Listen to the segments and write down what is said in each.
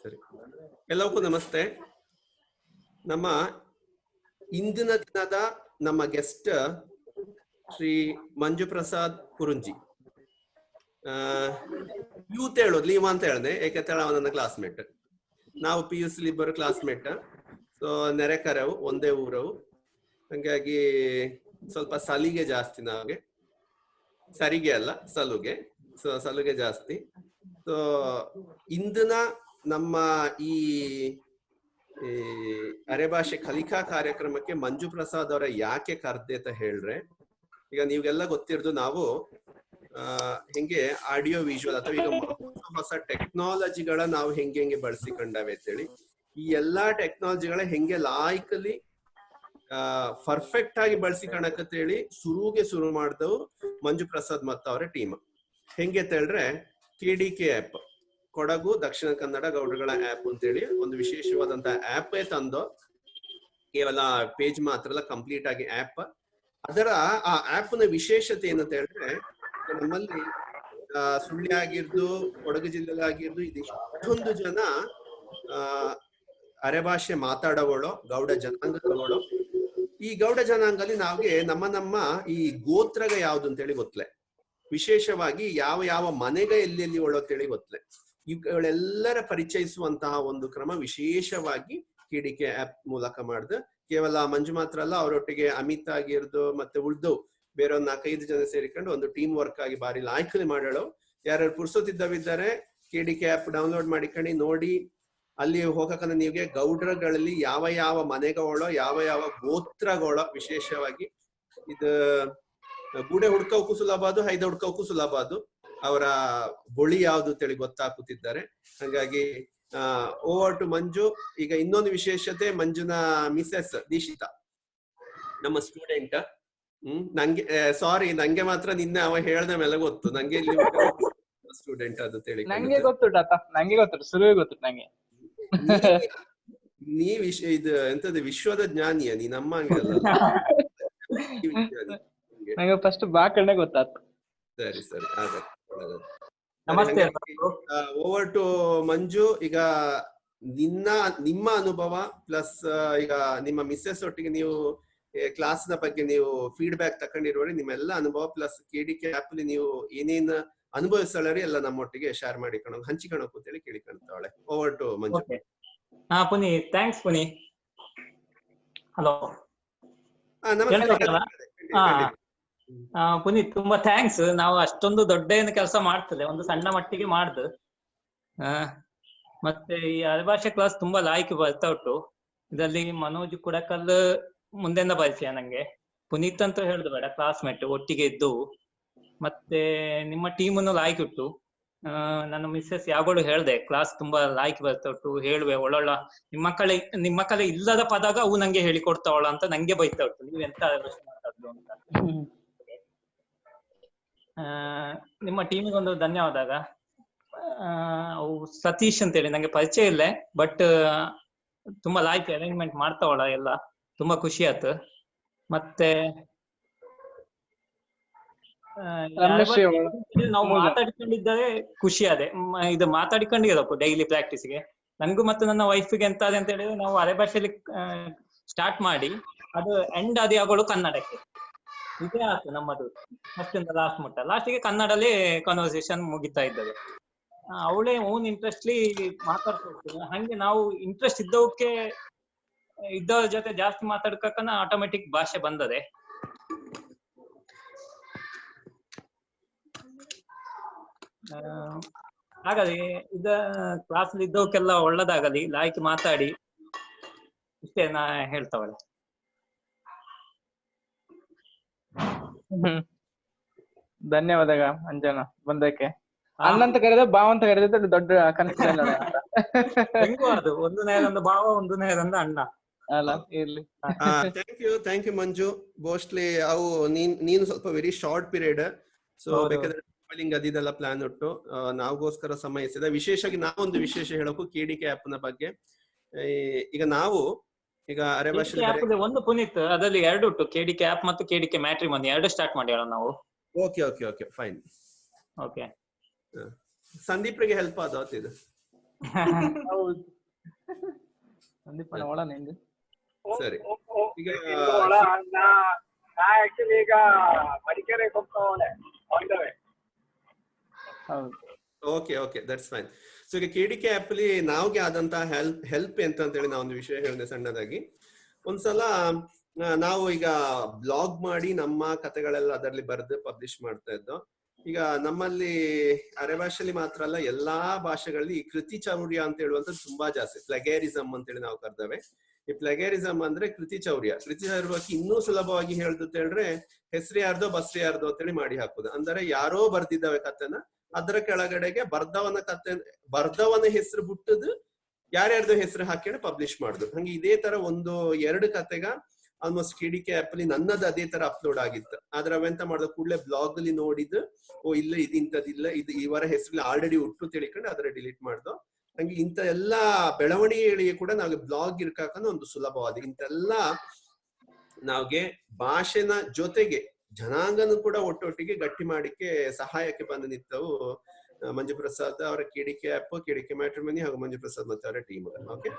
ಸರಿ, ಎಲ್ಲರಿಗೂ ನಮಸ್ತೆ. ನಮ್ಮ ಇಂದಿನ ದಿನದ ನಮ್ಮ ಗೆಸ್ಟ್ ಶ್ರೀ ಮಂಜು ಪ್ರಸಾದ್ ಕುರುಂಜಿ. ಯೂತ್ ಹೇಳೋದು ಲೀವ ಅಂತ ಹೇಳಿದೆ, ಏಕೆಂತೇಳಿ ಅವನ ನನ್ನ ಕ್ಲಾಸ್ಮೇಟ್. ನಾವು PUC ಇಬ್ಬರು ಕ್ಲಾಸ್ಮೇಟ್. ಸೊ ನೆರೆಕರವು, ಒಂದೇ ಊರವು. ಹಂಗಾಗಿ ಸ್ವಲ್ಪ ಸಲಿಗೆ ಜಾಸ್ತಿ ನಾವ್ಗೆ, ಸರಿಗೆ ಅಲ್ಲ ಸಲುಗೆ. ಸೊ ಸಲುಗೆ ಜಾಸ್ತಿ. ಸೊ ಇಂದಿನ ನಮ್ಮ ಈ ಅರೆಭಾಷೆ ಕಲಿಕಾ ಕಾರ್ಯಕ್ರಮಕ್ಕೆ ಮಂಜು ಪ್ರಸಾದ್ ಅವರ ಯಾಕೆ ಕರ್ದೆ ಅಂತ ಹೇಳ್ರೆ, ಈಗ ನೀವ್ಗೆಲ್ಲ ಗೊತ್ತಿರೋದು ನಾವು ಹೆಂಗೆ ಆಡಿಯೋ ವಿಜುವಲ್ ಅಥವಾ ಈಗ ಹೊಸ ಟೆಕ್ನಾಲಜಿಗಳ ನಾವು ಹೆಂಗೆ ಬಳಸಿಕೊಂಡಾವೆ ಅಂತೇಳಿ, ಈ ಎಲ್ಲಾ ಟೆಕ್ನಾಲಜಿಗಳ ಹೆಂಗೆ ಲಾಯ್ಕಲಿ ಪರ್ಫೆಕ್ಟ್ ಆಗಿ ಬಳಸಿಕೊಳ್ಳಕಂತೇಳಿ ಶುರು ಮಾಡಿದವು ಮಂಜು ಪ್ರಸಾದ್ ಮತ್ತ ಅವರ ಟೀಮ್. ಹೆಂಗೆ ಅಂತ ಹೇಳಿದ್ರೆ, KDK app, Kodagu Dakshina Kannada ಗೌಡಗಳ app ಅಂತೇಳಿ ಒಂದು ವಿಶೇಷವಾದಂತಹ ಆ್ಯಪೇ ತಂದು, ಕೇವಲ ಪೇಜ್ ಮಾತ್ರ ಅಲ್ಲ, ಕಂಪ್ಲೀಟ್ ಆಗಿ ಆ್ಯಪ್. ಅದರ ಆ ಆ್ಯಪ್ ನ ವಿಶೇಷತೆ ಏನಂತ ಹೇಳಿದ್ರೆ, ನಮ್ಮಲ್ಲಿ ಸುಳ್ಯ ಆಗಿರ್ದು, ಕೊಡಗು ಜಿಲ್ಲೆ ಆಗಿರ್ದು, ಇದಿಷ್ಟೊಂದು ಜನ ಅರೆಭಾಷೆ ಮಾತಾಡೋಗಳು ಗೌಡ ಜನಾಂಗದವಳು. ಈ ಗೌಡ ಜನಾಂಗದಲ್ಲಿ ನಾವ್ಗೆ ನಮ್ಮ ಈ ಗೋತ್ರಗ ಯಾವ್ದು ಅಂತೇಳಿ ಗೊತ್ತಲೆ, ವಿಶೇಷವಾಗಿ ಯಾವ ಮನೆಗೆ ಎಲ್ಲೆಲ್ಲಿ ಒಳೋತ್ತೇಳಿ ಗೊತ್ತಲೆ. ಇವುಗಳೆಲ್ಲರ ಪರಿಚಯಿಸುವಂತಹ ಒಂದು ಕ್ರಮ ವಿಶೇಷವಾಗಿ KDK ಆ್ಯಪ್ ಮೂಲಕ ಮಾಡಿದೆ. ಕೇವಲ ಮಂಜು ಮಾತ್ರ ಅಲ್ಲ, ಅವರೊಟ್ಟಿಗೆ ಅಮಿತ್ ಆಗಿರ್ದು ಮತ್ತೆ ಉಳ್ದು ಬೇರೆ ಒಂದು 4-5 ಜನ ಸೇರಿಕೊಂಡು ಒಂದು ಟೀಮ್ ವರ್ಕ್ ಆಗಿ ಬಾರಿ ಲಾಯ್ಕಲಿ ಮಾಡಳು. ಯಾರ್ಯಾರು ಪುರ್ಸೋತಿದ್ದವಿದ್ದಾರೆ KDK ಆ್ಯಪ್ ಡೌನ್ಲೋಡ್ ಮಾಡಿಕೊಂಡು ನೋಡಿ. ಅಲ್ಲಿ ಹೋಗಕಂದ್ರೆ ನೀವ್ಗೆ ಗೌಡ್ರಗಳಲ್ಲಿ ಯಾವ ಮನೆಗಳೋ ಯಾವ ಗೋತ್ರಗಳೋ, ವಿಶೇಷವಾಗಿ ಇದು ಗೂಡೆ ಹುಡ್ಕೋಕು ಸುಲಭ, ಅದು ಹೈದ ಹುಡ್ಕೋಕು ಸುಲಭ, ಅದು ಅವರ ಬೊಳಿ ಯಾವ್ದು ಅಂತೇಳಿ ಗೊತ್ತಾಗುತ್ತಿದ್ದಾರೆ. ಹಾಗಾಗಿ ಓವರ್ ಟು ಮಂಜು. ಈಗ ಇನ್ನೊಂದು ವಿಶೇಷತೆ, ಮಂಜುನ ಮಿಸೆಸ್ ದೀಕ್ಷಿತಾ ನಮ್ಮ ಸ್ಟೂಡೆಂಟ್. ನಂಗೆ ಸಾರಿ, ನಂಗೆ ಮಾತ್ರ ನಿನ್ನೆ ಅವ ಹೇಳ್ದ ಮೇಲೆ ಗೊತ್ತು, ನಂಗೆ ಇಲ್ಲಿ ಸ್ಟೂಡೆಂಟ್ ಅದು ಹೇಳಿ. ನಂಗೆ ಗೊತ್ತು ಸುರುವೆ ಗೊತ್ತು ನಂಗೆ. ನೀ ಇದು ಎಂತದ್ದು ವಿಶ್ವದ ಜ್ಞಾನಿಯ ನೀ, ನಮ್ಮ ಹಂಗಲ್ಲ. ನಂಗೆ ಫಸ್ಟ್ ಬಾಕಣ್ಣ ಗೊತ್ತಾಯ್ತು. ಸರಿ ನಮಸ್ತೆ. ಓವರ್ ಟು ಮಂಜು. ಈಗ ನಿಮ್ಮ ಅನುಭವ ಪ್ಲಸ್ ಈಗ ನಿಮ್ಮ ಮಿಸ್ಸೆಸ್ ಒಟ್ಟಿಗೆ ನೀವು ಕ್ಲಾಸ್ ನ ಬಗ್ಗೆ ನೀವು ಫೀಡ್ಬ್ಯಾಕ್ ತಕೊಂಡಿರುವರಿ, ನಿಮ್ಮೆಲ್ಲ ಅನುಭವ ಪ್ಲಸ್ KDK ಆ್ಯಪ್ ಅಲ್ಲಿ ನೀವು ಏನೇನ್ ಅನುಭವಿಸಲರಿ ಎಲ್ಲ ನಮ್ಮೊಟ್ಟಿಗೆ ಶೇರ್ ಮಾಡಿಕೊಂಡು ಹಂಚಿಕೊಳ್ಳೋಕೆ ಅಂತೇಳಿ ಕೇಳಿಕೊಳ್ತಾಳೆ. Over to Manju. Puni, thanks Puni. Hello, ನಮಸ್ತೆ ಪುನಿ, ತುಂಬಾ ಥ್ಯಾಂಕ್ಸ್. ನಾವು ಅಷ್ಟೊಂದು ದೊಡ್ಡ ಏನು ಕೆಲಸ ಮಾಡ್ತದೆ, ಒಂದು ಸಣ್ಣ ಮಟ್ಟಿಗೆ ಮಾಡ್ದು. ಮತ್ತೆ ಈ ಅರೆಭಾಷೆ ಕ್ಲಾಸ್ ತುಂಬಾ ಲಾಯ್ಕ್ ಬರ್ತಾ ಉಂಟು. ಇದರಲ್ಲಿ ಮನೋಜ್ ಕುಡಕಲ್ ಮುಂದೆಂದ ಪರಿಚಯ ನಂಗೆ, ಪುನೀತ್ ಅಂತ ಹೇಳುದು ಬೇಡ, ಕ್ಲಾಸ್ಮೇಟ್ ಒಟ್ಟಿಗೆ ಇದ್ದು. ಮತ್ತೆ ನಿಮ್ಮ ಟೀಮನ್ನು ಲಾಯ್ಕ್ ಉಂಟು. ನನ್ನ ಮಿಸ್ಸೆಸ್ ಯಾವಾಗಲೂ ಹೇಳ್ದೆ, ಕ್ಲಾಸ್ ತುಂಬಾ ಲಾಯ್ಕ್ ಬರ್ತಾ ಉಂಟು, ಹೇಳುವೆ ಒಳ್ಳೊಳ್ಳ ನಿಮ್ಮ ಕಲೆ ಇಲ್ಲದ ಪದಾಗ ಅವು ನಂಗೆ ಹೇಳಿ ಕೊಡ್ತಾವಳ ಅಂತ ನಂಗೆ ಬೈತಾ ಉಂಟು, ನೀವು ಎಂತ ಮಾತಾಡುದು ಅಂತ. ನಿಮ್ಮ ಟೀಮಿಗೆ ಒಂದು ಧನ್ಯವಾದ. ಅವು ಸತೀಶ್ ಅಂತೇಳಿ ನಂಗೆ ಪರಿಚಯ ಇಲ್ಲ, ಬಟ್ ತುಂಬಾ ಲಾಯ್ಕ್ ಅರೇಂಜ್ಮೆಂಟ್ ಮಾಡ್ತಾವಳ ಎಲ್ಲ, ತುಂಬಾ ಖುಷಿ ಆಯ್ತು. ಮತ್ತೆ ನಾವು ಮಾತಾಡ್ಕೊಂಡಿದ್ದರೆ ಖುಷಿ ಅದೇ, ಇದು ಮಾತಾಡ್ಕೊಂಡಿರಬೇಕು ಡೈಲಿ ಪ್ರಾಕ್ಟೀಸ್ಗೆ. ನನ್ಗೂ ಮತ್ತು ನನ್ನ ವೈಫ್ಗೆ ಎಂತ ಅದೇ ಅಂತ ಹೇಳಿದ್ರೆ, ನಾವು ಅರೆಭಾಷೆಯಲ್ಲಿ ಸ್ಟಾರ್ಟ್ ಮಾಡಿ ಅದು ಎಂಡ್ ಅದೇ ಆಗೋಳು ಕನ್ನಡಕ್ಕೆ. ಇದೇ ಆಯ್ತು ನಮ್ಮದು ಫಸ್ಟಿಂದ ಲಾಸ್ಟ್ ಮುಟ್ಟ. ಲಾಸ್ಟಿಗೆ ಕನ್ನಡಲ್ಲಿ ಕಾನ್ವರ್ಸೇಷನ್ ಮುಗಿತಾ ಇದ್ದದು. ಅವಳೇ ಓನ್ ಇಂಟ್ರೆಸ್ಟ್ಲಿ ಮಾತಾಡ್ತಾ ಹೋಗ್ತದೆ. ಹಂಗೆ ನಾವು ಇಂಟ್ರೆಸ್ಟ್ ಇದ್ದವ್ರ ಜೊತೆ ಜಾಸ್ತಿ ಮಾತಾಡ್ಕನ ಆಟೋಮೆಟಿಕ್ ಭಾಷೆ ಬಂದದೆ. ಹಾಗಾದ್ರೆ ಇದ ಕ್ಲಾಸ್ ಇದ್ದವಕ್ಕೆಲ್ಲ ಒಳ್ಳೇದಾಗಲಿ, ಲಾಯ್ಕ್ ಮಾತಾಡಿ, ಇಷ್ಟೇ ನಾ ಹೇಳ್ತಾವಳೆ. ಧನ್ಯವಾದ ಅಂಜನ ಬಂದಕ್ಕೆ. ಅಣ್ಣಂತ ಕರೆದ ಭಾವ ಅಂತ ಕರೆದ ದೊಡ್ಡ ಕನ್ಫ್ಯೂಷನ್ ಅದು ಒಂದು ನೇರಂದ ಭಾವ, ಒಂದು ನೇರಂದ ಅಣ್ಣ ಅಲ್ಲ. ಇರ್ಲಿ, ಥ್ಯಾಂಕ್ ಯು ಮಂಜು. ಮೋಸ್ಟ್ಲಿ ಅವು ನೀನು ಸ್ವಲ್ಪ ವೆರಿ ಶಾರ್ಟ್ ಪೀರಿಯಡ್, ಸೊ ಬೇಕಾದ್ರೆ ಅದೆಲ್ಲ ಪ್ಲಾನ್ ಉಂಟು. ನಾವುಗೋಸ್ಕರ ಸಮಯಿಸಿದ ವಿಶೇಷವಾಗಿ ನಾವೊಂದು ವಿಶೇಷ ಹೇಳೋಕು KDK ಆ್ಯಪ್ ನ ಬಗ್ಗೆ. ಈಗ ಅರೆಭಾಷೆ ಒಂದು ಪುನೀತ್, ಅದರಲ್ಲಿ ಎರಡು ಉಂಟು, KDK ಆ್ಯಪ್ ಮತ್ತು KDK ಮ್ಯಾಟ್ರಿಮನಿ ಎರಡು ಸ್ಟಾರ್ಟ್ ಮಾಡಿ ನಾವು. Okay fine. ಓಕೆ. ಸಂದೀಪ್ರಿಗೆ ಹೆಲ್ಪ್ ಆದತ್ ಇದು. ಹೌದು ಸಂದೀಪನ ಒಳ ನಿಂದು. ಸರಿ ಈಗ ಆಕ್ಚುಲಿ ಈಗ ಮಡಿಕೇರಿಗೆ ಹೋಗ್ತಾವಳೆ. ಹೌದು. Okay okay that's fine. So ಈಗ KDK ಆಪ್ ಅಲ್ಲಿ ನಾವ್ಗೆ ಆದಂತಹ ಹೆಲ್ಪ್ ಎಂತ ಅಂತ ಹೇಳಿ ನಾವೊಂದು ವಿಷಯ ಹೇಳಿದೆ ಸಣ್ಣದಾಗಿ. ಒಂದ್ಸಲ ನಾವು ಈಗ ಬ್ಲಾಗ್ ಮಾಡಿ ನಮ್ಮ ಕಥೆಗಳೆಲ್ಲ ಅದರಲ್ಲಿ ಬರೆದು ಪಬ್ಲಿಷ್ ಮಾಡ್ತಾ ಇದ್ದೋ. ಈಗ ನಮ್ಮಲ್ಲಿ ಅರೆಭಾಷೆಯಲ್ಲಿ ಮಾತ್ರ ಅಲ್ಲ ಎಲ್ಲಾ ಭಾಷೆಗಳಲ್ಲಿ ಈ ಕೃತಿ ಚೌರ್ಯ ಅಂತ ಹೇಳುವಂಥದ್ದು ತುಂಬಾ ಜಾಸ್ತಿ. ಪ್ಲಗೇರಿಸಮ್ ಅಂತೇಳಿ ನಾವು ಕರೆದವೆ. ಈ ಪ್ಲಗೇರಿಸಮ್ ಅಂದ್ರೆ ಕೃತಿ ಚೌರ್ಯ. ಕೃತಿ ಚೌರ್ಯಕ್ಕೆ ಇನ್ನೂ ಸುಲಭವಾಗಿ ಹೇಳುದು ಅಂತ ಹೇಳಿದ್ರೆ ಹೆಸರು ಯಾರ್ದೋ ಬಸ್ರಿ ಯಾರ್ದೋ ಅಂತೇಳಿ ಮಾಡಿ ಹಾಕುದು. ಅಂದ್ರೆ ಯಾರೋ ಬರ್ದಿದ್ದಾವೆ ಕಥೆನ, ಅದರ ಕೆಳಗಡೆಗೆ ಬರ್ದವನ ಹೆಸರು ಬಿಟ್ಟದು ಯಾರ್ಯಾರ್ದು ಹೆಸರು ಹಾಕಿ ಪಬ್ಲಿಷ್ ಮಾಡುದು. ಹಂಗೆ ಇದೇ ತರ 1-2 ಕತೆಗ ಆಲ್ಮೋಸ್ಟ್ KDK ಆಪ್ ಅಲ್ಲಿ ನನ್ನದು ಅದೇ ತರ ಅಪ್ಲೋಡ್ ಆಗಿತ್ತು. ಆದ್ರೆ ಅವೆಂತ ಮಾಡಿದ ಕೂಡಲೇ ಬ್ಲಾಗ್ ಅಲ್ಲಿ ನೋಡಿದ್ದು, ಓ ಇಲ್ಲ ಇದು ಇಂಥದ್ದಿಲ್ಲ, ಇದು ಇವರ ಹೆಸರಲ್ಲಿ ಆಲ್ರೆಡಿ ಉಟ್ಟು ತಿಳ್ಕೊಂಡು ಅದರ ಡಿಲೀಟ್ ಮಾಡ್ದು. ಹಂಗೆ ಇಂಥ ಎಲ್ಲಾ ಬೆಳವಣಿಗೆಗಳಿಗೆ ಕೂಡ ನಾವ್ ಬ್ಲಾಗ್ ಇರ್ಕಾಕಂದ್ರೆ ಒಂದು ಸುಲಭವಾದ ಇಂತೆಲ್ಲ ನಾವ್ಗೆ ಭಾಷೆನ ಜೊತೆಗೆ ಜನಾಂಗನು ಕೂಡ ಒಟ್ಟೊಟ್ಟಿಗೆ ಗಟ್ಟಿ ಮಾಡಿಕ್ಕೆ ಸಹಾಯಕ್ಕೆ ಬಂದು ನಿಂತವು ಮಂಜು ಪ್ರಸಾದ್ ಅವರ KDK ಆಪ್, KDK ಮ್ಯಾಟ್ರಿಮನಿ ಹಾಗೂ ಮಂಜು ಪ್ರಸಾದ್ ಮತ್ತೆ ಅವರ ಟೀಮ್. ಓಕೆ,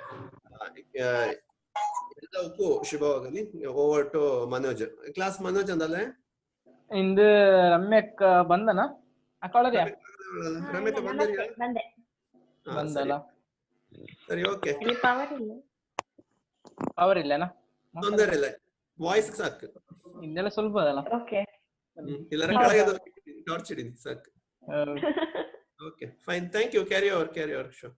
ಎಲ್ಲವಕ್ಕೂ ಶುಭವಾಗಲಿ. Over to Manoj. Class Manoj ಅಂದಲ್ಲೇ ಇಂದು ರಮ್ಯಕ್ ಬಂದನ ಅಕ್ಕಳರಿಯಾ ರಮ್ಯಕ್ಕ ಬಂದಿಲ್ಲ ಬಂದಲ್ಲ. ಸರಿ ಓಕೆ, ಅವರಿಲ್ಲನಾ ತೊಂದರೆ ಇಲ್ಲ, ವಾಯ್ಸ್ ಸಾಕು. ಇನ್ನೆಲ್ಲ ಸ್ವಲ್ಪ ಅದಲ್ಲ. ಎಲ್ಲರ ಕೆಳಗೆ ಟಾರ್ಚ್ ಇಡಿ ಸಾಕು. Okay fine, thank you. Carry over show.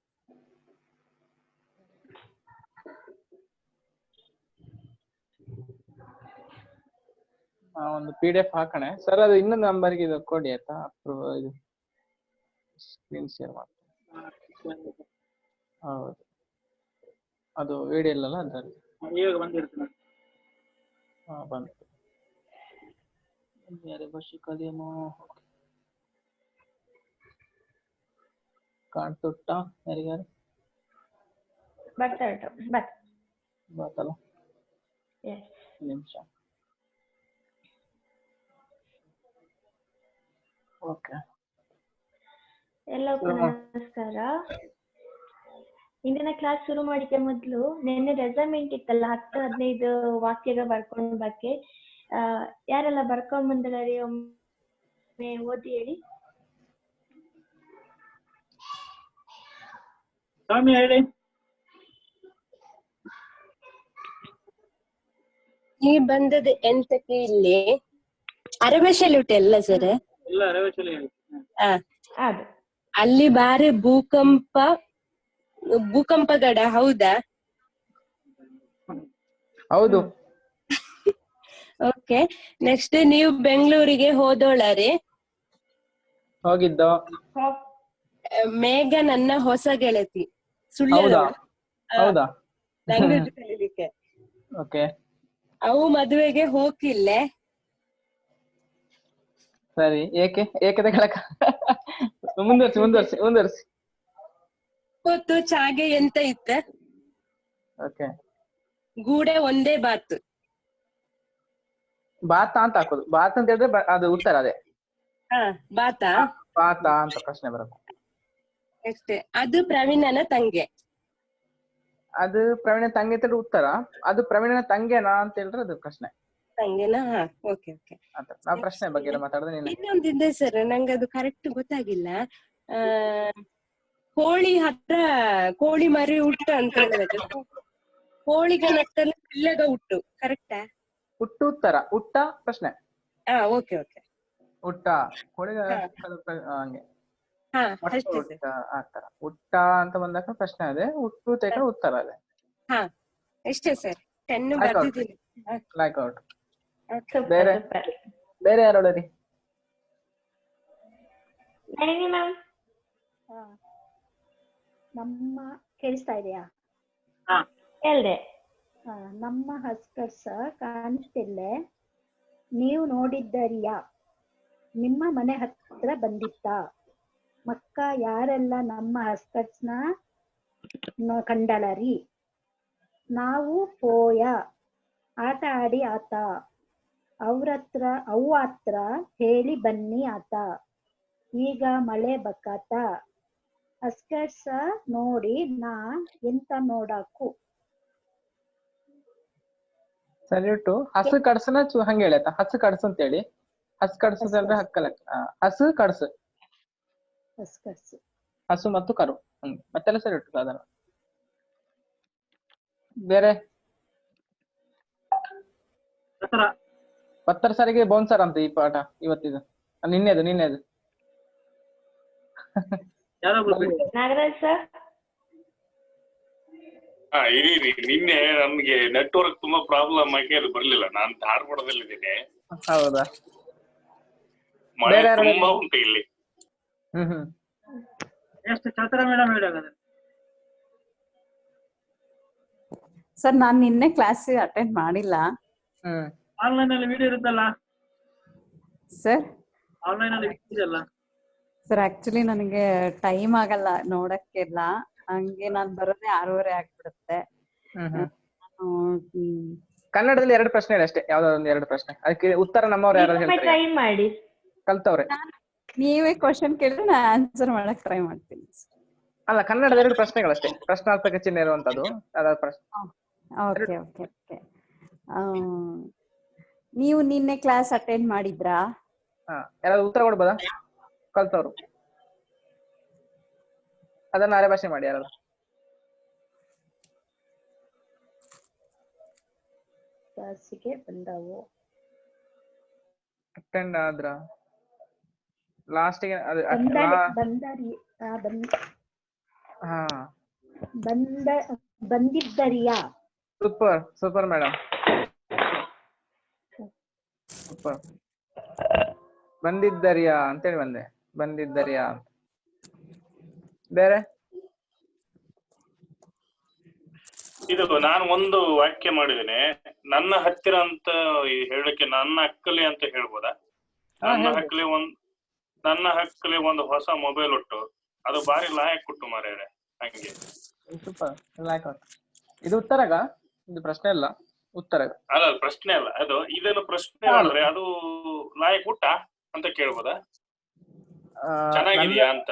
ಒಂದು PDF ಹಾಕೋಣ ಸರ್. ಅದು ಇನ್ನೊಂದು ನಂಬರ್ಗೆ ಇದು ಕೊಡಿ ಆಯ್ತಾ. ಇದು ಸ್ಕ್ರೀನ್ ಶೇರ್ ಮಾಡ್ತೀನಿ. ಹೌದು, ಅದು ವಿಡಿಯೋ ಇಲ್ಲಲ್ಲ ಅದರಲ್ಲಿ. ಇವಾಗ ಬಂದಿರ್ತೀನಿ. ಬಂತು. ಯಾರೇ ಭಾಷೆ ಕಲಿಯಮೋ ಕಾಣ್ತುಟ್ಟ ಯಾರಿಗಾರು ಬರ್ತಲ್ಲ. ನಿಮಿಷ. ಓಕೆ, ಎಲ್ಲರಿಗೂ ನಮಸ್ಕಾರ. ಇಂದಿನ ಕ್ಲಾಸ್ ಶುರು ಮಾಡಿಕೆ ಮೊದಲು ನಿನ್ನೆ ರೆಸರ್ಮೆಂಟ್ ಇತ್ತಲ್ಲ, 10-15 ವಾಕ್ಯಗಳು ಬರ್ಕೊಂಡ್ ಬಗ್ಗೆ ಯಾರೆಲ್ಲ ಬರ್ಕೊಂಡ್ ಬಂದಿದ್ದಾರೆ ಒಮ್ಮೆ ಓದಿ ಹೇಳಿ. ಸ್ವಾಮಿ ಹೇಳಿ. ಈ ಬಂದದ್ದು ಎಂತಕ್ಕೆ ಇಲ್ಲಿ ಅರೆಭಾಷೆಯಲ್ಲಿ ಉಂಟು ಎಲ್ಲ ಸರ್. ಎಲ್ಲ ಅರೆಭಾಷೆಯಲ್ಲಿ ಹೇಳಿ. ಅದು ಅಲ್ಲಿ ಬಾರಿ ಭೂಕಂಪಗಡ ಹೌದಾ? ಹೌದು. ಓಕೆ, ನೆಕ್ಸ್ಟ್ ನೀವು ಬೆಂಗಳೂರಿಗೆ ಹೋದೋಳರಿ? ಹೋಗಿದ್ದೋ. ಮೇಘ ನನ್ನ ಹೊಸ ಗೆಳತಿ. ಹೌದಾ? ಹೌದಾ? ಲ್ಯಾಂಗ್ವೇಜ್ ಕಲೀಲಿಕ್ಕೆ. ಓಕೆ, ಅವು ಮದುವೆಗೆ ಹೋಗಿಲ್ಲೆ? ಸರಿ. ಏಕೆ ತಗೊಳಕ ಮುಂದುವರ್ಸಿ. ಹೊತ್ತು ಚಾಗೆ ಎಂತ ಇತ್ತ? ಓಕೆ, ಗೂಡೆ ಒಂದೇ ಬಾತ್. ಬಾತ ಅಂತ ಹಾಕೋದು. ಬಾತ್ ಅಂತ ಹೇಳಿದ್ರೆ ಅದು ಉತ್ತರ ಅದೇ. ಬಾತಾ ಬಾತ ಅಂತ ಪ್ರಶ್ನೆ ಬರುತ್ತೆ. ನೆಕ್ಸ್ಟ್ ಅದು ಪ್ರವೀಣನ ತಂಗೆ. ಅದು ಪ್ರವೀಣ ತಂಗೆ ಅಂತ ಉತ್ತರ. ಅದು ಪ್ರವೀಣನ ತಂಗೆನಾ ಅಂತ ಹೇಳಿದ್ರೆ ಅದು ಪ್ರಶ್ನೆ. ತಂಗೆನಾ? Okay okay. ನಾವು ಪ್ರಶ್ನೆ ಬಗ್ಗೆ ಮಾತಾಡಿದ್ರೆ ಇನ್ನೊಂದಿದೆ ಸರ್, ನಂಗೆ ಅದು ಕರೆಕ್ಟ್ ಗೊತ್ತಾಗಿಲ್ಲ. ಕೋಳಿ ಹತ್ರ ಕೋಳಿ ಮರಿ ಹುಟ್ಟು ಅಂತ ಹೇಳಿದ್ರೆ ಕೋಳಿಗ ನಟ್ಟಲ್ಲಿ ಪಿಲ್ಲಗ ಹುಟ್ಟು ಕರೆಕ್ಟಾ? ಹುಟ್ಟು ಉತ್ತರ, ಹುಟ್ಟ ಪ್ರಶ್ನೆ. Okay okay. ಹುಟ್ಟ ಕೋಳಿಗ ಹಂಗೆ ಆತರ. ಹುಟ್ಟ ಅಂತ ಬಂದಾಗ ಪ್ರಶ್ನೆ ಅದೇ, ಹುಟ್ಟು ತೇಕ ಉತ್ತರ ಅದೇ. ಎಷ್ಟೇ ಸರ್? 10 ಬರ್ದಿದ್ದೀನಿ. ಲೈಕ್ಔಟ್. ಬೇರೆ ಯಾರು ಹೇಳಿ? ನಮ್ಮ ಕೇಳಿಸ್ತಾ ಇದೆಯಾ? ಹೇಳ್ದೆ. ನಮ್ಮ ಹಸ್ಕರ್ಸ ಕಾಣಿಸ್ತಿಲ್ಲೆ, ನೀವು ನೋಡಿದ್ದರಿಯಾ? ನಿಮ್ಮ ಮನೆ ಹತ್ರ ಬಂದಿತ್ತ? ಮಕ್ಕ ಯಾರೆಲ್ಲ ನಮ್ಮ ಹಸ್ಕರ್ಸ್ನ ಕಂಡಳರಿ? ನಾವು ಪೋಯ ಆಟ ಆಡಿ ಆತ. ಅವು ಹತ್ರ ಹೇಳಿ ಬನ್ನಿ ಆತ. ಈಗ ಮಳೆ ಬಕ್ಕಾತ ಅಸ್ಕರ್ಸ ನೋಡಿ ನಾ ಎಂತ ನೋಡಾಕು. ಸರಿ ಉಂಟು. ಹಸು ಕಡ್ಸನ ಹಂಗ ಹೇಳಿ ಆಯ್ತಾ, ಹಸು ಕಡ್ಸು ಅಂತ ಹೇಳಿ. ಹಸು ಕಡ್ಸು ಅಂದ್ರೆ ಹಕ್ಕಲ, ಹಸು ಕಡ್ಸು, ಅಸ್ಕರ್ಸು ಹಸು ಮತ್ತು ಕರು. ಮತ್ತೆಲ್ಲ ಸರಿ ಉಂಟು ಸಾಧನ. ಬೇರೆ ಪತ್ತರ ಸರಿಗೆ ಬೌನ್ಸರ್ ಅಂತ ಈ ಪಾಠ ಇವತ್ತಿದು. ನಿನ್ನೆದು ನಾಗರಾಜ್ ಸರ್ ಇದೀನಿ. ನಿನ್ನೆ ನಮ್ಗೆ ನೆಟ್ವರ್ಕ್ ತುಂಬಾ ಪ್ರಾಬ್ಲಮ್ ಆಗಿ ಅದು ಬರ್ಲಿಲ್ಲ. ನಾನು ಧಾರವಾಡದಲ್ಲಿದ್ದೇನೆ. ಹೌದಾ? ಮಳೆ ತುಂಬಾ ಉಂಟು ಇಲ್ಲಿ. ಸರ್ ನಾನ್ ನಿನ್ನೆ ಕ್ಲಾಸ್ ಅಟೆಂಡ್ ಮಾಡಿಲ್ಲ. ಆನ್ಲೈನ್ ಅಲ್ಲಿ ವಿಡಿಯೋ ಇರುತ್ತಲ್ಲ ಸರ್. ಆನ್ಲೈನ್ ಅಲ್ಲಿ ಇದೆಯಲ್ಲ ಸರ್ ಆಕ್ಚುಲಿ ನನಗೆ ಟೈಮ್ ಆಗಲ್ಲ ನೋಡಕ್ಕೆಲ್ಲ, ಹಂಗೆ ನಾನ್ ಬರೋದೇ 6:30 ಆಗ್ಬಿಡುತ್ತೆ. ಕನ್ನಡದಲ್ಲಿ 2 ಪ್ರಶ್ನೆ ಇದೆ ಅಷ್ಟೇ, ಯಾವ್ದಾದ್ರು ಒಂದು 2 ಪ್ರಶ್ನೆ. ಅದಕ್ಕೆ ಉತ್ತರ ನಮ್ಮವ್ರು ಯಾರು ಹೇಳ್ತಾರೆ, ಟ್ರೈ ಮಾಡಿ, ಕಲ್ತವ್ರೆ. ನೀವೇ ಕ್ವಶನ್ ಕೇಳಿದ್ರೆ ನಾನು ಆನ್ಸರ್ ಮಾಡಕ್ ಟ್ರೈ ಮಾಡ್ತೀನಿ. ಅಲ್ಲ, ಕನ್ನಡದ 2 ಪ್ರಶ್ನೆಗಳಷ್ಟೇ, ಪ್ರಶ್ನಾರ್ಥಕ ಚಿಹ್ನೆ ಇರುವಂತದ್ದು. ಯಾವ್ದಾದ್ರು ಪ್ರಶ್ನೆ? Okay okay okay. ನೀವು ನಿನ್ನೆ ಕ್ಲಾಸ್ ಅಟೆಂಡ್ ಮಾಡಿದ್ರಾ? ಯಾರಾದ್ರು ಉತ್ತರ ಕೊಡ್ಬೋದಾ ಕಲ್ತವ್ರು? ಅದನ್ನ ಅರೆ ಭಾಷೆ ಮಾಡಿ ಯಾರಾದ್ರು. ಕ್ಲಾಸಿಗೆ ಬಂದವು ಅಟೆಂಡ್ ಆದ್ರ ಲಾಸ್ಟಿಗೆ ಬಂದಿದ್ದರಿಯಾ? Super super madam, super. ಬಂದಿದ್ದರಿಯಾ ಅಂತೇಳಿ ಬಂದೆ, ಬಂದಿದ್ದರಿಯಾ ಅಂತ. ಬೇರೆ ಇದು ನಾನು ಒಂದು ವಾಕ್ಯ ಮಾಡಿದ್ದೇನೆ, ನನ್ನ ಹತ್ತಿರ ಅಂತ ಹೇಳಕ್ಕೆ ನನ್ನ ಹಕ್ಕಲೆ ಅಂತ ಹೇಳ್ಬೋದಾ? ನನ್ನ ಹಕ್ಕಲೆ ಒಂದು ಹೊಸ ಮೊಬೈಲ್ ಒಟ್ಟು, ಅದು ಬಾರಿ ಲಾಯಕ್ ಕೊಟ್ಟು ಮಾರ್ಯಾರೆ. ಹಂಗೆ ಸೂಪರ್, ಇದು ಉತ್ತರಗ? ಇದು ಪ್ರಶ್ನೆ ಅಲ್ಲ, ಉತ್ತರ ಅಲ್ಲ, ಪ್ರಶ್ನೆ ಅಲ್ಲ ಅದು. ಇದನ್ನು ಪ್ರಶ್ನೆ ಮಾಡಿದ್ರೆ ಅದು ಲಾಯಕ್ ಊಟ ಅಂತ ಕೇಳ್ಬೋದಾ? ಚೆನ್ನಾಗಿದ್ಯಾ ಅಂತ.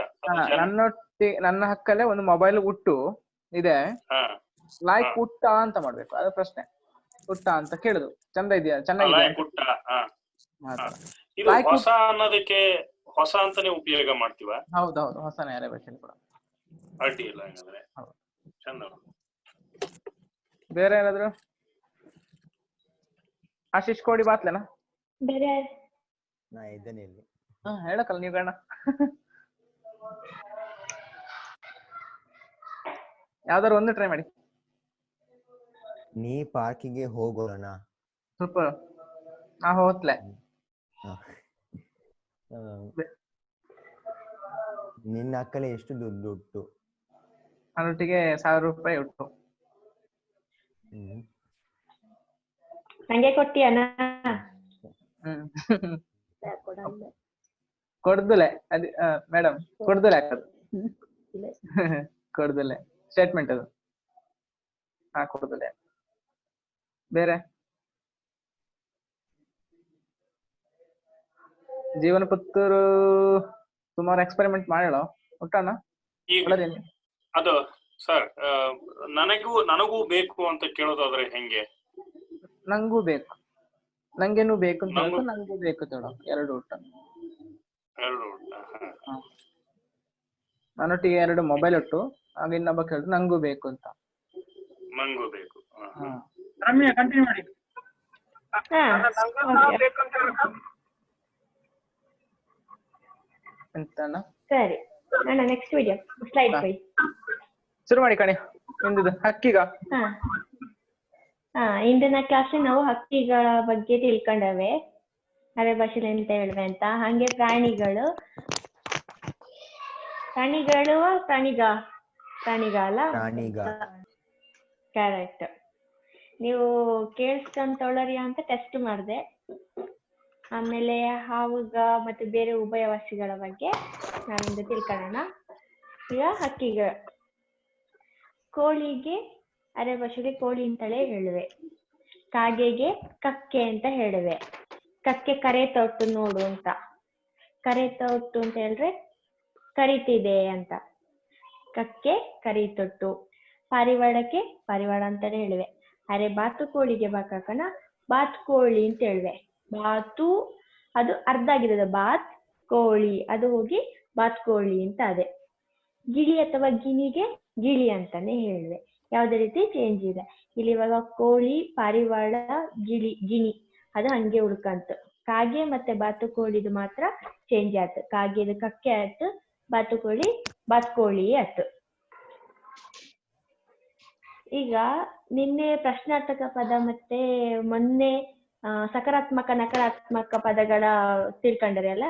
ನನ್ನ ಹಕ್ಕಲ್ಲೇ ಒಂದು ಮೊಬೈಲ್ ಉಟ್ಟು ಇದೆ, ಲಾಯ್ಕ್ ಉಟ್ಟ ಅಂತ ಮಾಡ್ಬೇಕು. ಅದು ಪ್ರಶ್ನೆ. ಉಟ್ಟ ಅಂತ ಕೇಳುದು, ಚಂದ ಇದೆಯಾ, ಚೆನ್ನಾಗಿದೆ. ಇದು ಹೊಸ ಅನ್ನೋದಕ್ಕೆ ಹೊಸ ಅಂತಾನೆ ಉಪಯೋಗ ಮಾಡ್ತೀವ? ಹೌದೌದು, ಹೊಸನೇ ಯಾರೇ ಭಾಷೆಯಲ್ಲಿ ಕೂಡ ಅಡ್ಡಿ ಇಲ್ಲ. ಹಂಗಂದ್ರೆ ಚಂದ. ಬೇರೆ ಏನಾದ್ರು? ಆಶೀಶ್ ಕೋಡಿ ಬಾತ್ಲೇನಾ? ಬೇರೆ ನಾ ಇದ್ದೇನೆ ಇಲ್ಲಿ. ಹೇಳಕಲ್ಲ ನೀವು ಗಣ್ಣ. ಯಾವ್ದಾರು ಒಂದು ಟ್ರೈ ಮಾಡಿ. ನೀ ಪಾರ್ಕಿಗೆ ಹೋಗೋಣ. ಸೂಪರ್, ನಾ ಹೋತ್ಲೆ. ನಿನ್ನ ಅಕ್ಕಲೆ ಎಷ್ಟು ದುಡ್ಡು ಉಂಟು? ನನ್ನೊಟ್ಟಿಗೆ 1000 ರೂಪಾಯಿ ಉಂಟು. ನಂಗೆ ಕೊಟ್ಟಿಯಣ್ಣ? ಕೊಡ್ದುಲೆ ಅದು ಮೇಡಮ್, ಕೊಡ್ದುಲೆ ಹಾಕದು. ಕೊಡ್ದುಲೆ ಸ್ಟೇಟ್ಮೆಂಟ್ ಅದು. ಕೊಡ್ದುಲೆ. ಬೇರೆ ಜೀವನ ಪುತ್ತೂರು ಸುಮಾರು ಎಕ್ಸ್ಪೆರಿಮೆಂಟ್ ಮಾಡೋಣ ಒಟ್ಟಣ್ಣ. ಅದು ಸರ್, ನನಗೂ ಬೇಕು ಅಂತ ಕೇಳೋದಾದ್ರೆ ಹೆಂಗೆ? ನಂಗೂ ಬೇಕು, ನಂಗೇನು ಬೇಕು ಅಂತ ಹೇಳೋದು, ನಂಗೂ ಬೇಕು ತೇಳೋ, 2 ಊಟ. ನನ್ನೊಟ್ಟಿಗೆ 2 ಮೊಬೈಲ್ ಒಟ್ಟು, ಆಗ ಇನ್ನೊಬ್ಬ ಕೇಳಿದ್ರು ನಂಗೂ ಬೇಕು ಅಂತ. ನಂಗೂ ಬೇಕು. ರಮ್ಯಾ ಕಂಟಿನ್ಯೂ ಮಾಡಿ. ಎಂತಣ್ಣ? ಸರಿ ಅಣ್ಣ, ನೆಕ್ಸ್ಟ್ ವಿಡಿಯೋ ಸ್ಲೈಡ್ ಬೈ ಶುರು ಮಾಡಿ ಕಣಿ. ಇಂದಿದ್ದು ಹಕ್ಕಿಗ. ಇಂದಿನ ಕ್ಲಾಸ್ ನಾವು ಹಕ್ಕಿಗಳ ಬಗ್ಗೆ ತಿಳ್ಕೊಂಡವೆ, ಅರೆ ಭಾಷೆಲಿ ಎಂತ ಹೇಳಿದೆ ಅಂತ. ಹಂಗೆ ಪ್ರಾಣಿಗ ಅಲ್ಲ, ಕರೆಕ್ಟ್. ನೀವು ಕೇಳಿಸ್ಕೊಂತೊಳರಿ ಅಂತ ಟೆಸ್ಟ್ ಮಾಡಿದೆ. ಆಮೇಲೆ ಹಾವುಗ ಮತ್ತೆ ಬೇರೆ ಉಭಯವಾಸಿಗಳ ಬಗ್ಗೆ ನಾವಿಂದು ತಿಳ್ಕೊಳ್ಳೋಣ. ಈಗ ಹಕ್ಕಿಗಳು. ಕೋಳಿಗೆ ಅರೆ ಭಾಷೆಗೆ ಕೋಳಿ ಅಂತಲೇ ಹೇಳುವೆ. ಕಾಗೆಗೆ ಕಕ್ಕೆ ಅಂತ ಹೇಳುವೆ. ಕಕ್ಕೆ ಕರೆ ತೊಟ್ಟು ನೋಡು ಅಂತ. ಕರೆತೊಟ್ಟು ಅಂತ ಹೇಳಿದ್ರೆ ಕರಿತಿದೆ ಅಂತ. ಕಕ್ಕೆ ಕರಿತೊಟ್ಟು. ಪಾರಿವಾಳಕ್ಕೆ ಪಾರಿವಾಳ ಅಂತಾನೆ ಹೇಳಿವೆ. ಅರೆ ಬಾತುಕೋಳಿಗೆ ಬಾಕಾಕನ ಬಾತುಕೋಳಿ ಅಂತ ಹೇಳಿವೆ. ಬಾತು ಅದು ಅರ್ಧ ಆಗಿರೋದು, ಬಾತ್ ಕೋಳಿ ಅದು ಹೋಗಿ ಬಾತುಕೋಳಿ ಅಂತ ಅದೇ. ಗಿಳಿ ಅಥವಾ ಗಿಣಿಗೆ ಗಿಳಿ ಅಂತಾನೆ ಹೇಳಿವೆ. ಯಾವುದೇ ರೀತಿ ಚೇಂಜ್ ಇಲ್ಲ ಇಲ್ಲಿ. ಇವಾಗ ಕೋಳಿ, ಪಾರಿವಾಳ, ಗಿಣಿ ಅದು ಹಂಗೆ ಉಳ್ಕಂತು. ಕಾಗೆ ಮತ್ತೆ ಬಾತುಕೋಳಿದು ಮಾತ್ರ ಚೇಂಜ್ ಆಯ್ತು. ಕಾಗೆದು ಕಕ್ಕೆ ಆಯ್ತು, ಬಾತುಕೋಳಿ ಬಾತುಕೋಳಿ ಆಯ್ತು. ಈಗ ನಿನ್ನೆ ಪ್ರಶ್ನಾರ್ಥಕ ಪದ ಮತ್ತೆ ಮೊನ್ನೆ ಸಕಾರಾತ್ಮಕ ನಕಾರಾತ್ಮಕ ಪದಗಳ ತಿಳ್ಕೊಂಡ್ರಿ ಅಲ್ಲ.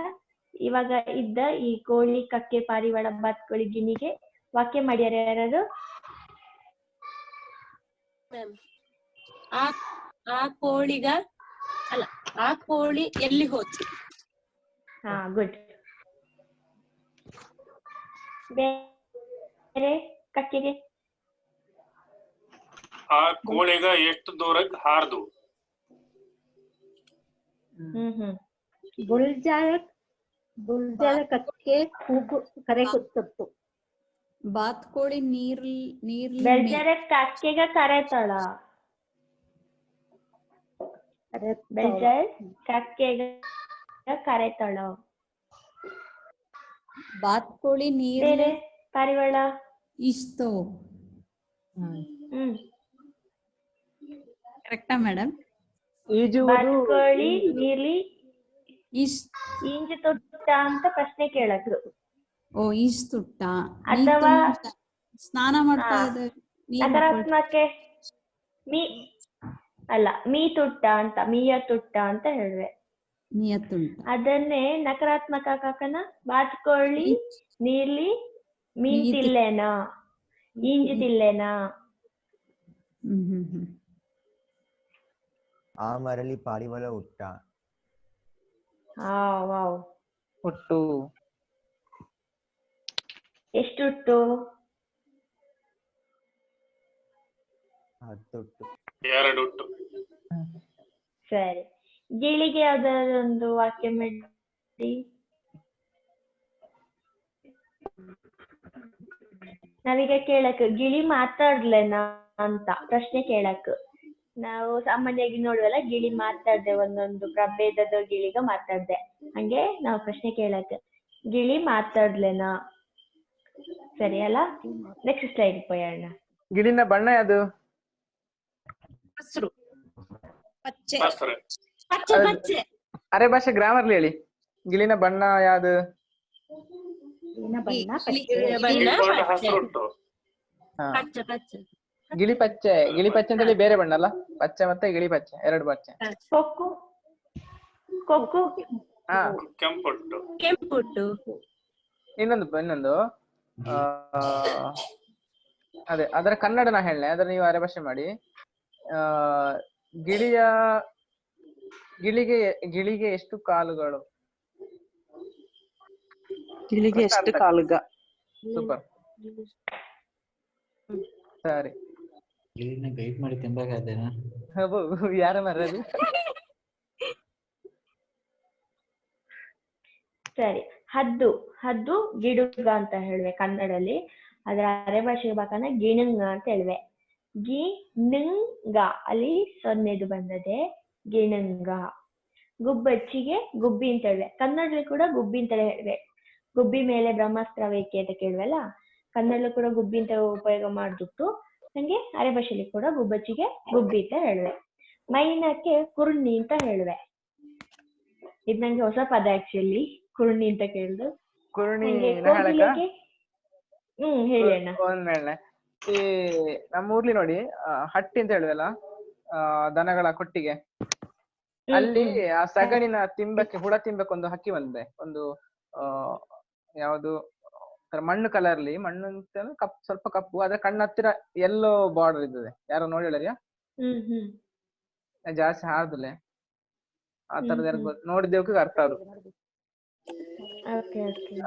ಇವಾಗ ಇದ್ದ ಈ ಕೋಳಿ, ಕಕ್ಕೆ, ಪಾರಿವಾಳ, ಬಾತುಕೋಳಿ, ಗಿಣಿಗೆ ವಾಕ್ಯ ಮಾಡ್ಯಾರ ಯಾರು? ಆ ಕೋಳಿಗ ಅಲ್ಲ, ಆ ಕೋಳಿ ಎಲ್ಲಿ ಹೋಯ್ತು? ಹಾ, ಗುಡ್. ಬೇರೆ ಕಕ್ಕೆಗೆ? ಆ ಕೋಳಿಗ ಎಷ್ಟು ದೂರಕ್ಕೆ ಹಾರ್ದು. ಬುಲ್ಜಾಳ ಕಕ್ಕೆ ಕೂಗು ಕರೆ ಕೊಟ್ಟು. ಬಾತ್ಕೋಳಿ ನೀರ್ಲಿ ಬೆಳ್ಜಾರ ಕಕ್ಕೆಗ ಕರೆತಾಳ. ಬೆಳ್ಜಾರ ಕಕ್ಕೆಗ ಕರೆತಾಳ. ಬಾತ್ಕೋಳಿ ನೀರ್ಲಿ ಪಾರಿವಾಳ ಇಸ್ತೋ. ಕರೆಕ್ಟಾ ಮೇಡಮ್? ಬಾತುಕೋಳಿ ನೀರ್ಲಿ ಈಂಜು ತೊಟ್ಟ ಅಂತ ಪ್ರಶ್ನೆ ಕೇಳಕ್ರು. ಓ, ಈಜ್ತುಟ್ಟ. ಅಥವಾ ಸ್ನಾನ ಮಾಡ್ತಾ ಇದೆ. ನಕಾರಾತ್ಮಕ್ಕೆ ಮೀ ತುಟ್ಟ ಅಂತ, ಮೀಯ ತುಟ್ಟ ಅಂತ ಹೇಳಿವೆ. ಅದನ್ನೇ ನಕಾರಾತ್ಮಕ ಕಾಕನ ಬಾತುಕೋಳಿ ನೀರ್ಲಿ ಮೀನ್ ತಿಲ್ಲೇನಾ, ಈಂಜು ತಿಲ್ಲೇನಾ. ಆ ಮರಳಿ ಪಾರಿವಾಳ ಹುಟ್ಟ. ವಾವ್. ಹುಟ್ಟು. ಎಷ್ಟು ಹುಟ್ಟು? 10 ಹುಟ್ಟು. 2 ಹುಟ್ಟು. ಸರಿ. ಗಿಳಿಗೆ ಯಾವ್ದಾದೊಂದು ವಾಕ್ಯ ಮಾಡಿ. ನಾವೀಗ ಕೇಳಕ್ ಗಿಳಿ ಮಾತಾಡ್ಲೇನಾ ಅಂತ ಪ್ರಶ್ನೆ ಕೇಳಕ್. ನಾವು ಸಾಮಾನ್ಯವಾಗಿ ನೋಡುವಲ್ಲ, ಗಿಳಿ ಮಾತಾಡ್ದೆ, ಒಂದೊಂದು ಪ್ರಭೇದದ ಗಿಳಿಗ ಮಾತಾಡ್ದೆ. ಹಂಗೆ ನಾವು ಪ್ರಶ್ನೆ ಕೇಳಕ್ ಗಿಳಿ ಮಾತಾಡ್ಲೇನಾ. ಸರಿ ಅಲ್ಲ? Next slide ಪೋಯೋಣ. ಗಿಳಿನ ಬಣ್ಣ ಯಾವುದು? ಹಸಿರು, ಪಚ್ಚೆ. ಅರೆ ಭಾಷೆ ಗ್ರಾಮರ್ಲಿ ಹೇಳಿ. ಗಿಳಿನ ಬಣ್ಣ ಯಾವುದು? ಗಿಳಿ ಪಚ್ಚೆ. ಗಿಳಿ ಪಚ್ಚೆ ಅಂತ ಹೇಳಿ ಬೇರೆ ಬಣ್ಣ ಅಲ್ಲ? ಪಚ್ಚೆ ಮತ್ತೆ ಗಿಳಿ ಪಚ್ಚೆ ಎರಡು ಪಚ್ಚೆ. ಕೆಂಪುಟ್ಟು. ಇನ್ನೊಂದು ಅದೇ ಅದರ ಕನ್ನಡ ನಾ ಹೇಳನೆ, ಅದರ ನೀವು ಅರೆ ಭಾಷೆ ಮಾಡಿ. ಗಿಳಿಗೆ ಎಷ್ಟು ಕಾಲುಗಳು? ಗಿಳಿಗೆ ಎಷ್ಟು ಕಾಲುಗ? ಸೂಪರ್, ಸರಿ. ಗೈಡ್ ಮಾಡಿ ತಿಂಬಾಗದೇನಾ? ಯಾರ ಮರದು? ಸರಿ. ಹದ್ದು ಗಿಡುಗ ಅಂತ ಹೇಳ್ವೆ ಕನ್ನಡಲ್ಲಿ. ಅದರ ಅರೆ ಭಾಷೆಗೆ ಬೇಕಂದ್ರೆ ಗಿಣಂಗ ಅಂತ ಹೇಳ್ವೆ. ಗಿಣಂಗ ಅಲ್ಲಿ 0 ಬಂದದೆ, ಗಿಣಂಗ. ಗುಬ್ಬಚ್ಚಿಗೆ ಗುಬ್ಬಿ ಅಂತ ಹೇಳ್ವೆ. ಕನ್ನಡದಲ್ಲಿ ಕೂಡ ಗುಬ್ಬಿ ಅಂತ ಹೇಳ್ವೆ. ಗುಬ್ಬಿ ಮೇಲೆ ಬ್ರಹ್ಮಾಸ್ತ್ರ ವೇಕೆ ಅಂತ ಕೇಳ್ವಲ್ಲ, ಕನ್ನಡಲ್ಲೂ ಕೂಡ ಗುಬ್ಬಿ ಅಂತ ಉಪಯೋಗ ಮಾಡ್ಬಿಟ್ಟು ನಂಗೆ ಅರೆ ಭಾಷೆಯಲ್ಲಿ ಕೂಡ ಗುಬ್ಬಚ್ಚಿಗೆ ಗುಬ್ಬಿ ಅಂತ ಹೇಳ್ವೆ. ಮೈನಕ್ಕೆ ಕುರುಣಿ ಅಂತ ಹೇಳ್ವೆ. ಇದ್ ನಂಗೆ ಹೊಸ ಪದ ಆಕ್ಚುಲಿ, ಕುರುಣಿ ಅಂತ ಕೇಳಿದ್ರು. ಹೇಳಿ ಅಣ್ಣ. ಈ ನಮ್ಮ ಊರ್ಲಿ ನೋಡಿ ಹಟ್ಟಿ ಅಂತ ಹೇಳಿದಲ್ಲ, ದನಗಳ ಕೊಟ್ಟಿಗೆ, ಅಲ್ಲಿ ಆ ಸಗಣಿನ ತಿಂಬಕ್ಕೆ, ಹುಳ ತಿಂಬಕ್ಕೆ ಒಂದು ಹಕ್ಕಿ ಬಂದಿದೆ. ಒಂದು ಯಾವುದು ಮಣ್ಣು ಕಲರ್ಲಿ, ಮಣ್ಣು ಅಂತ ಕಪ್ಪು, ಸ್ವಲ್ಪ ಕಪ್ಪು, ಅದ್ರ ಕಣ್ಣ ಹತ್ತಿರ ಎಲ್ಲೋ ಬಾರ್ಡರ್ ಇದ್ದದೆ. ಯಾರೋ ನೋಡಿ ಹೇಳಿದ್ಯಾ? ಜಾಸ್ತಿ ಹಾರ್ದಲೆ ಆ ತರದ ನೋಡಿದ್ದೇವಕ್ಕೆ ಅರ್ಥ ಅದು.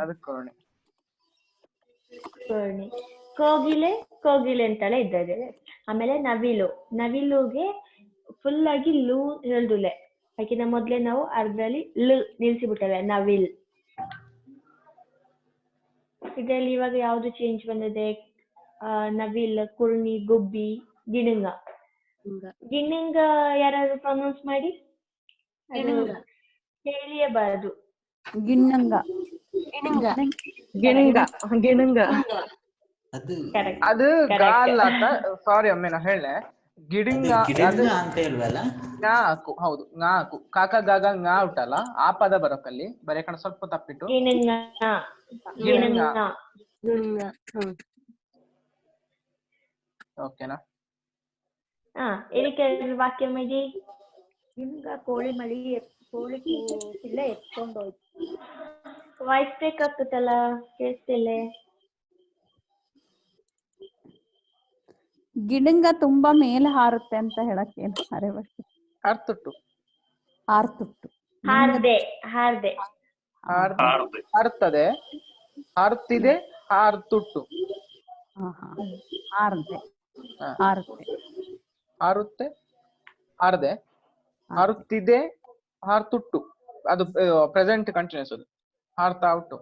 ಅದಕ್ಕೆ ಕೋಗಿಲೆ ಅಂತೆಲ್ಲ ಇದ್ದದೆ. ಆಮೇಲೆ ನವಿಲುಗೆ ಫುಲ್ ಆಗಿ ಲೂ ಹೇಳ್ದುಲೆ, ಯಾಕಿನ ಮೊದ್ಲೇ ನಾವು ಅರ್ಧದಲ್ಲಿ ಲ್ ನಿಲ್ಸಿ ಬಿಟ್ಟವೆ ನವಿಲ್. ಇದರಲ್ಲಿ ಇವಾಗ ಯಾವ್ದು ಚೇಂಜ್ ಬಂದಿದೆ? ನವಿಲ್, ಕುರ್ಣಿ, ಗುಬ್ಬಿ, ಗಿಣಿಂಗ. ಗಿಣಿಂಗ ಯಾರಾದ್ರೂ ಪ್ರೊನೌನ್ಸ್ ಮಾಡಿ. ಅದು ಹೇಳಿಯಬಾರದು. ಗಿಣ್ಣಂಗ. ಗಿಣಿಂಗ ಅದು ಅದು ಗಾಲ್ ಅಂತ. ಸಾರಿ ಒಮ್ಮೆ ನಾ ಹೇಳೆ ಗಿಡಿಂಗ ಗಿಡಂಗ ಅಂತ ಹೇಳ್ವಲ್ಲ. ಗಾಕು ಹೌದು, ಗಾಕು ಕಾಕ ಗಾಗ ngಾ ಉಂಟಲ್ಲ ಆ ಪದ ಬರೋಕಲ್ಲಿ ಬರೀ ಕಣ ಸ್ವಲ್ಪ ತಪ್ಪಿಟ್ಟು ಗಿಣಿಂಗ. ಓಕೆನಾ? ಇದಕ್ಕೆ ವಾಕ್ಯ ಮಡಿ. ನಿಮ್ಗ ಕೋಳಿ ಪಿಲ್ಲ ಎತ್ಕೊಂಡೋಯ್ತು. ವಾಯ್ಸ್ ಬ್ರೇಕ್ ಆಗ್ತದಲ್ಲ, ಕೇಳಿಸ್ತಿಲ್ಲ. ಗಿಡಂಗ ತುಂಬಾ ಮೇಲೆ ಹಾರುತ್ತೆ ಅಂತ ಹೇಳಕ್ಕೆ ಅರೆ ಭಾಷೆ. ಹಾರ್ತುಟ್ಟು. ಹಾರ್ದೆ ಹಾರ್ತದೆ, ಹಾರ್ತಿದೆ, ಹಾರ್ತುಟ್ಟು. ಹಾರುತ್ತೆ, ಹಾರುತ್ತಿದೆ, ಹಾರ್ತುಟ್ಟು. ಅದು ಪ್ರೆಸೆಂಟ್ ಕಂಟಿನ್ಯೂಸ್. ಅದು ಹಾರ್ತಾ ಉಟ್ಟು.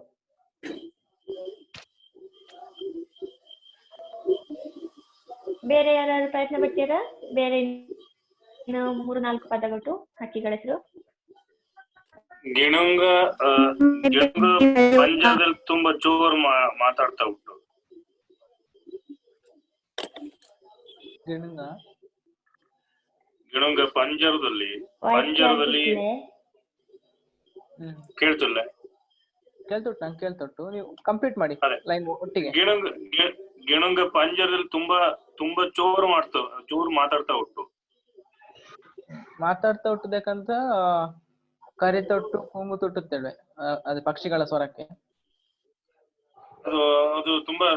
ಬೇರೆ ಯಾರಾದ್ರೂ ಪ್ರಯತ್ನ ಪಡ್ತೀರಾ? ಬೇರೆ 3-4 ಪದಗಳು ಹಕ್ಕಿಗಳ ಹೆಸರು. ಗಿಣುಂಗ ಪಂಜರದಲ್ಲಿ ತುಂಬಾ ಜೋರ್ ಮಾತಾಡ್ತಾ ಉಂಟು. ಗಿಣುಂಗ ಪಂಜರದಲ್ಲಿ ಕೇಳ್ತಿಲ್ಲ. ಕೇಳ್ತೊಟ್ಟು ನೀವು ಕಂಪ್ಲೀಟ್ ಮಾಡಿ ಲೈನ್ ಒಟ್ಟಿಗೆ. ಗಿಣುಂಗ ಪಂಜರದಲ್ಲಿ ತುಂಬಾ ಜೋರ್ ಮಾತಾಡ್ತಾ ಹುಟ್ಟಬೇಕಂತ ಕರಿತೊಟ್ಟು, ಕೂಗು ತೊಟ್ಟುತ್ತೇವೆ. ಅದು ಪಕ್ಷಿಗಳ ಸ್ವರಕ್ಕೆ. ಅದು ತುಂಬಾ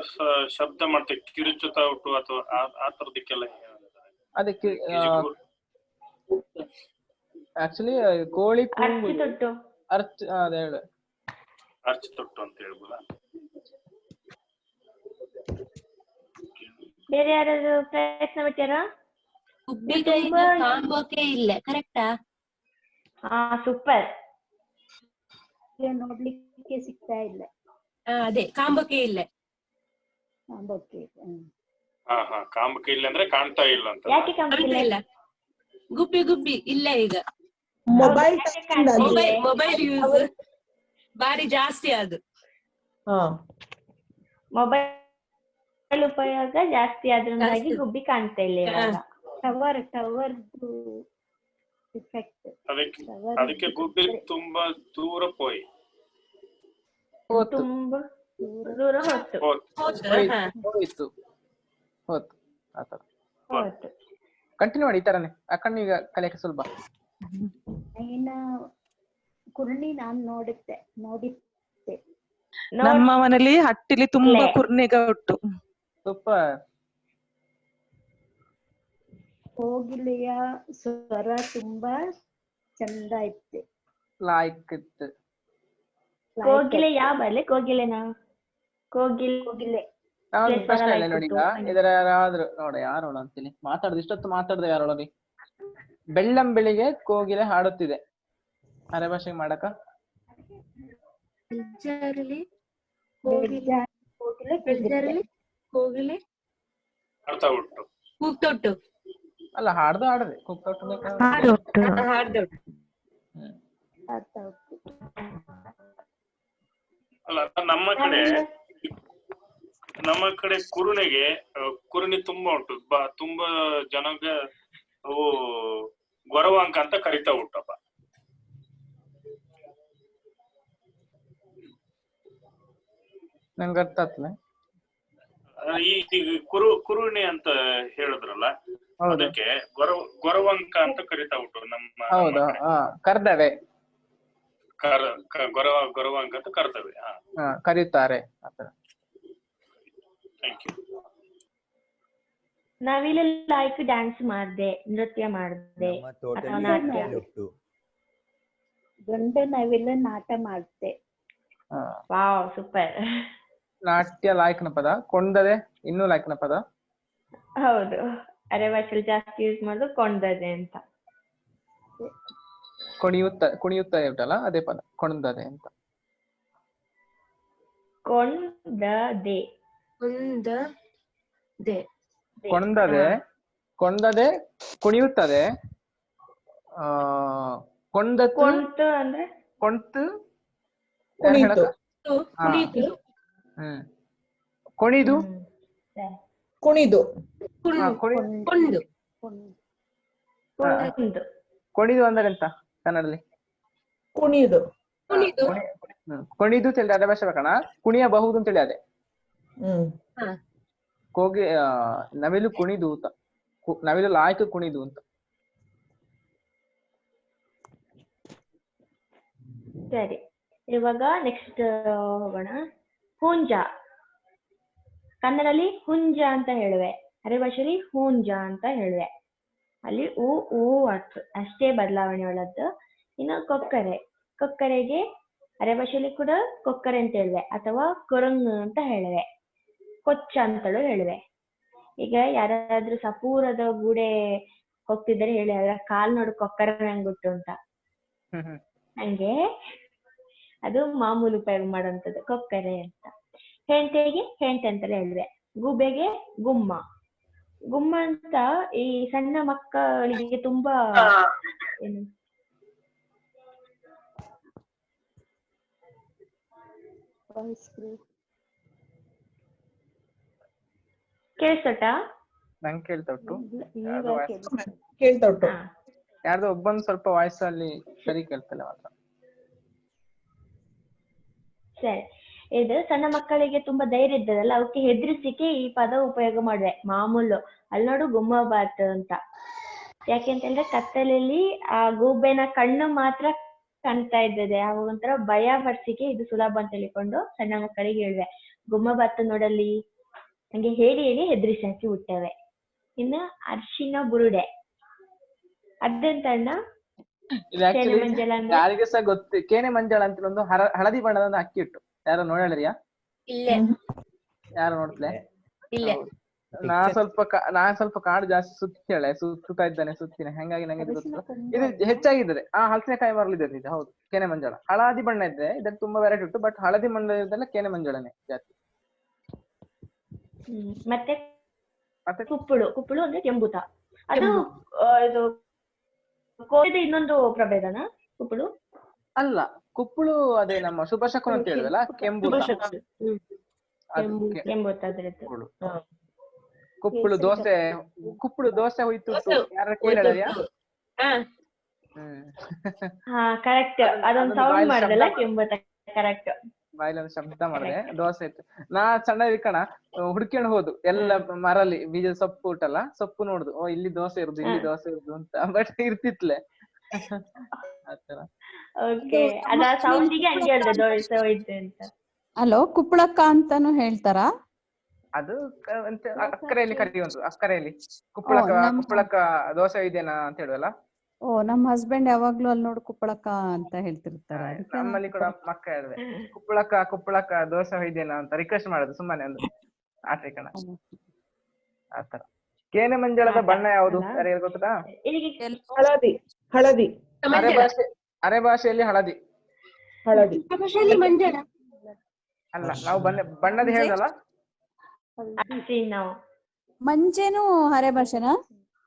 ಶಬ್ದ ಮಾಡ್ತೇವೆ, ಕಿರುಚುತ್ತಾ ಉಂಟು ಅಥವಾ ಆ ತರದಕ್ಕೆಲ್ಲ. ಅದಕ್ಕೆ ಆಕ್ಚುಲಿ ಕೋಳಿ ಕೂಗು ಅದೇ ಹೇಳು, ಅರ್ಚ ತೊಟ್ಟು ಅಂತ ಹೇಳ್ಬೋದಾ? ಬೇರೆ ಯಾರಾದ್ರೂ ಪ್ರಯತ್ನ ಪಡ್ತೀರಾ? ಇಲ್ಲ ಕರೆಕ್ಟಾ? ಸೂಪರ್. ನೋಡ್ಲಿಕ್ಕೆ ಸಿಗ್ತಾ ಇಲ್ಲ. ಅದೇ ಕಾಂಬಕ್ಕೆ ಇಲ್ಲ. ಕಾಂಬಕ್ಕೆ ಇಲ್ಲ ಅಂದ್ರೆ ಕಾಣ್ತಾ ಇಲ್ಲ ಅಂತ. ಯಾಕೆ ಕಾಣ್ತಾ ಇಲ್ಲ? ಗುಬ್ಬಿ ಇಲ್ಲ ಈಗ. ಮೊಬೈಲ್ ಯೂಸ್ ಬಾರಿ ಜಾಸ್ತಿ ಅದು. ಮೊಬೈಲ್ ಉಪಯೋಗ ಜಾಸ್ತಿ ಆದ್ರಿಂದಾಗಿ ಗುಬ್ಬಿ ಕಾಣ್ತಾ ಇಲ್ಲ ಇವಾಗ. Tower effect. ಅದಕ್ಕೆ ಗುಬ್ಬಿ ತುಂಬಾ ದೂರ ತುಂಬಾ ದೂರ ಹೋಯ್ತು. ಕಂಟಿನ್ಯೂ ಮಾಡಿ ಈ ತರನೇ. ಅಕ್ಕಣ್ಣ ಈಗ ಕಲಿಯಕ್ಕೆ ಸುಲಭ. ಕುರ್ಣಿ ನಾನ್ ನೋಡಿದ್ದೆ. ನಮ್ಮ ಮನೇಲಿ ಹಟ್ಟಿಲಿ ತುಂಬಾ ಕುರ್ನೆಗ ಉಂಟು. ಸೂಪರ್. ಕೋಗಿಲೆಯ ಸ್ವರ ತುಂಬಾ ಚಂದ ಇತ್ತು. ಕೋಗಿಲೆ ಯಾವ ಬರಲಿ? ಕೋಗಿಲೆನಾ? ಕೋಗಿಲೆ ಪ್ರಶ್ನೆ ಇಲ್ಲ ನೋಡಿ. ಈಗ ಇದರ ಯಾರಾದ್ರೂ ನೋಡಿ, ಯಾರೋಳ ಅಂತೀನಿ ಮಾತಾಡುದು ಇಷ್ಟೊತ್ತು ಮಾತಾಡ್ದೆ ಯಾರೋಳಿ. ಬೆಳ್ಳಂ ಬೆಳಿಗ್ಗೆ ಕೋಗಿಲೆ ಹಾಡುತ್ತಿದೆ. ಅರೆ ಭಾಷೆಗೆ ಮಾಡಕ ಕೋಗಿಲೆ ಕೂಗ್ತೊಟ್ಟು ಅಲ್ಲ, ಹಾಡದೆ ಕೂಗ್ತೊಟ್ಟು. ಅಲ್ಲ, ನಮ್ಮ ಕಡೆ ಕುರುಣಿ ತುಂಬಾ ಉಂಟು. ತುಂಬಾ ಜನಗೆ ಅವು ಗೊರವಾಂಕ ಅಂತ ಕರಿತಾ ಉಂಟಪ್ಪ. ನಂಗೆ ಅರ್ಥ ಆಗ್ತದೆ. ಈ ಕುರುಣಿ ಅಂತ ಹೇಳಿದ್ರಲ್ಲ, ಅದಕ್ಕೆ ಗೊರವಂಕ ಅಂತ ಕರಿತಾ ಉಂಟು ನಮ್ಮ. ಹೌದು, ಕರ್ದವೆ. ಗೊರವಂಕ ಅಂತ ಕರ್ತವೆ. ಕರೀತಾರೆ. ನಾವಿಲ್ಲ ಡ್ಯಾನ್ಸ್ ಮಾಡ್ದೆ, ನೃತ್ಯ ಮಾಡ್ದೆ, ಅಥವಾ ನಾಟ್ಯ. ಗಂಡು ನಾವಿಲ್ಲ ನಾಟ ಮಾಡ್ದೆ. Wow, super. ನಾಟ್ಯ ಲಾಯ್ಕನ ಪದ. ಕೊಂಡದೆ ಇನ್ನೂ ಲಾಯ್ಕನ ಪದ. ಹೌದು, ಅರೆ ಭಾಷೆಲಿ ಜಾಸ್ತಿ ಯೂಸ್ ಮಾಡೋದು ಕೊಂಡದೆ ಅಂತ. ಕುಣಿಯುತ್ತ ಉಂಟಲ್ಲ, ಅದೇ ಪದ ಕೊಂಡದೆ ಅಂತ. ಕೊಂಡದೆ. ಕೊಂಡದೆ, ಕೊಂಡದೆ ಕುಣಿಯುತ್ತದೆ. ಕೊಂಡತು ಕೊಂತು ಅಂದ್ರೆ ಕೊಂತು ಕುಣಿತು. ಕುಣಿದು ಕುಣಿದು. ಕೊಂಡು. ಕುಣಿದು ಅಂದ್ರೆ ಎಂತ ಕನ್ನಡದಲ್ಲಿ? ಕುಣಿದು. ಕುಣಿದು ಅಂತ ಅದೇ ಭಾಷೆ ಬೇಕಣ. ಕುಣಿಯಬಹುದು ಅಂತೇಳಿ ಅದೇ ಕೋಗಿ ನವಿಲು ಕುಣಿದು ಅಂತ, ನವಿಲು ಲಾಯ್ಕು ಕುಣಿದು ಅಂತ. ಸರಿ, ಇವಾಗ ನೆಕ್ಸ್ಟ್ ಹೋಗೋಣ. ಹುಂಜ. ಕನ್ನಡದಲ್ಲಿ ಹುಂಜ ಅಂತ ಹೇಳುವೆ, ಅರೆ ಭಾಷೆಯಲ್ಲಿ ಹೂಂಜ ಅಂತ ಹೇಳುವೆ. ಅಲ್ಲಿ ಹೂ ಅಷ್ಟೇ ಬದಲಾವಣೆ ಒಳದ್ದು. ಇನ್ನು ಕೊಕ್ಕರೆ. ಕೊಕ್ಕರೆಗೆ ಅರೆ ಭಾಷೆಯಲ್ಲಿ ಕೂಡ ಕೊಕ್ಕರೆ ಅಂತ ಹೇಳುವೆ ಅಥವಾ ಕೊರಂಗು ಅಂತ ಹೇಳುವೆ, ಕೊಚ್ಚ ಅಂತಲೂ ಹೇಳುವೆ. ಈಗ ಯಾರಾದ್ರೂ ಸಪೂರದ ಗೂಡೆ ಹೋಗ್ತಿದ್ದಾರೆ ಹೇಳಿ, ಅದರ ಕಾಲ್ ನೋಡು ಕೊಕ್ಕರೆ ನಂಗುಟ್ಟು ಅಂತ. ಹಂಗೆ ಅದು ಮಾಮೂಲು ಉಪಯೋಗ ಮಾಡುವಂಥದ್ದು ಕೊಕ್ಕರೆ ಅಂತ. ಹೆಂಟೆಗೆ ಹೆಂಟೆ ಅಂತಲೇ ಹೇಳುವೆ. ಗೂಬೆಗೆ ಗುಮ್ಮ. ಗುಮ್ಮ ಅಂತ ಈ ಸಣ್ಣ ಮಕ್ಕಳಿಗೆ ತುಂಬಾ ಏನು ಕೇಳಿಸ್ತಾ? ನಂಗೆ ಕೇಳ್ತಾ ಉಂಟು. ಯಾರ್ದೋ ಒಬ್ಬಂದು ಸ್ವಲ್ಪ ವಾಯ್ಸ್ ಅಲ್ಲಿ ಸರಿ ಕೇಳ್ತಲ್ಲ ಮಾತ್ರ. ಸರಿ, ಇದು ಸಣ್ಣ ಮಕ್ಕಳಿಗೆ ತುಂಬಾ ಧೈರ್ಯ ಇದ್ದದಲ್ಲ, ಅವಕ್ಕೆ ಹೆದರಿಸಿಕೆ ಈ ಪದ ಉಪಯೋಗ ಮಾಡುವೆ. ಮಾಮೂಲು ಅಲ್ಲಿ ನೋಡು ಗುಮ್ಮಬಾತ್ ಅಂತ. ಯಾಕೆಂತಂದ್ರೆ ಕತ್ತಲಲ್ಲಿ ಆ ಗೂಬೆನ ಕಣ್ಣು ಮಾತ್ರ ಕಾಣ್ತಾ ಇದ್ದದೆ, ಅವಾಗ ಒಂಥರ ಭಯ ಪಡಿಸಿಕೆ ಇದು ಸುಲಭ ಅಂತ ಹೇಳಿಕೊಂಡು ಸಣ್ಣ ಮಕ್ಕಳಿಗೆ ಹೇಳುವೆ, ಗುಮ್ಮಬಾತ್ ನೋಡಲ್ಲಿ ಹಂಗೆ ಹೇಳಿ ಹೇಳಿ ಹೆದರಿಸಿ ಹಾಕಿ ಬಿಟ್ಟವೆ. ಇನ್ನು ಅರ್ಶಿನ ಬುರುಡೆ. ಅದೆಂತ ಅಣ್ಣ? ಯಾರಿಗೆ ಸಹ ಗೊತ್ತು, ಕೇನೆ ಮಂಜಳ ಅಂತ ಒಂದು ಹಳದಿ ಬಣ್ಣದ ಒಂದು ಅಕ್ಕಿ ಇಟ್ಟು. ಯಾರು ನೋಡಿದ್ರಿಯಾ? ಯಾರು ನೋಡ್ತಲೆ? ನಾ ಸ್ವಲ್ಪ ಕಾಡು ಜಾಸ್ತಿ ಸುತ್ತಾ ಇದ್ದಾನೆ ಸುತ್ತಿನ, ಹಂಗಾಗಿ ನಂಗೆ ಇದು ಗೊತ್ತು. ಇದು ಹೆಚ್ಚಾಗಿದ್ದಾರೆ ಹಲಸಿನಕಾಯಿ ಮರಳಿದೆ. ಇದು ಹೌದು, ಕೇನೆ ಮಂಜಳ. ಹಳದಿ ಬಣ್ಣ ಇದ್ರೆ ಇದಕ್ಕೆ ತುಂಬಾ ವೆರೈಟಿ ಉಂಟು, ಬಟ್ ಹಳದಿ ಬಣ್ಣ ಇರೋದೆಲ್ಲ ಕೇನೆ ಮಂಜಳನೆ ಜಾಸ್ತಿ. ಮತ್ತೆ ಕುಪ್ಪಳು. ಕುಪ್ಪಳು ಅಂದ್ರೆ ಕೆಂಬುತ. ಅದು ಇದು ಕೋಳಿದ ಇನ್ನೊಂದು ಪ್ರಭೇದನ ಕುಪ್ಪಳು? ಅಲ್ಲ, ಕುಪ್ಪಳು ಅದೇ ನಮ್ಮ ಶುಭಶಕುನ ಅಂತ ಹೇಳಿದ್ವಲ್ಲ, ಕೆಂಬುತ. ಕುಪ್ಪಳು ದೋಸೆ. ಕುಪ್ಪಳು ದೋಸೆ ಹೋಯ್ತು. ಯಾರು ಕೇಳಿದ್ಯಾ? ಕರೆಕ್ಟ್. ಅದೊಂದು ಸೌಂಡ್ ಮಾಡಿದಲ್ಲ ಕೆಂಬುತ. ಕರೆಕ್ಟ್. ಬಾಯಿಲೊಂದು ಶಬ್ದ ಮಾಡಿದೆ. ದೋಸೆ ಇತ್ತು. ನಾ ಸಣ್ಣ ಇರ್ಕಣ ಹುಡ್ಕೊಂಡು ಹೋದು ಎಲ್ಲ ಮರಲ್ಲಿ ಬೀಜದ ಸೊಪ್ಪು ಉಂಟಲ್ಲ, ಸೊಪ್ಪು ನೋಡುದು. ಇಲ್ಲಿ ದೋಸೆ ಇರುದು, ಇಲ್ಲಿ ದೋಸೆ ಇರುದು ಅಂತ. ಬಟ್ ಇರ್ತಿತ್ಲೆ ಆತರ. ಹಲೋ, ಕುಪ್ಪಳಕ್ಕ ಅಂತಾನು ಹೇಳ್ತಾರ? ಅದು ಅಕ್ಕರೆಯಲ್ಲಿ ಕರೆಯುವುದು. ಅಕ್ಕರೆಯಲ್ಲಿ ಕುಪ್ಪಳಕ್ಕ ದೋಸೆ ಇದೇನಾ ಅಂತ ಹೇಳುವಲ್ಲ. ನಮ್ ಹಸ್ಬೆಂಡ್ ಯಾವಾಗ್ಲೂ ಅಲ್ಲಿ ನೋಡು ಕುಪ್ಪಳಕ್ಕ ಅಂತ ಹೇಳ್ತಿರ್ತಾರೆ. ನಮ್ಮಲ್ಲಿ ಕೂಡ ಮಕ್ಕ ಹೇಳಿದೆ, ಕುಪ್ಪಳಕ್ಕ ದೋಸೆ ಇದೇನಾ ಅಂತ ರಿಕ್ವೆಸ್ಟ್ ಮಾಡೋದು ಸುಮ್ಮನೆ ಒಂದು ಆಟೆ ಕಣ. ಆತರ. ಕೇನೆ ಮಂಜಳದ ಬಣ್ಣ ಯಾವುದು ಯಾರಿಗೆ ಗೊತ್ತಾ? ಹಳದಿ. ಅರೆ ಭಾಷೆಯಲ್ಲಿ ಹಳದಿ. ಅಲ್ಲ, ನಾವು ಬಣ್ಣದ ಹೇಳ್ದಲ್ಲ. ಮಂಜೇನು ಅರೆ ಭಾಷೆನಾ?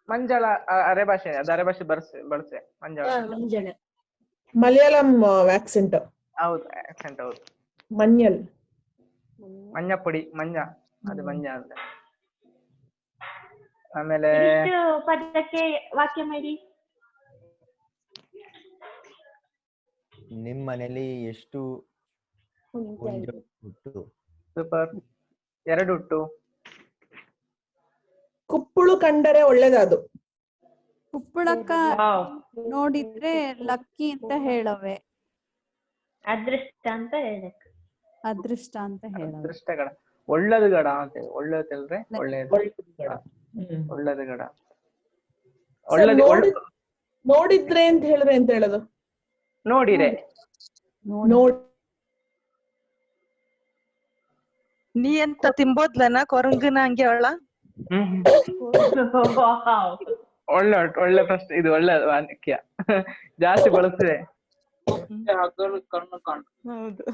ಮಂಜಳ ಅರೆ ಭಾಷೆ. ಅದು ಅರೆ ಭಾಷೆ ಬಳಸೆ ಮಂಜಳ. ಮಲಯಾಳಂ ಆಕ್ಸೆಂಟ್. ಹೌದು, ಆಕ್ಸೆಂಟ್ ಹೌದು. ಮಂಜಲ್. ಮಂಜ ಪುಡಿ, ಮಂಜ. ಅದು ಮಂಜ ಅಂತ. ಆಮೇಲೆ ಪದಕ್ಕೆ ವಾಕ್ಯ ಮಾಡಿ. ನಿಮ್ ಮನೇಲಿ ಎಷ್ಟು ಹುಟ್ಟು? ಸೂಪರ್. 2 ಹುಟ್ಟು. ಕುಪ್ಪಳು ಕಂಡರೆ ಒಳ್ಳೇದದು. ಕುಪ್ಪಳಕ್ಕ ನೋಡಿದ್ರೆ ಲಕ್ಕಿ ಅಂತ ಹೇಳವೆ. ಅದೃಷ್ಟ ಅಂತ ಹೇಳಕ್. ಅದೃಷ್ಟ ಅಂತ ಹೇಳವೆ. ಅದೃಷ್ಟಗಡ, ಒಳ್ಳೇದು ಗಡ ಅಂತ ಹೇಳಿ. ಒಳ್ಳೇದು ಹೇಳಿದ್ರೆ ಒಳ್ಳೇದು, ಒಳ್ಳೇದು ಗಡ. ನೋಡಿದ್ರೆ ಅಂತ ಹೇಳಿದ್ರೆ ಎಂತ ಹೇಳೋದು? ನೋಡಿರೆ. ನೀ ಎಂತ ತಿಂಬೋದ್ಲನ ಕೊರಂಗನ ಹಂಗೆ ಅವಳ? ಒಳ್ಳೆ ಪ್ರಶ್ನೆ ಇದು. ಒಳ್ಳೆ ವಾಕ್ಯ ಜಾಸ್ತಿ ಬಳಸಿದೆ. ಹೌದು.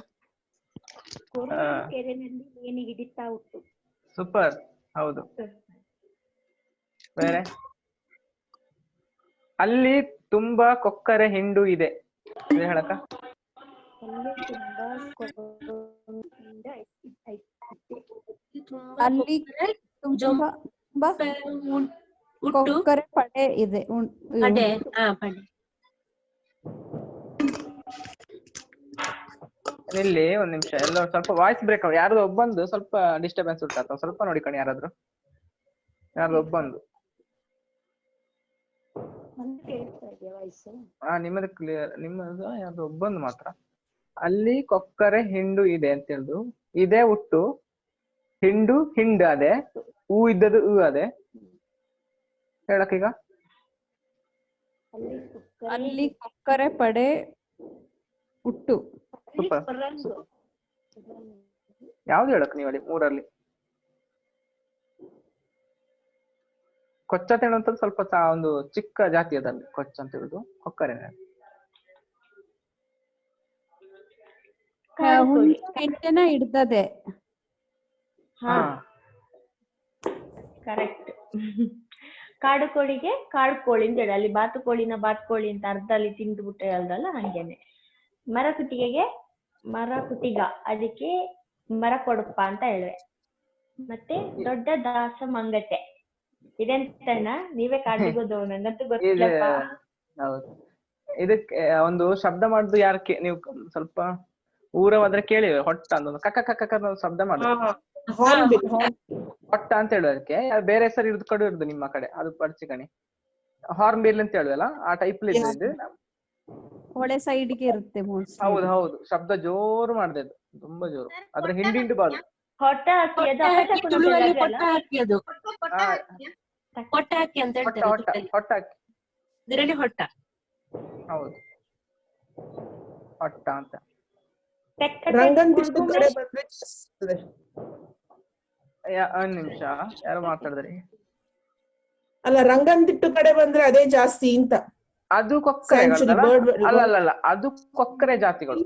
ಕೆರೆನಲ್ಲಿ ಮೀನು ಹಿಡಿತಾ ಉಂಟು. ಸೂಪರ್. ಹೌದು. ಬೇರೆ ಅಲ್ಲಿ ತುಂಬಾ ಕೊಕ್ಕರೆ ಹಿಂಡು ಇದೆ ಹೇಳಕ್ಕ. ಅಲ್ಲಿ ತುಂಬಾ ಅಲ್ಲಿ ತುಂಬಾ ಕೊಕ್ಕರೆ ಪಡೆ ಇದೆ. ಇಲ್ಲಿ ಒಂದ್ ನಿಮಿಷ, ಎಲ್ಲ ಸ್ವಲ್ಪ ವಾಯ್ಸ್ ಬ್ರೇಕ್. ಯಾರ್ದು ಒಬ್ಬಂದು ಸ್ವಲ್ಪ ಡಿಸ್ಟರ್ಬೆನ್ಸ್ ಉಂಟಾ? ಸ್ವಲ್ಪ ನೋಡಿಕಣಿ ಯಾರಾದ್ರು. ಯಾರ್ದು ಒಬ್ಬಂದು. ನಿಮ್ಮದು ಕ್ಲಿಯರ್, ನಿಮ್ಮದು ಯಾರ್ದು ಒಬ್ಬಂದು ಮಾತ್ರ. ಅಲ್ಲಿ ಕೊಕ್ಕರೆ ಹಿಂಡು ಇದೆ ಅಂತ ಹೇಳುದು. ಇದೆ ಹುಟ್ಟು, ಹಿಂಡು ಹಿಂಡು ಅದೇ, ಹೂ ಇದ್ದದು ಹೂ ಅದೇ ಹೇಳಕ್ಕೀಗ. ಅಲ್ಲಿ ಕೊಕ್ಕರೆ ಪಡೆ ಹುಟ್ಟು. ಸೂಪರ್. ಯಾವ್ದು ಹೇಳಕ್ ನೀವು ಅಲ್ಲಿ ಮೂರಲ್ಲಿ? ಕೊಚ್ಚ ಅಂತ ಹೇಳುವಂಥದ್ದು ಸ್ವಲ್ಪ ಒಂದು ಚಿಕ್ಕ ಜಾತಿ ಅದಲ್ಲಿ ಕೊಚ್ಚ ಅಂತ ಹೇಳುದು. ಕೊಕ್ಕರೆನೆ. ಹೆಂಡನ ಹಿಡ್ದದೆ. ಕರೆಕ್ಟ್. ಕಾಡು ಕೋಳಿಗೆ ಕಾಡು ಕೋಳಿ ಅಂತ ಹೇಳಿ, ಅಲ್ಲಿ ಬಾತುಕೋಳಿನ ಬಾತುಕೋಳಿ ಅಂತ ಅರ್ಧಲ್ಲಿ ತಿಂದು ಬಿಟ್ಟು ಹೇಳ್ದಲ್ಲ, ಹಂಗೇನೆ. ಮರ ಕುಟಿಗೆಗೆ ಮರ ಕುಟಿಗ, ಅದಕ್ಕೆ ಮರ ಕೊಡಪ್ಪ ಅಂತ ಹೇಳುವೆ. ಮತ್ತೆ ದೊಡ್ಡ ದಾಸ ಮಂಗಟೆ ಇದೆಂತಣ್ಣ, ನೀವೇ ಕಾಡಿಗೋದು, ನಂಗಂತೂ ಗೊತ್ತಿಲ್ಲಪ್ಪ. ಹೌದು. ಇದಕ್ಕೆ ಒಂದು ಶಬ್ದ ಮಾಡುದು ಯಾರಕ್ಕೆ ನೀವು ಸ್ವಲ್ಪ ಊರವಾದ್ರೆ ಕೇಳಿ, ಹೊಟ್ಟ ಅಂತ ಕಕ್ಕ ಕಕ್ಕ ಶಬ್ದ ಮಾಡುದು. ಹೊಟ್ಟ ಅಂತ ಹೇಳೋದಕ್ಕೆ ಬೇರೆ ಹೆಸರು ಇರೋದು ಕಡು ಇರುದು ನಿಮ್ಮ ಕಡೆ, ಅದು ಪಡ್ಚಿಕಣಿ. ಹಾರ್ನ್ ಬಿಲ್ ಅಂತ ಹೇಳುವಲ್ಲ, ಆ ಟೈಪ್ ಇದು ಹೊಳೆ ಸೈಡ್ಗೆ ಇರುತ್ತೆ. ಹೌದು ಹೌದು, ಶಬ್ದ ಜೋರು ಮಾಡಿದೆ, ತುಂಬಾ ಜೋರು. ಅದ್ರ ಹಿಂದಿಂಡು ಬಾಲು. ಹೊಟ್ಟ ಹಾಕಿ ಅದು ಹೊಟ್ಟ ಹಾಕಿ ಅಂತ ಹೇಳ್ತಾರೆ. ಹೊಟ್ಟ ಹಾಕಿ, ಇದರಲ್ಲಿ ಹೊಟ್ಟ. ಹೌದು, ಹೊಟ್ಟ ಅಂತ. ಒಂದ್ ನಿಮಿಷ, ಯಾರು ಮಾತಾಡಿದ್ರಿ? ಅಲ್ಲ, ರಂಗಂತಿಟ್ಟು ಕಡೆ ಬಂದ್ರೆ ಅದೇ ಜಾಸ್ತಿ ಅಂತ. ಅದು ಕೊಕ್ಕರೆ ಅಲ್ಲ, ಅದು ಕೊಕ್ಕರೆ ಜಾತಿಗಳು.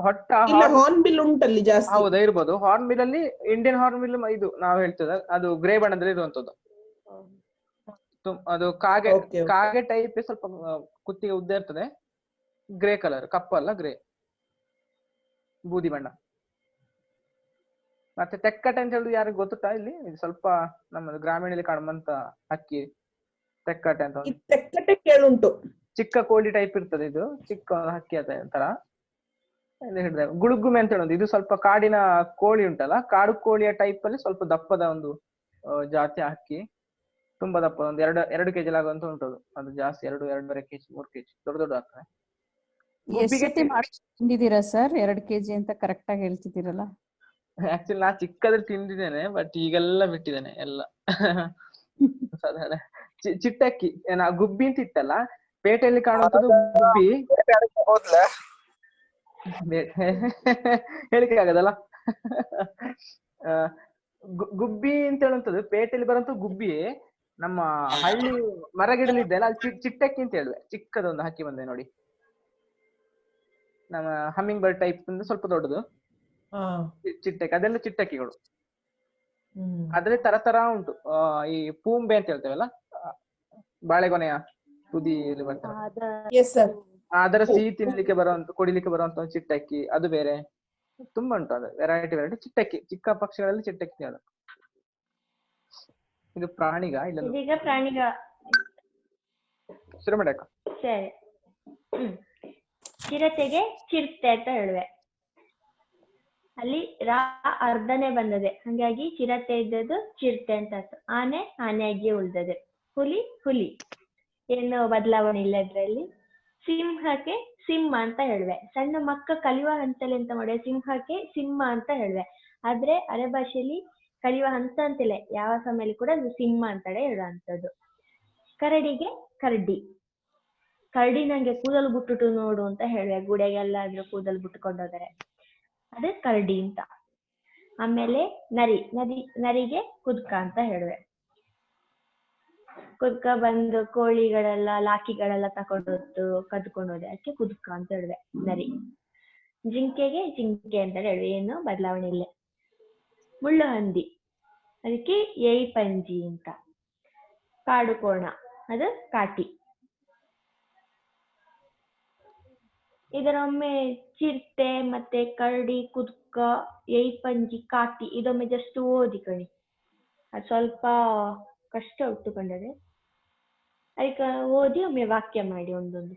ಹೊಟ್ಟ ಹಾರ್ನ್ಬಿಲ್ ಉಂಟಲ್ಲಿ ಜಾಸ್ತಿ. ಹೌದಾ, ಇರ್ಬೋದು. ಹಾರ್ನ್ಬಿಲ್ ಅಲ್ಲಿ ಇಂಡಿಯನ್ ಹಾರ್ನ್ಬಿಲ್ ಇದು ನಾವು ಹೇಳ್ತೇವೆ, ಅದು ಗ್ರೇ ಬಣ್ಣದಲ್ಲಿ ಇರುವಂತದ್ದು. ಅದು ಕಾಗೆ ಟೈಪ್, ಸ್ವಲ್ಪ ಕುತ್ತಿಗೆ ಉದ್ದ ಇರ್ತದೆ. ಗ್ರೇ ಕಲರ್, ಕಪ್ಪಲ್ಲ, ಗ್ರೇ, ಬೂದಿ ಬಣ್ಣ. ಮತ್ತೆ ತೆಕ್ಕಟೆ ಅಂತ ಹೇಳುದು ಯಾರಿಗೆ ಗೊತ್ತುಂಟಾ? ಇಲ್ಲಿ ಇದು ಸ್ವಲ್ಪ ನಮ್ಮದು ಗ್ರಾಮೀಣದಲ್ಲಿ ಕಾಣುವಂತ ಹಕ್ಕಿ ತೆಕ್ಕಟೆ ಅಂತ. ತೆಕ್ಕಟೆ ಕೇಳುಂಟು. ಚಿಕ್ಕ ಕೋಳಿ ಟೈಪ್ ಇರ್ತದೆ, ಇದು ಚಿಕ್ಕ ಹಕ್ಕಿ ತರ ಹಿಡಿದ. ಗುಳುಗುಮೆ ಅಂತ ಹೇಳೋದು, ಇದು ಸ್ವಲ್ಪ ಕಾಡಿನ ಕೋಳಿ ಉಂಟಲ್ಲ, ಕಾಡು ಕೋಳಿಯ ಟೈಪ್ ಅಲ್ಲಿ ಸ್ವಲ್ಪ ದಪ್ಪದ ಒಂದು ಜಾತಿ ಹಕ್ಕಿ. ತುಂಬಾ ದಪ್ಪ, ಒಂದು 2 kg ಆಗುವಂತ ಉಂಟು. ಅದು ಜಾಸ್ತಿ 2-2.5 kg 3 kg ದೊಡ್ಡ ದೊಡ್ಡ ಆಗ್ತದೆ. ತಿಂದಿದ್ದೀರಾ ಸರ್? 2 kg ಅಂತ ಕರೆಕ್ಟ್ ಆಗಿ ಹೇಳ್ತಿದ್ದೀರಲ್ಲ. ಆಕ್ಚುಲಿ ನಾ ಚಿಕ್ಕದ್ರಲ್ಲಿ ತಿಂದಿದ್ದೇನೆ, ಬಟ್ ಈಗೆಲ್ಲ ಬಿಟ್ಟಿದ್ದೇನೆ ಎಲ್ಲ. ಚಿಟ್ಟಕ್ಕಿ, ಗುಬ್ಬಿ ಅಂತ ಇತ್ತಲ್ಲ ಪೇಟೆಯಲ್ಲಿ ಕಾಣುವಂಥದ್ದು, ಗುಬ್ಬಿ. ಹೇಳಿಕೆ ಆಗದಲ್ಲ. ಗುಬ್ಬಿ ಅಂತ ಹೇಳುವಂಥದ್ದು ಪೇಟೆಯಲ್ಲಿ ಬರುವಂತ ಗುಬ್ಬಿ. ನಮ್ಮ ಹಳ್ಳಿ ಮರಗಿಡಲಿದ್ದೆಲ್ಲ ಅಲ್ಲಿ ಚಿಟ್ಟಕ್ಕಿ ಅಂತ ಹೇಳುವೆ. ಚಿಕ್ಕದೊಂದು ಹಕ್ಕಿ ಬಂದೆ ನೋಡಿ, ನಮ್ಮ ಹಮ್ಮಿಂಗ್ ಬರ್ಡ್ ಟೈಪ್ ಸ್ವಲ್ಪ ದೊಡ್ಡದು ಚಿಟ್ಟಕ್ಕಿ. ಅದೆಲ್ಲ ಚಿಟ್ಟಕ್ಕಿಗಳು. ಅದ್ರಲ್ಲಿ ತರ ಉಂಟು. ಈ ಪೂಂಬೆ ಅಂತ ಹೇಳ್ತೇವಲ್ಲ, ಬಾಳೆಗೊನೆಯ ತುದಿಯಲ್ಲಿ ಬರ್ತದೆ, ಅದರ ಸಿಹಿ ತಿನ್ಲಿಕ್ಕೆ ಬರುವಂತ, ಕುಡಿಲಿಕ್ಕೆ ಬರುವಂತ ಚಿಟ್ಟಕ್ಕಿ, ಅದು ಬೇರೆ. ತುಂಬಾ ಉಂಟು, ಅದು ವೆರೈಟಿ ಚಿಟ್ಟಕ್ಕಿ. ಚಿಕ್ಕ ಪಕ್ಷಿಗಳಲ್ಲಿ ಚಿಟ್ಟಕ್ಕಿ ಅದು. ಇದು ಪ್ರಾಣಿಗ ಇಲ್ಲ? ಇದೀಗ ಪ್ರಾಣಿಗ ಶುರು ಮಾಡಕ್ಕ. ಸರಿ. ಚಿರತೆಗೆ ಚಿರತೆ ಅಂತ ಹೇಳುವೆ. ಅಲ್ಲಿ ಅರ್ಧನೇ ಬಂದದೆ, ಹಾಗಾಗಿ ಚಿರತೆ ಇದ್ದದ್ದು ಚಿರತೆ ಅಂತ ಆಯ್ತು. ಆನೆಯಾಗಿ ಉಳ್ದದೆ. ಹುಲಿ ಏನು ಬದಲಾವಣೆ ಇಲ್ಲ ಇದ್ರಲ್ಲಿ. ಸಿಂಹಕ್ಕೆ ಸಿಂಹ ಅಂತ ಹೇಳುವೆ. ಸಣ್ಣ ಮಕ್ಕ ಕಲಿಯುವ ಹಂತಲ್ಲಿ ಅಂತ ಮಾಡುವೆ, ಸಿಂಹಕ್ಕೆ ಸಿಂಹ ಅಂತ ಹೇಳುವೆ. ಆದ್ರೆ ಅರೆ ಭಾಷೆಯಲ್ಲಿ ಕಲಿಯುವ ಹಂತ ಅಂತಿಲ್ಲ, ಯಾವ ಸಮಯದಲ್ಲಿ ಕೂಡ ಅದು ಸಿಂಹ ಅಂತಾಳೆ ಹೇಳುವಂಥದ್ದು. ಕರಡಿಗೆ ಕರಡಿ ನಂಗೆ ಕೂದಲು ಬಿಟ್ಟುಟ್ಟು ನೋಡು ಅಂತ ಹೇಳುವೆ. ಗುಡೆಗೆಲ್ಲಾದ್ರೂ ಕೂದಲು ಬಿಟ್ಟುಕೊಂಡು ಹೋದರೆ ಅದೇ ಕರಡಿ ಅಂತ. ಆಮೇಲೆ ನರಿಗೆ ಕುದ್ಕ ಅಂತ ಹೇಳುವೆ. ಕುದ್ಕ ಬಂದು ಕೋಳಿಗಳೆಲ್ಲ ಲಾಕಿಗಳೆಲ್ಲ ತಕೊಂಡೊತ್ತು ಕದ್ಕೊಂಡು ಹೋದೆ, ಅದಕ್ಕೆ ಕುದ್ಕ ಅಂತ ಹೇಳುವೆ ನರಿ. ಜಿಂಕೆಗೆ ಜಿಂಕೆ ಅಂತ ಹೇಳುವೆ, ಏನು ಬದಲಾವಣೆ ಇಲ್ಲ. ಮುಳ್ಳು ಹಂದಿ ಅದಕ್ಕೆ ಏಯಿ ಪಂಜಿ ಅಂತ. ಕಾಡು ಕೋಣ ಅದು ಕಾಟಿ. ಇದರೊಮ್ಮೆ ಚಿರತೆ ಮತ್ತೆ ಕರಡಿ, ಕುದುಕ, ಏಯಿ ಪಂಜಿ, ಕಾಟಿ ಇದೊಮ್ಮೆ ಜಸ್ಟ್ ಓದಿ ಕಣಿ, ಅದು ಸ್ವಲ್ಪ ಕಷ್ಟ ಉಂಟು ಕಂಡರೆ. ಅದಕ್ಕೆ ಓದಿ ಒಮ್ಮೆ ವಾಕ್ಯ ಮಾಡಿ ಒಂದೊಂದು.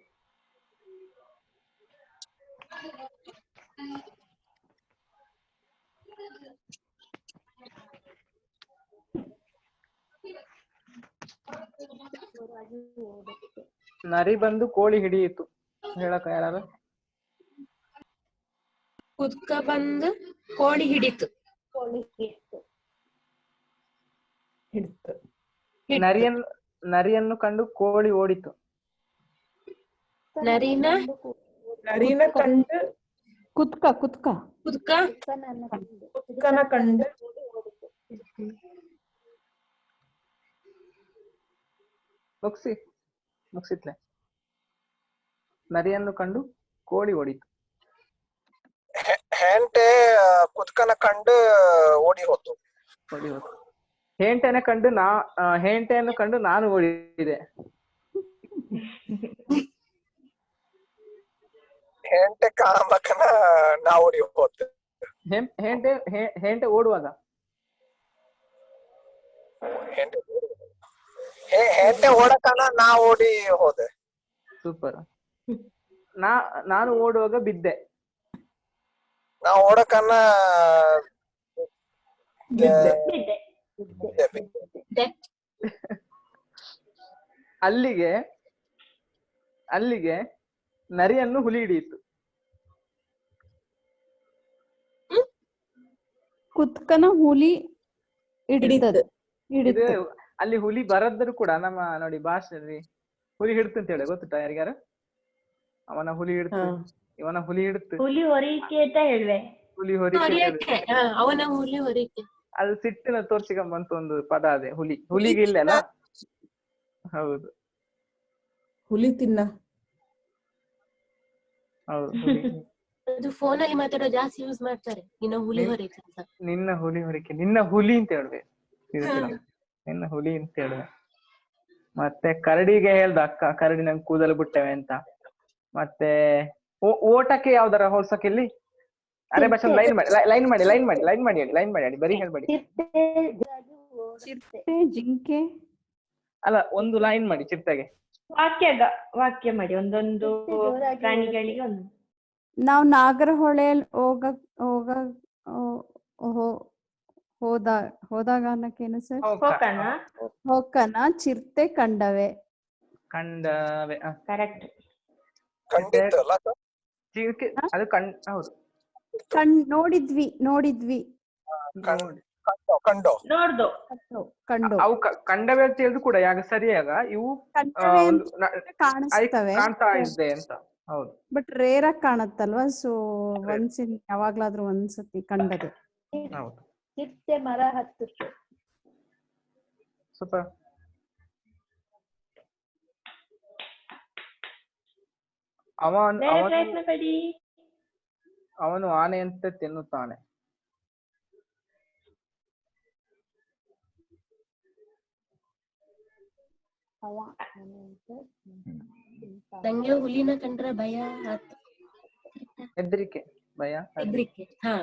ನರಿ ಬಂದು ಕೋಳಿ ಹಿಡಿಯಿತು, ಹೇಳಕ ಯಾರು? ಕುದ್ಕ ಬಂದು ಕೋಳಿ ಹಿಡಿತು. ನರಿಯನ್ನು ಕಂಡು ಕೋಳಿ ಓಡಿತು. ನರಿನ ಕಂಡು ಕುದ್ಕ ಕುದ್ಕನ ಕಂಡು ಮುಗಿಸಿತ್ಲೆ. ನರಿಯನ್ನು ಕಂಡು ಕೋಳಿ ಓಡಿತು. ಹೆಂಟೆ ಕುದ್ಕನ ಕಂಡು ಓಡಿ ಹೋತು. ಹೆಂಟೆಯನ್ನು ಕಂಡು ನಾನು ಓಡಿದೆ. ಹೆಂಟೆ ಕಾಮಕನ ನಾ ಓಡಿ ಹೋತೆ. ಹೆಂಟೆ ಓಡುವಾಗ ಹೆಂಟೆ ಓಡಕನ ನಾ ಓಡಿ ಹೋದೆ. ಸೂಪರ್. ನಾನು ಓಡುವಾಗ ಬಿದ್ದೆ. ನಾ ಓಡಕನ ಅಲ್ಲಿಗೆ ನರಿಯನ್ನು ಹುಲಿ ಹಿಡಿಯಿತು. ಕುತ್ಕನ ಹುಲಿ ಹಿಡಿತದೆ. ಅಲ್ಲಿ ಹುಲಿ ಬರದ್ರು ಕೂಡ ನಮ್ಮ ನೋಡಿ ಭಾಷೆಯಲ್ಲಿ ಹುಲಿ ಹಿಡ್ತು ಅಂತ ಹೇಳಿ ಗೊತ್ತುಂಟ ಯಾರಿಗಾರ? ಅವನ ಹುಲಿ ಹಿಡ್ತು, ಇವನ ಹುಲಿ ಹಿಡ್ತು. ಹುಲಿ ಹೊರಿಕೆ ಅಂತ ಹೇಳ್ವೆ. ಹುಲಿ ಹೊರಿಕೆ, ಅವನ ಹುಲಿ ಹೊರಿಕೆ. ಅದು ಸಿಟ್ಟಿನ ತೋರ್ಸಿಕೊಂಬಂತ ಒಂದು ಪದ ಅದೇ ಹುಲಿ. ಹುಲಿಗೆ ಇಲ್ಲಲ್ಲ? ಹೌದು, ಹುಲಿ ತಿನ್ನ. ಹೌದು. ಅದು ಫೋನ್ ಅಲ್ಲಿ ಮಾತಾಡೋ ಜಾಸ್ತಿ ಯೂಸ್ ಮಾಡ್ತಾರೆ. ನಿನ್ನ ಹುಲಿ ಹೊರಿಕೆ ಅಂತ. ನಿನ್ನ ಹುಲಿ ಹೊರಿಕೆ, ನಿನ್ನ ಹುಲಿ ಅಂತ ಹೇಳ್ಬೇಕು. ನಿನ್ನ ಹುಲಿ ಅಂತ ಹೇಳ್ದೆ. ಮತ್ತೆ ಕರಡಿಗೆ ಹೇಳ್ದ ಅಕ್ಕ, ಕರಡಿ ನಂಗೆ ಕೂದಲು ಬಿಟ್ಟವೆ ಅಂತ. ಮತ್ತೆ ಓಟಕ್ಕೆ ಯಾವ್ದಾರ ಹೋಲ್ಸಕ್ಕಿಲ್ಲಿ? ಅರೆ ಬಸ್ ಲೈನ್ ಮಾಡಿ ಬರೀ ಹೇಳ್ಬೇಡಿ. ಚಿರತೆ, ಜಿಂಕೆ ಅಲ್ಲ, ಒಂದು ಲೈನ್ ಮಾಡಿ ಚಿರತೆಗೆ. ವಾಕ್ಯ ಮಾಡಿ ಒಂದೊಂದು ಪ್ರಾಣಿಗಳಿಗೆ ಒಂದು. ನಾವು ನಾಗರಹೊಳೆಯಲ್ಲಿ ಹೋದಾಗ ಅನ್ನಕ್ಕೇನು ಸರ್? ಹೋಕನ ಚಿರತೆ ಕಂಡವೆ. ಕರೆಕ್ಟ್. ಚಿರತೆ ಅದು ಹೌದು, ನೋಡಿದ್ವಿ. ಅವು ಕಂಡವೆ ಅಂತ ಹೇಳಿದ್ರು ಕೂಡ ಯಾಗ ಸರಿಯಾಗ ಇವು ಕಾಣ್ತಾ ಇದೆ ಅಂತ. ಹೌದು, ಬಟ್ ರೇರ್ ಆಗಿ ಕಾಣತ್ತಲ್ವಾ? ಸೊ ಯಾವಾಗ್ಲಾದ್ರೂ ಒಂದ್ಸತಿ ಕಂಡದೆ. ಹೌದು, ಚಿರತೆ ಮರ ಹತ್ತಿತ್ತು. ಸೂಪರ್. ಅವನು ಆನೆಯಂತೆ ತಿನ್ನುತ್ತಾನೆ. ನಂಗೆ ಹುಲಿನ ಕಂಡ್ರೆ ಭಯ, ಹೆದರಿಕೆ, ಭಯ, ಹೆದರಿಕೆ. ಹಾ,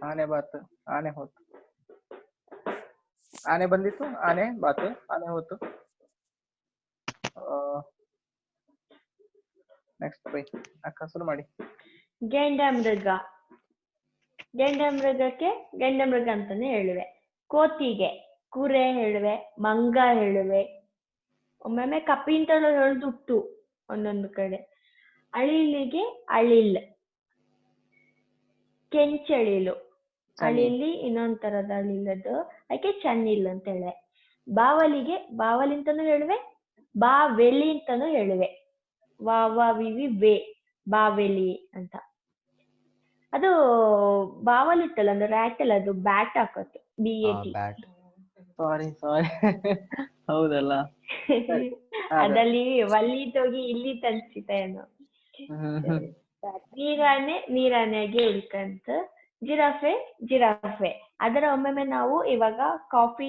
ಆನೆ ಬಾತು, ಆನೆ ಹೋತು. ಆನೆ ಬಂದಿತ್ತು, ಆನೆ ಬಾತು, ಆನೆ ಹೋತು. ನೆಕ್ಸ್ಟ್ ಬೈ ಅಕ್ಕ ಶುರು ಮಾಡಿ. ಗೆಂಡಮೃಗಕ್ಕೆ ಗೆಂಡಮೃಗ ಅಂತಾನೆ ಹೇಳುವೆ. ಕೋತಿಗೆ ಕುರೆ ಹೇಳುವೆ, ಮಂಗ ಹೇಳುವೆ, ಒಮ್ಮೊಮ್ಮೆ ಕಪಿಂತಲೂ ಹೇಳುದುಂಟು ಒಂದೊಂದು ಕಡೆ. ಅಳಿಲಿಗೆ ಅಳಿಲ್, ಕೆಂಚಳಿಲು, ಅಳಿಲಿ ಇನ್ನೊಂದ್ ತರದ ಅಳಿಲದು, ಅದಕ್ಕೆ ಚನ್ನಿಲ್ ಅಂತ ಹೇಳುವೆ. ಬಾವಲಿಗೆ ಬಾವಲಿ ಅಂತಾನು ಹೇಳುವೆ, ಬಾವೆಲಿ ಅಂತಾನು ಹೇಳುವೆ. ವಿ ಬಾವೆಲಿ ಅಂತ. ಅದು ಬಾವಲಿ ಇತ್ತಲ್ಲ, ಅಂದ್ರೆ ರ್ಯಾಟ್ ಅಲ್ಲ, ಅದು ಬ್ಯಾಟ್ ಹಾಕತ್ತು, BAT. ಸಾರಿ ಹೌದಲ್ಲ. ಸರಿ. ಅದೇ. ಅದಲ್ಲಿ ವಲ್ಲಿ ಹೋಗಿ ಇಲ್ಲಿ ತನ್ಸಿತೇನು. ಹ್ಮ್. ನೀರಾನೆಗೆ ಉಳ್ಕಂತ ಜಿರಾಫೆ ಅದರ ಒಮ್ಮೊಮ್ಮೆ ನಾವು ಇವಾಗ ಕಾಪಿ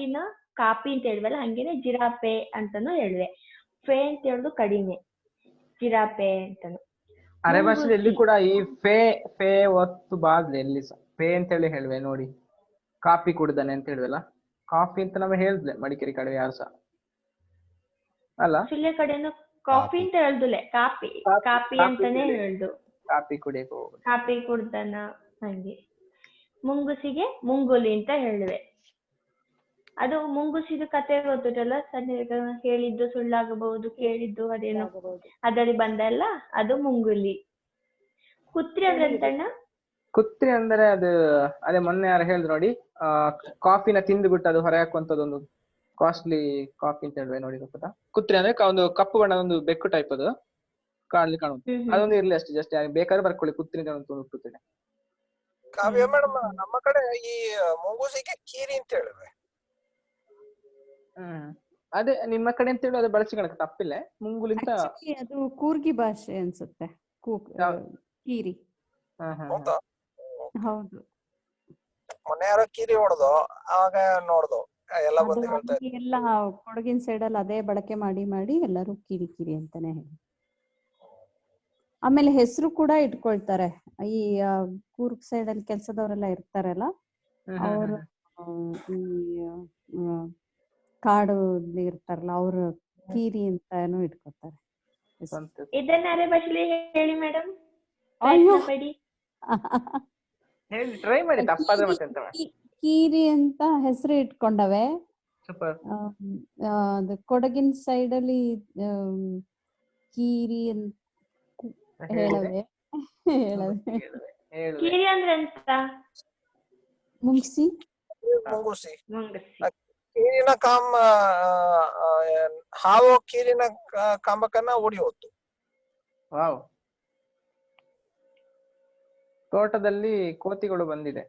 ಅಂತ ಹೇಳ್ವಲ್ಲ ಹಂಗೇನೆ ಜಿರಾಫೆ ಅಂತಾನು ಹೇಳ್ವೆ. ಫೆ ಅಂತ ಹೇಳುದು ಕಡಿಮೆ, ಜಿರಾಫೆ ಅಂತಾನು. ಅರೆ ಭಾಷೆಯಲ್ಲಿ ಎಲ್ಲಿ ಕೂಡ ಈ ಫೇ ಒತ್ತು ಬಾದ್ಲೆ ಎಲ್ಲಿ ಫೇ ಅಂತ ಹೇಳಿ ಹೇಳ್ವೆ ನೋಡಿ. ಕಾಫಿ ಕುಡ್ದಾನೆ ಅಂತ ಹೇಳ್ವಲ್ಲ, ಕಾಫಿ ಅಂತ ನಾವು ಹೇಳಿದ್ಲೆ ಮಡಿಕೇರಿ ಕಡೆ ಯಾರು ಸಹ ಅಲ್ಲ. ಸುಳ್ಯ ಕಡೆನು ಕಾಫಿ ಅಂತ ಹೇಳ್ದುಲೆ, ಕಾಪಿ ಅಂತಾನೆ ಹೇಳ್ದು. ಕಾಫಿ ಕುಡಿಯಕ್ಕೆ ಹೋಗುದು, ಕಾಪಿ ಕುಡ್ದನ ಹಂಗೆ. ಮುಂಗುಸಿಗೆ ಮುಂಗುಲಿ ಅಂತ ಹೇಳ್ವೆ. ಅದು ಮುಂಗುಸಿದು ಕತೆ ಗೊತ್ತಲ್ಲ, ಹೇಳಿದ್ದು ಸುಳ್ಳಾಗಬಹುದು, ಕೇಳಿದ್ದು ಅದೇನೋ ಅದರಲ್ಲಿ ಬಂದಲ್ಲ, ಅದು ಮುಂಗುಲಿ. ಕುತ್ರಿ ಅಂದ್ರೆ ಎಂತಣ್ಣ? ಕುತ್ರಿ ಅಂದ್ರೆ ಅದು ಅದೇ ಮೊನ್ನೆ ಯಾರು ಹೇಳಿದ್ರು ನೋಡಿ, ಕಾಫಿನ ತಿಂದುಬಿಟ್ಟು ಅದು ಹೊರ ಹಾಕುವಂತದೊಂದು ಕಾಸ್ಟ್ಲಿ ಕಾಫಿ ಅಂತ ಹೇಳ್ವೆ ನೋಡಿ, ಗೊತ್ತಾ? ಕುತ್ರಿ ಅಂದ್ರೆ ಒಂದು ಕಪ್ಪು ಬಣ್ಣದ ಒಂದು ಬೆಕ್ಕು ಟೈಪ್ ಅದು ಕಾಣಲಿ ಕಾಣುದು. ಅದೊಂದು ಇರ್ಲಿ ಅಷ್ಟೇ, ಜಸ್ಟ್ ಬೇಕಾದ್ರೆ ಬರ್ಕೊಳ್ಳಿ ಕುತ್ರಿ ಅಂತ ಒಂದು ಹುಟ್ಟುತ್ತದೆ. ಕಾವ್ಯ ಮೇಡಮ್, ನಮ್ಮ ಕಡೆ ಈ ಮುಂಗುಸಿಗೆ ಕೀರಿ ಅಂತ ಹೇಳಿವೆ. ಅದೇ ನಿಮ್ಮ ಕಡೆ ಅಂತ ಹೇಳಿ ಅದು ಬಳಸಿಕೊಳ್ಳಕ್ಕೆ ತಪ್ಪಿಲ್ಲ. ಮುಂಗುಲಿಂತ ಅದು ಕೂರ್ಗಿ ಭಾಷೆ ಅನ್ಸುತ್ತೆ, ಕೀರಿ. ಹೌದಾ? ಹೌದು. ಮೊನ್ನೆ ಯಾರೋ ಕೀರಿ ಹೊಡೆದು ಆಗ ನೋಡ್ದು ಎಲ್ಲ ಬಂದು ಹೇಳ್ತಾ ಇದ್ರು. ಎಲ್ಲ ಕೊಡಗಿನ ಸೈಡ್ ಅಲ್ಲಿ ಅದೇ ಬಳಕೆ ಮಾಡಿ ಎಲ್ಲರೂ ಕಿರಿ ಅಂತಾನೆ ಹೇಳಿ. ಆಮೇಲೆ ಹೆಸರು ಕೂಡ ಇಟ್ಕೊಳ್ತಾರೆ. ಈ ಕೂರ್ಗ್ ಸೈಡ್ ಅಲ್ಲಿ ಕೆಲ್ಸದವರೆಲ್ಲ ಇರ್ತಾರಲ್ಲ, ಅವರು ಈ ಕಾಡು ಇರ್ತಾರಲ್ಲ, ಅವರು ಕೀರಿ ಅಂತಾನು ಇಟ್ಕೊತಾರೆ. ಇದನ್ನ ಅರೆ ಭಾಷೆಲಿ ಹೇಳಿ ಮೇಡಮ್. ಹೇಳಿ ಟ್ರೈ ಮಾಡಿ, ತಪ್ಪಾದ್ರೆ ಮತ್ತೆ ಎಂತ ಮಾಡಿ. ಕೀರಿ ಅಂತ ಹೆಸರು ಇಟ್ಕೊಂಡವೆ. ಅದು ಕೊಡಗಿನ ಸೈಡ್ ಅಲ್ಲಿ ಕೀರಿ ಅಂತ ಹೇಳವೆ. ಕೀರಿ ಅಂದ್ರೆ ಎಂತ? ಮುಂಗ್ಸಿ. ಕೀರಿನ ಹಾವು ಕೀರಿನ ಕಾಂಬಕನ್ನ ಓಡಿ ಹೋಯ್ತು. ವಾವ್. ತೋಟದಲ್ಲಿ ಕೋತಿಗಳು ಬಂದಿದೆ.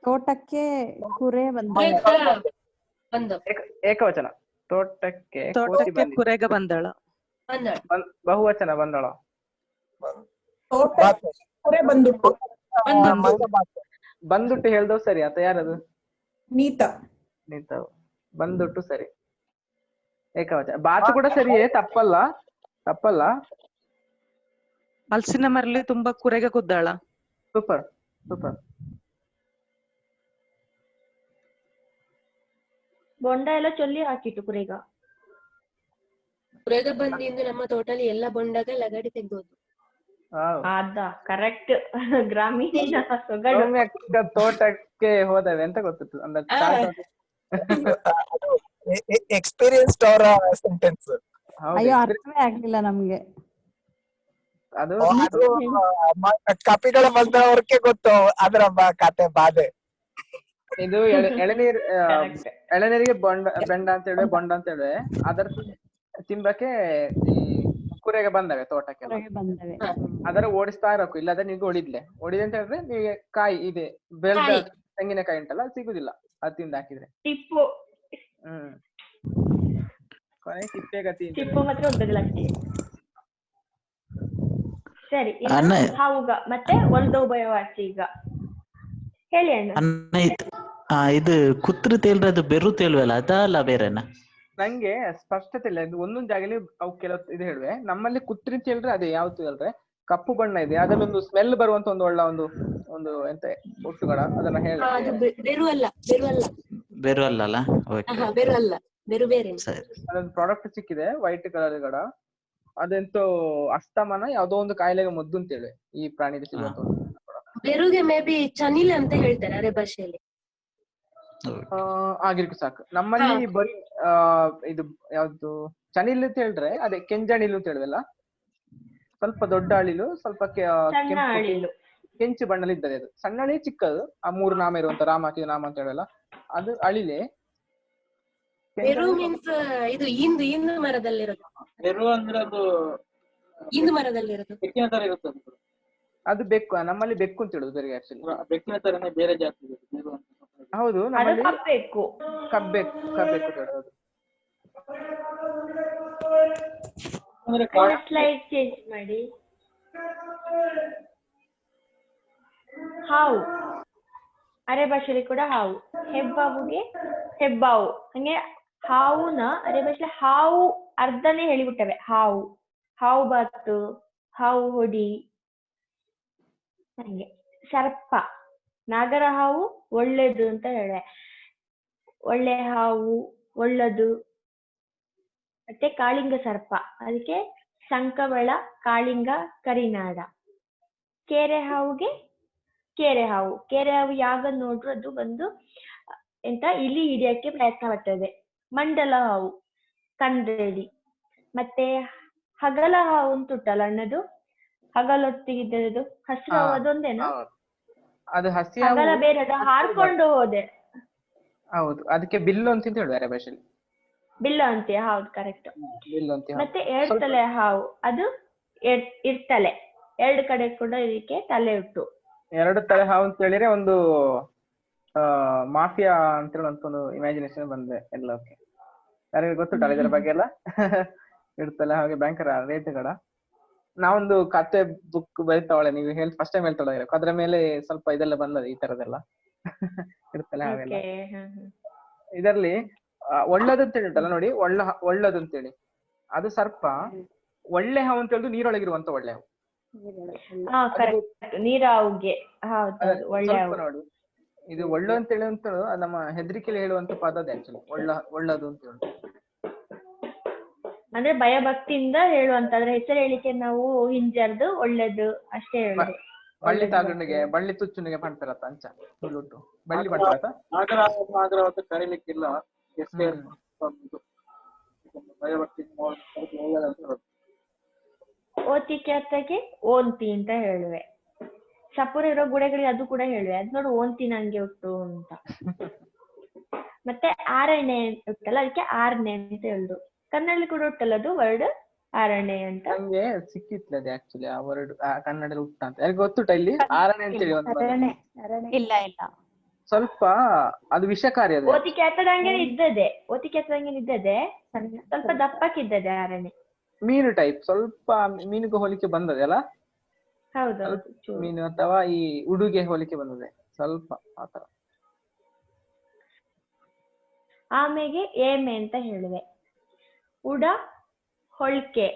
ತೋಟಕ್ಕೆ ಕುರೆ ಏಕವಚನ. ತೋಟಕ್ಕೆ ಕುರೆಗ ಬಂದಳ. ಬಹುವಚನ ಬಂದಳ. ಬಂದುಟ್ಟು ಹೇಳ್ದವ್ ಸರಿ ಆತ ಯಾರದು? ನೀತ ಬಂದುಟ್ಟು ಸರಿ. ಏಕವಚನ. ಬಾತು ಕೂಡ ಸರಿಯೇ, ತಪ್ಪಲ್ಲ. ಹಲಸಿನ ಮರಳಿ ತುಂಬಾ ಕುರೆಗ ಕುದ್ದಾಳ. ಸೂಪರ್. ಬೊಂಡ ಎಲ್ಲ ಚೊಲ್ಲಿ ಹಾಕಿಟ್ಟು ಕುರೆಗ ಬಂದಿಂದ ನಮ್ಮ ತೋಟಲ್ಲಿ ಎಲ್ಲ ಬೊಂಡಗ ಲಗಡಿ ತೆಗ್ದೋದು. ಅದ ಕರೆಕ್ಟ್. ಗ್ರಾಮೀಣ ಸೊಗಡು. ತೋಟಕ್ಕೆ ಹೋದವೆ ಅಂತ ಗೊತ್ತಿತ್ತು ಅಂದ್ರೆ ಎಕ್ಸ್ಪೀರಿಯನ್ಸ್ಡ್ ಅವರ ಸೆಂಟೆನ್ಸ್. ಅಯ್ಯೋ, ಅರ್ಥವೇ ಆಗ್ಲಿಲ್ಲ ನಮ್ಗೆ. ಅದು ಕಾಪಿಗಳ ಬಂದವರಿಗೆ ಗೊತ್ತು ಅದರ ಕತೆ ಬಾಧೆ. ಇದು ಎಳನೀರಿಗೆ ಬೆಂಡ ಅಂತ ಹೇಳಿ ಬೊಂಡ ಅಂತ ಹೇಳಿ ಅದರ ತಿಂಬಕ್ಕೆ ಈ ಕುರೆಗೆ ಬಂದವೆ ತೋಟಕ್ಕೆ. ಅದರ ಓಡಿಸ್ತಾ ಇರಬೇಕು, ಇಲ್ಲದ್ರೆ ನೀವು ಹೊಡಿದ್ಲೆ ಅಂತ ಹೇಳಿದ್ರೆ ನಿಮಗೆ ಕಾಯಿ ಇದೆ ಬೆಳೆದ ತೆಂಗಿನಕಾಯಿ ಉಂಟಲ್ಲ ಸಿಗುದಿಲ್ಲ, ಅದು ತಿಂದು ಹಾಕಿದ್ರೆ. ತಿಪ್ಪೆ ಗತಿ ಮಾತ್ರ ಉಂಟದಿಲ್ಲ ಅಷ್ಟೇ. ಸರಿ, ಹಾವುಗ ಮತ್ತೆ ಒಂದು ಉಭಯವಾಚಿ. ಈಗ ಹೇಳಿ ಅಣ್ಣ. ಇದು ಕುತ್ರ ತೇಲ್ರೆ ಅದು ಬೆರು ತೇಲ್ವಲ್ಲ, ಅದಲ್ಲ ಬೇರೆನಾ? ನಂಗೆ ಸ್ಪಷ್ಟತೆ ಇಲ್ಲ. ಇದು ಒಂದೊಂದು ಜಾಗಲಿ ಅವು ಕೆಲವು ಇದು ಹೇಳುವೆ. ನಮ್ಮಲ್ಲಿ ಕುತ್ರಿ ಅಂತ ಹೇಳಿದ್ರೆ ಅದೇ ಯಾವ್ದು ಹೇಳಿದ್ರೆ ಕಪ್ಪು ಬಣ್ಣ ಇದೆ, ಅದರಲ್ಲೊಂದು ಸ್ಮೆಲ್ ಬರುವಂತ ಒಂದು ಒಳ್ಳೆ ಒಂದು ಎಂತ ಒಟ್ಟುಗಳ ಅದನ್ನ ಹೇಳಿ. ಅದೊಂದು ಪ್ರಾಡಕ್ಟ್ ಸಿಕ್ಕಿದೆ ವೈಟ್ ಕಲರ್ ಗಡ, ಅದೆಂತೋ ಅಸ್ತಮನ ಯಾವ್ದೋ ಒಂದು ಕಾಯಿಲೆಗೆ ಮದ್ದು ಅಂತ ಹೇಳಿ ಈ ಪ್ರಾಣಿಗೆ ಸಿಗುವಂತ. ಬೆರುಗೆ ಮೇ ಬಿ ಚನಿಲ್ ಅಂತ ಹೇಳ್ತಾರೆ ಅರೆ ಭಾಷೆಯಲ್ಲಿ. ಆಗಿರ್ಕು ಸಾಕು. ನಮ್ಮಲ್ಲಿ ಬರೀ ಇದು ಯಾವ್ದು ಚನಿಲ್ ಅಂತ ಹೇಳಿದ್ರೆ ಅದೇ ಕೆಂಜಣಿಲು ಅಂತ ಹೇಳಿದಲ್ಲ, ಸ್ವಲ್ಪ ದೊಡ್ಡ ಅಳಿಲು, ಸ್ವಲ್ಪ ಕೆಂಚು ಬಣ್ಣದಲ್ಲಿ ಇದ್ದದೆ. ಅದು ಸಣ್ಣ ಅಳಿ ಚಿಕ್ಕದು, ಆ 3 ನಾಮ ಇರುವಂತ ರಾಮ ಹಾಕಿದ ನಾಮ ಅಂತ ಹೇಳಲ್ಲ, ಅದು ಅಳಿಲೆ. ಬೆರು ಮೀನ್ಸ್ ಇದು ಇಂದು ಮರದಲ್ಲಿರೋದು. ಬೆರು ಅಂದ್ರೆ ಅದು ಇಂದು ಮರದಲ್ಲಿರೋದು ಬೆಕ್ಕಿನ ತರ ಇರುತ್ತೆ. ಅದು ಬೆಕ್ಕು, ನಮ್ಮಲ್ಲಿ ಬೆಕ್ಕು ಅಂತ ಹೇಳುದು ಬೇರೆ. ಆಕ್ಚುಲಿ ಬೆಕ್ಕಿನ ತರನೇ ಬೇರೆ ಜಾತಿ ಇದೆ ಬೆರು ಅಂತ. ಹೌದು ಅದು ನಮ್ಮಲ್ಲಿ ಕಬ್ಬೇಕು. ಕಬ್ಬೇಕು ಕಬ್ಬೇಕು ಅಂತ ಹೇಳೋದು. ಸ್ಲೈಡ್ ಚೇಂಜ್ ಮಾಡಿ. ಹಾವು ಅರೆ ಭಾಷೆಯಲ್ಲಿ ಕೂಡ ಹಾವು. ಹೆಬ್ಬಾವುಗೆ ಹೆಬ್ಬಾವು. ಹಂಗೆ ಹಾವುನ ಅರೆ ಭಾಷೆ ಹಾವು ಅರ್ಧನೇ ಹೇಳಿಬಿಟ್ಟವೆ. ಹಾವು, ಹಾವು ಬಾತು, ಹಾವು ಹೊಡಿ. ಹಂಗೆ ಸರ್ಪ, ನಾಗರ ಹಾವು ಒಳ್ಳೇದು ಅಂತ ಹೇಳೆ. ಒಳ್ಳೆ ಹಾವು ಒಳ್ಳದು. ಮತ್ತೆ ಕಾಳಿಂಗ ಸರ್ಪ, ಅದಕ್ಕೆ ಸಂಕವಳ, ಕಾಳಿಂಗ, ಕರಿನಾಡ. ಕೆರೆ ಹಾವುಗೆ ಕೆರೆ ಹಾವು. ಕೆರೆ ಹಾವು ಯಾವಾಗ ನೋಡ್ರು ಅದು ಬಂದು ಎಂತ ಇಲಿ ಹಿಡಿಯಕ್ಕೆ ಪ್ರಯತ್ನ ಪಡ್ತದೆ. ಮಂಡಲ ಹಾವು ಕಂದಡಿ. ಮತ್ತೆ ಹಗಲ ಹಾವು ಅಂತ ಉಂಟಲ್ಲ ಅಣ್ಣದು, ಹಗಲೊತ್ತಿಗಿದ್ದದು ಹಸಿರು ಹಾವು, ಅದೊಂದೇನಾ? ಅದು ಹಸಿ ಹಗಲ ಹಾವು. ಬೇರೆ, ಅದು ಹಾರ್ಕೊಂಡು ಹೋದೆ. ಹೌದು, ಅದಕ್ಕೆ ಬಿಲ್ಲು ಅಂತ ಹೇಳುವ ಭಾಷೆಯಲ್ಲಿ. ಬಿಲ್ಲು ಅಂತೀಯ? ಹೌದು, ಕರೆಕ್ಟ್. ಬಿಲ್ಲು ಅಂತ. ಮತ್ತೆ ಏಳ್ತಲೆ ಹಾವು, ಅದು ಇರ್ತಲೆ. ಎರಡು ಕಡೆ ಕೂಡ ಇದಕ್ಕೆ ತಲೆ ಉಂಟು. ಎರಡು ತಲೆ ಹಾವು ಅಂತ ಹೇಳಿದ್ರೆ ಒಂದು ಮಾಫಿಯಾ ಅಂತ ಹೇಳಿ ಒಂದು ಇಮ್ಯಾಜಿನೇಷನ್ ಬಂದೆ ಎಲ್ಲಕ್ಕೆ. ಯಾರಿಗೆ ಗೊತ್ತುಂಟಲ್ಲ ಇದರ ಬಗ್ಗೆ ಎಲ್ಲ? ಇರ್ತಲೆ ಹಾಗೆ ಭಯಂಕರ ರೇಟ್ಗಳ. ನಾವೊಂದು ಕತೆ ಬುಕ್ ಬರೀತಾವಳೆ, ನೀವು ಫಸ್ಟ್ ಟೈಮ್ ಹೇಳ್ತಾಳೆ, ಅದ್ರ ಮೇಲೆ ಸ್ವಲ್ಪ ಇದೆಲ್ಲ ಬಂದದೆ ಈ ತರದೆಲ್ಲ. ಇರ್ತಲೆ ಹಾಗೆಲ್ಲ. ಇದರಲ್ಲಿ ಒಳ್ಳೇದು ಅಂತ ಹೇಳಿಟ್ಟಲ್ಲ ನೋಡಿ, ಒಳ್ಳೇದು ಅಂತೇಳಿ ಅದು ಸರ್ಪ. ಒಳ್ಳೆ ಹಾವು ಅಂತ ಹೇಳಿದ್ರು ನೀರೊಳಗಿರುವಂತ ಒಳ್ಳೆ ಹಾವು. ನೀರಾವುಗೆ. ಒಳ್ಳೆ ನೋಡಿ, ಇದು ಒಳ್ಳೆ ಅಂತ ಹೇಳುವಂತ ನಮ್ಮ ಹೆದರಿಕೆಯಲ್ಲಿ ಹೇಳುವಂತ ಪದದ ಆಕ್ಚುಲಿ ಒಳ್ಳದು ಅಂತ ಹೇಳಿ. ಅಂದ್ರೆ ಭಯಭಕ್ತಿಯಿಂದ ಹೇಳುವಂತಾದ್ರೆ ಹೆಸರು ಹೇಳಿಕೆ ನಾವು ಹಿಂಜರ್ದು ಒಳ್ಳೇದು ಅಷ್ಟೇ ಹೇಳುದು. ಬಳ್ಳಿ ತಾಗಣಿಗೆ ಬಳ್ಳಿ ತುಚ್ಚುನಿಗೆ ಪಂಡ್ತಾರತ್ತ ಅಂಚ ಉಂಟು ಬಳ್ಳಿ ಪಂಡ್ತಾರತ್ತ. ನಾಗರ ಕರೀಲಿಕ್ಕಿಲ್ಲ. ಭಯಭಕ್ತಿ ಓತಿಕೆ ಅತ್ತಗೆ ಓಂತಿ ಅಂತ ಹೇಳುವೆ. ಸಪುರ ಇರೋ ಗುಡೆಗಳಿಗೆ ಅದು ಕೂಡ ಹೇಳುವೆ. ಅದ್ ನೋಡು ಓಂತಿ ನಂಗೆ ಉಂಟು ಅಂತ. ಮತ್ತೆ ಆರಣ್ಯ ಉಂಟಲ್ಲ, ಅದಕ್ಕೆ ಆರನೆ ಅಂತ ಹೇಳುದು. ಕನ್ನಡದಲ್ಲಿ ಕೂಡ ಉಂಟಲ್ಲ ಅದು ವರ್ಡ್ ಆರಣ್ಯ ಅಂತ. ನಂಗೆ ಸಿಕ್ಕಿತ್ತು ಆಕ್ಚುಲಿ ಆ ವರ್ಡ್ ಕನ್ನಡದಲ್ಲಿ ಉಂಟ ಅಂತ. ಯಾರಿಗೆ ಗೊತ್ತುಂಟ ಇಲ್ಲಿ ಆರಣ್ಯ ಅಂತ ಹೇಳಿ? ಇಲ್ಲ ಇಲ್ಲ, ಸ್ವಲ್ಪ ಅದು ವಿಷಕಾರಿ. ಅದು ಓತಿಕೆ ಹತ್ತದಂಗೆ ಇದ್ದದೆ, ಓತಿಕೆ ಹತ್ತದಂಗೆ ಇದ್ದದೆ, ಸ್ವಲ್ಪ ದಪ್ಪಕ್ಕಿದ್ದದೆ ಆರಣ್ಯ. ಮೀನು ಟೈಪ್, ಸ್ವಲ್ಪ ಮೀನಿಗೆ ಹೋಲಿಕೆ ಬಂದದೆ ಅಲ್ಲ? ಹೌದೌದು, ಮೀನು ಅಥವಾ ಈ ಉಡುಗೆ ಹೋಲಿಕೆ ಬಂದದೆ ಸ್ವಲ್ಪ ಆತರ. ಆಮೇಲೆ ಏಮೆ ಅಂತ ಹೇಳುವೆ. ಉಡ ಹೊಳ್ಕೆ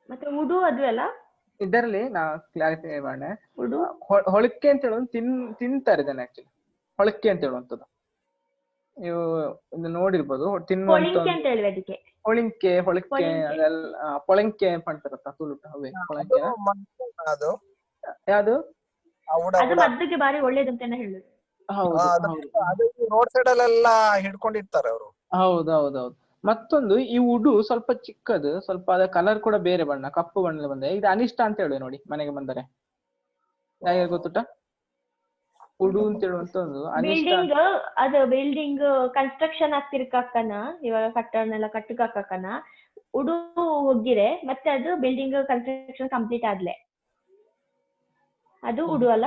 ಮತ್ತೆ ಉಡು ಅದು ಅಲ್ಲ. ಇದರಲ್ಲಿ ನಾ ಕ್ಲಾರಿಫೈ ಮಾಡೋಣ. ಹೊಳಕೆ ಅಂತ ಹೇಳುವ ತಿಂತಾರೆ ಇದನ್ನ ಆಕ್ಚುಲಿ. ಹೊಳಕೆ ಅಂತ ಹೇಳುವಂಥದ್ದು ನೀವು ನೋಡಿರ್ಬೋದು. ತಿನ್ನುವಂತ ಹೊಳಿಂಕೆ ಹೊಳಕೆ ಅದೆಲ್ಲ ಪೊಳಂಕೆ ಮಾಡ್ತಾರತ್ತ ತುಳುಟ. ಅವೇ ಪೊಳಂಕೆ. ಯಾವುದು ಅದು ಮದ್ದಿಗೆ ಬಾರಿ ಒಳ್ಳೇದಂತ ಹೇಳುದು. ರೋಡ್ ಸೈಡ್ ಅಲ್ಲೆಲ್ಲ ಹಿಡ್ಕೊಂಡಿರ್ತಾರೆ ಅವರು. ಹೌದೌದೌದು. ಮತ್ತೊಂದು ಈ ಉಡು ಸ್ವಲ್ಪ ಚಿಕ್ಕದು, ಸ್ವಲ್ಪ ಅದ ಕಲರ್ ಕೂಡ ಬೇರೆ ಬಣ್ಣ, ಕಪ್ಪು ಬಣ್ಣದಲ್ಲಿ ಬಂದೆ. ಇದು ಅನಿಷ್ಟ ಅಂತ ಹೇಳುವೆ ನೋಡಿ ಮನೆಗೆ ಬಂದರೆ. ಯಾಕೆ ಗೊತ್ತುಂಟ? ಉಡು ಅಂತ ಹೇಳುವಂತ ಒಂದು ಬಿಲ್ಡಿಂಗ್, ಅದು ಬಿಲ್ಡಿಂಗ್ ಕನ್ಸ್ಟ್ರಕ್ಷನ್ ಆಗ್ತಿರ್ಕಕ್ಕನ, ಇವಾಗ ಕಟ್ಟಡನೆಲ್ಲ ಕಟ್ಟುಕಕ್ಕನ ಉಡು ಹೋಗಿರೆ ಮತ್ತೆ ಅದು ಬಿಲ್ಡಿಂಗ್ ಕನ್ಸ್ಟ್ರಕ್ಷನ್ ಕಂಪ್ಲೀಟ್ ಆದ್ಲೆ ಅದು ಉಡು ಅಲ್ಲ?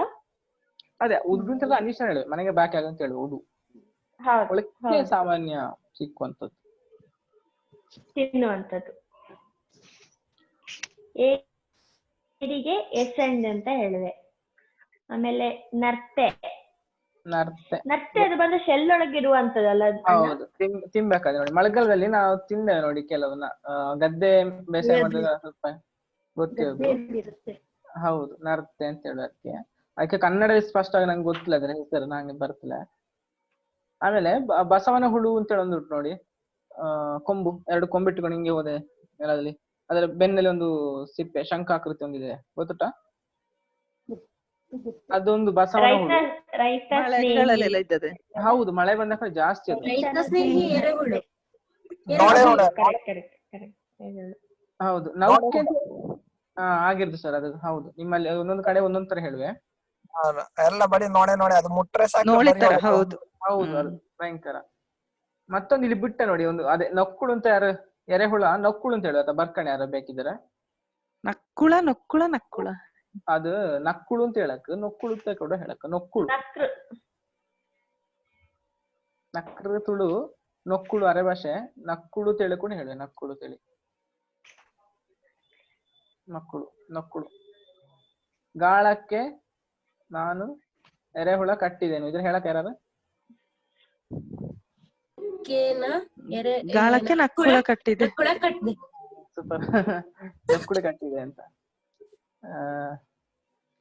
ಅದೇ ಉಡು ಅಂತ ಅನಿಷ್ಟ ಹೇಳುವೆ, ಮನೆಗೆ ಬಾಕಿ ಆಗಂತ ಹೇಳುವ ಉಡು. ಒಳಕ್ಕೆ ಸಾಮಾನ್ಯ ಸಿಕ್ಕುವಂಥದ್ದು, ತಿನ್ನುವಂಥದ್ದು. ಏರಿಗೆ ಎಸೆಂಡ್ ಅಂತ ಹೇಳುವೆ. ಆಮೇಲೆ ನರ್ತೆ. ನರ್ತೆ ಅದು ಬಂದು ಶೆಲ್ ಒಳಗಿರುವಂತದಲ್ಲ? ಹೌದು, ತಿನ್ಬೇಕಾದ್ರೆ ನೋಡಿ ಮಳೆಗಾಲದಲ್ಲಿ ನಾವು ತಿಂದೇವೆ ನೋಡಿ ಕೆಲವನ್ನ. ಗದ್ದೆ ಬೇಸಾಯ ಮಾಡಿದಾಗ ಸ್ವಲ್ಪ ಗೊತ್ತಿರೋದು. ಹೌದು, ನರ್ತೆ ಅಂತ ಹೇಳೋದಕ್ಕೆ. ಅದಕ್ಕೆ ಕನ್ನಡ ಸ್ಪಷ್ಟವಾಗಿ ನಂಗೆ ಗೊತ್ತಿಲ್ಲ ಅದ್ರ ಹೆಸರು, ನಂಗೆ ಬರ್ತಿಲ್ಲ. ಆಮೇಲೆ ಬಸವನ ಹುಳು ಅಂತ ಹೇಳಿ ಒಂದು ನೋಡಿ, ಕೊಂಬು, ಎರಡು ಕೊಂಬಿಟ್ಟುಕೊಂಡು ಹಿಂಗೆ ಹೋದೆ ನೆಲದಲ್ಲಿ. ಅದರ ಬೆನ್ನಲ್ಲಿ ಒಂದು ಸಿಪ್ಪೆ ಶಂಖಾಕೃತಿ ಒಂದಿದೆ, ಗೊತ್ತುಂಟ? ಅದೊಂದು ಬಸವನ ಹುಳು. ಹೌದು, ಮಳೆ ಬಂದಾಗ ಜಾಸ್ತಿ ಅದು. ಹೌದು, ನೌಕೆ ಆಗಿರ್ದು ಸರ್ ಅದು. ಹೌದು, ನಿಮ್ಮಲ್ಲಿ ಒಂದೊಂದು ಕಡೆ ಒಂದೊಂದ್ ತರ ಹೇಳುವೆ. ಎಲ್ಲ ಬರೀ ನೋಡೆ ಅದು ಮುಟ್ರೆ ಸಾಕು. ಹೌದು ಹೌದು, ಅದು ಭಯಂಕರ. ಮತ್ತೊಂದು ಇಲ್ಲಿ ಬಿಟ್ಟ ನೋಡಿ ಒಂದು, ಅದೇ ನೊಕ್ಕುಳು ಅಂತ. ಯಾರು ಎರೆಹುಳ ನೊಕ್ಕುಳು ಅಂತ ಹೇಳುವ ಬರ್ಕಣೆ ಯಾರು ಬೇಕಿದ್ರೆ. ನಕ್ಕುಳ ನೊಕ್ಕುಳ ನಕ್ಕುಳ, ಅದು ನಕ್ಕುಳು ಅಂತ ಹೇಳಕ್, ನೊಕ್ಕುಳು ಅಂತ ಕೂಡ ಹೇಳಕ್. ನೊಕ್ಕುಳು ನಕ್ರ ತುಳು ನೊಕ್ಕುಳು ಅರೆ ಭಾಷೆ ನಕ್ಕುಳು ತೆಳು ಕೂಡ ಹೇಳುವೆ ನಕ್ಕುಳು ತೆಳಿ ನಕ್ಕುಳು ನಕ್ಕುಳು. ಗಾಳಕ್ಕೆ ನಾನು ಎರೆಹುಳ ಕಟ್ಟಿದ್ದೇನೆ ಇದ್ರ ಹೇಳಕ್ ಯಾರು? ಗಾಳಕ್ಕೆ ನಕ್ಕುಳ ಕಟ್ಟಿದೆ. ಸೂಪರ್. ನಕ್ಕುಳು ಕಟ್ಟಿದೆ ಅಂತ.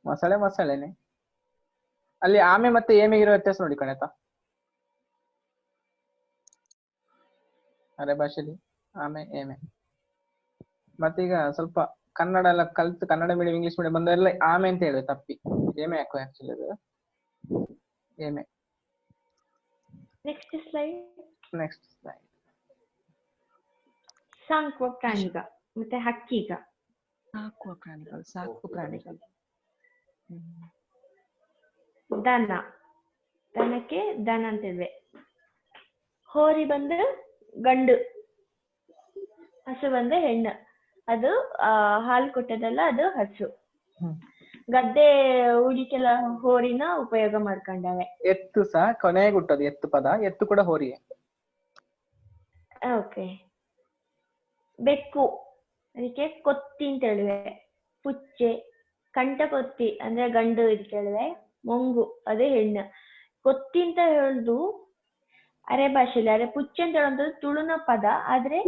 ಮೊಸಳೆನೆ. ಅಲ್ಲಿ ಆಮೆ ಮತ್ತೆ ಏಮೆ ಇರೋ ವ್ಯತ್ಯಾಸ ನೋಡಿ ಕಣೇತ. ಅರೆ ಭಾಷೆಲಿ ಆಮೆ ಏಮೆ. ಮತ್ತೀಗ ಸ್ವಲ್ಪ ಕನ್ನಡ ಎಲ್ಲ ಕಲ್ತು ಕನ್ನಡ ಮೀಡಿಯಂ ಇಂಗ್ಲಿಷ್ ಮೀಡಿಯಂ ಬಂದವರೆಲ್ಲ ಆಮೆ ಅಂತ ಹೇಳುವೆ ತಪ್ಪಿ. ಏಮೆ ಯಾಕೋ ಆಕ್ಚುಲಿ ಅದು ಏಮೆ. Next slide. ಸಾಕುವ ಪ್ರಾಣಿಗ ಮತ್ತೆ ಹಕ್ಕಿಗ. ಸಾಕು ಪ್ರಾಣಿಗಳು. ದನಕ್ಕೆ ದನ ಅಂತ ಹೇಳಿವೆ. ಹೋರಿ ಬಂದು ಗಂಡು, ಹಸು ಬಂದು ಹೆಣ್ಣು. ಅದು ಹಾಲು ಕೊಟ್ಟದಲ್ಲ, ಅದು ಹಸು. ಗದ್ದೆ ಉಳಿಕೆಲ್ಲ ಹೋರಿನ ಉಪಯೋಗ ಮಾಡ್ಕೊಂಡವೆ. ಎತ್ತು ಸಹ ಕೊನೆಗೆ ಹುಟ್ಟದು ಎತ್ತು ಪದ, ಎತ್ತು ಕೂಡ ಹೋರಿಯೇ. ಓಕೆ. ಬೆಕ್ಕು ಅದಕ್ಕೆ ಕೊತ್ತಿ ಅಂತ ಹೇಳಿವೆ. ಪುಚ್ಚೆ ಕಂಠಕೊತ್ತಿ ಅಂದ್ರೆ ಗಂಡು ಇದಕ್ಕೆ ಹೇಳಿವೆ. ಮೊಂಗು ಅದೇ ಹೆಣ್ಣು. ಕೊತ್ತಿ ಅಂತ ಹೇಳುದು ಅರೆ ಭಾಷೆಲಿ, ಅರೆ ಪುಚ್ಚೆ ಅಂತ ಹೇಳುವಂಥದ್ದು ತುಳುನ ಪದ. ಆದ್ರೆ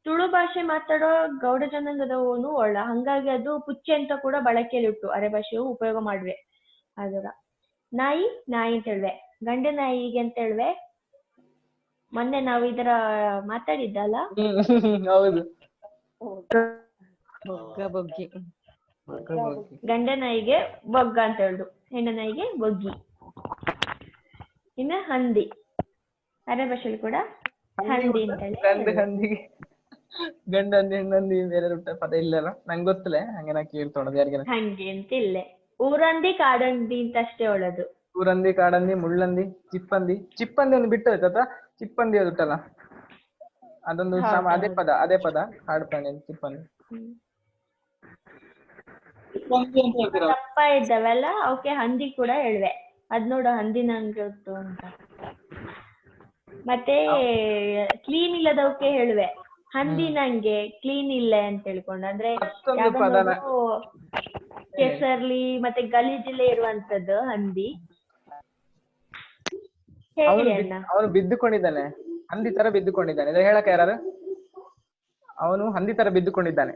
ತುಳು ಭಾಷೆ ಮಾತಾಡೋ ಗೌಡ ಜನಾಂಗದವನು ಒಳ್ಳ, ಹಂಗಾಗಿ ಅದು ಪುಚ್ಚೆ ಅಂತ ಕೂಡ ಬಳಕೆಯಲ್ಲಿ ಉಂಟು. ಅರೆ ಭಾಷೆಯು ಉಪಯೋಗ ಮಾಡುವೆ. ಅದರ ನಾಯಿ ಅಂತ ಹೇಳಿವೆ. ಗಂಡು ನಾಯಿಗೆ ಅಂತ ಹೇಳಿವೆ. ಮೊನ್ನೆ ನಾವು ಇದರ ಮಾತಾಡಿದ್ದಲ್ಲ. ಹೌದು. ಬೊಗ್ಗಿ. ಗಂಡ ನಾಯಿಗೆ ಬೊಗ್ಗ ಅಂತ ಹೇಳುದು, ಹೆಣ್ಣು ನಾಯಿಗೆ ಬೊಗ್ಗಿ. ಇನ್ನು ಹಂದಿ ಅರೆ ಭಾಷೆಯಲ್ಲಿ ಕೂಡ ಹಂದಿ ಅಂತ ಹೇಳಿ. ಹಂದಿಗೆ ಗಂಡ ಹಂದಿ ಹೆಣ್ಣಂದಿ ಬೇರೆ ಪದ ಇಲ್ಲಲ್ಲ, ನಂಗೆ ಗೊತ್ತಿಲ್ಲ, ಹಂಗೆ ನಾ ಕೇಳ್ತೊಳದು ಯಾರಿಗೆಲ್ಲ. ಹಂಗೆ ಅಂತ ಇಲ್ಲೇ ಊರಂದಿ ಕಾಡಂದಿ ಅಂತ ಅಷ್ಟೇ ಒಳ್ಳದು. ಊರಂದಿ ಕಾಡಂದಿ ಮುಳ್ಳಂದಿ ಚಿಪ್ಪಂದಿ ಒಂದು ಬಿಟ್ಟು ಹೋಯ್ತಾ. ಚಿಪ್ಪಂದಿ ಅದು ಉಂಟಲ್ಲ, ಅದೊಂದು ಅದೇ ಪದ ಕಾಡು ಪ್ರಾಣಿ ಚಿಪ್ಪಂದಿ. ದಪ್ಪ ಇದ್ದಾವಲ್ಲ ಅವಕ್ಕೆ ಹಂದಿ ಕೂಡ ಹೇಳ್ವೆ. ಅದ್ ನೋಡು ಹಂದಿ ನಂಗೆ ಗೊತ್ತು ಅಂತ. ಮತ್ತೆ ಕ್ಲೀನ್ ಇಲ್ಲದವಕ್ಕೆ ಹೇಳ್ವೆ ಹಂದಿ ನಂಗೆ ಕ್ಲೀನ್ ಇಲ್ಲ ಅಂತ ಹೇಳ್ಕೊಂಡು. ಅಂದ್ರೆ ಕೆಸರ್ಲಿ ಮತ್ತೆ ಗಲೀಜಿಲೆ ಇರುವಂತದ್ದು ಹಂದಿ. ಅವನು ಬಿದ್ದುಕೊಂಡಿದ್ದಾನೆ, ಹಂದಿ ತರ ಬಿದ್ದುಕೊಂಡಿದ್ದಾನೆ. ಇದು ಹೇಳಕ್ ಯಾರು? ಅವನು ಹಂದಿ ತರ ಬಿದ್ದುಕೊಂಡಿದ್ದಾನೆ.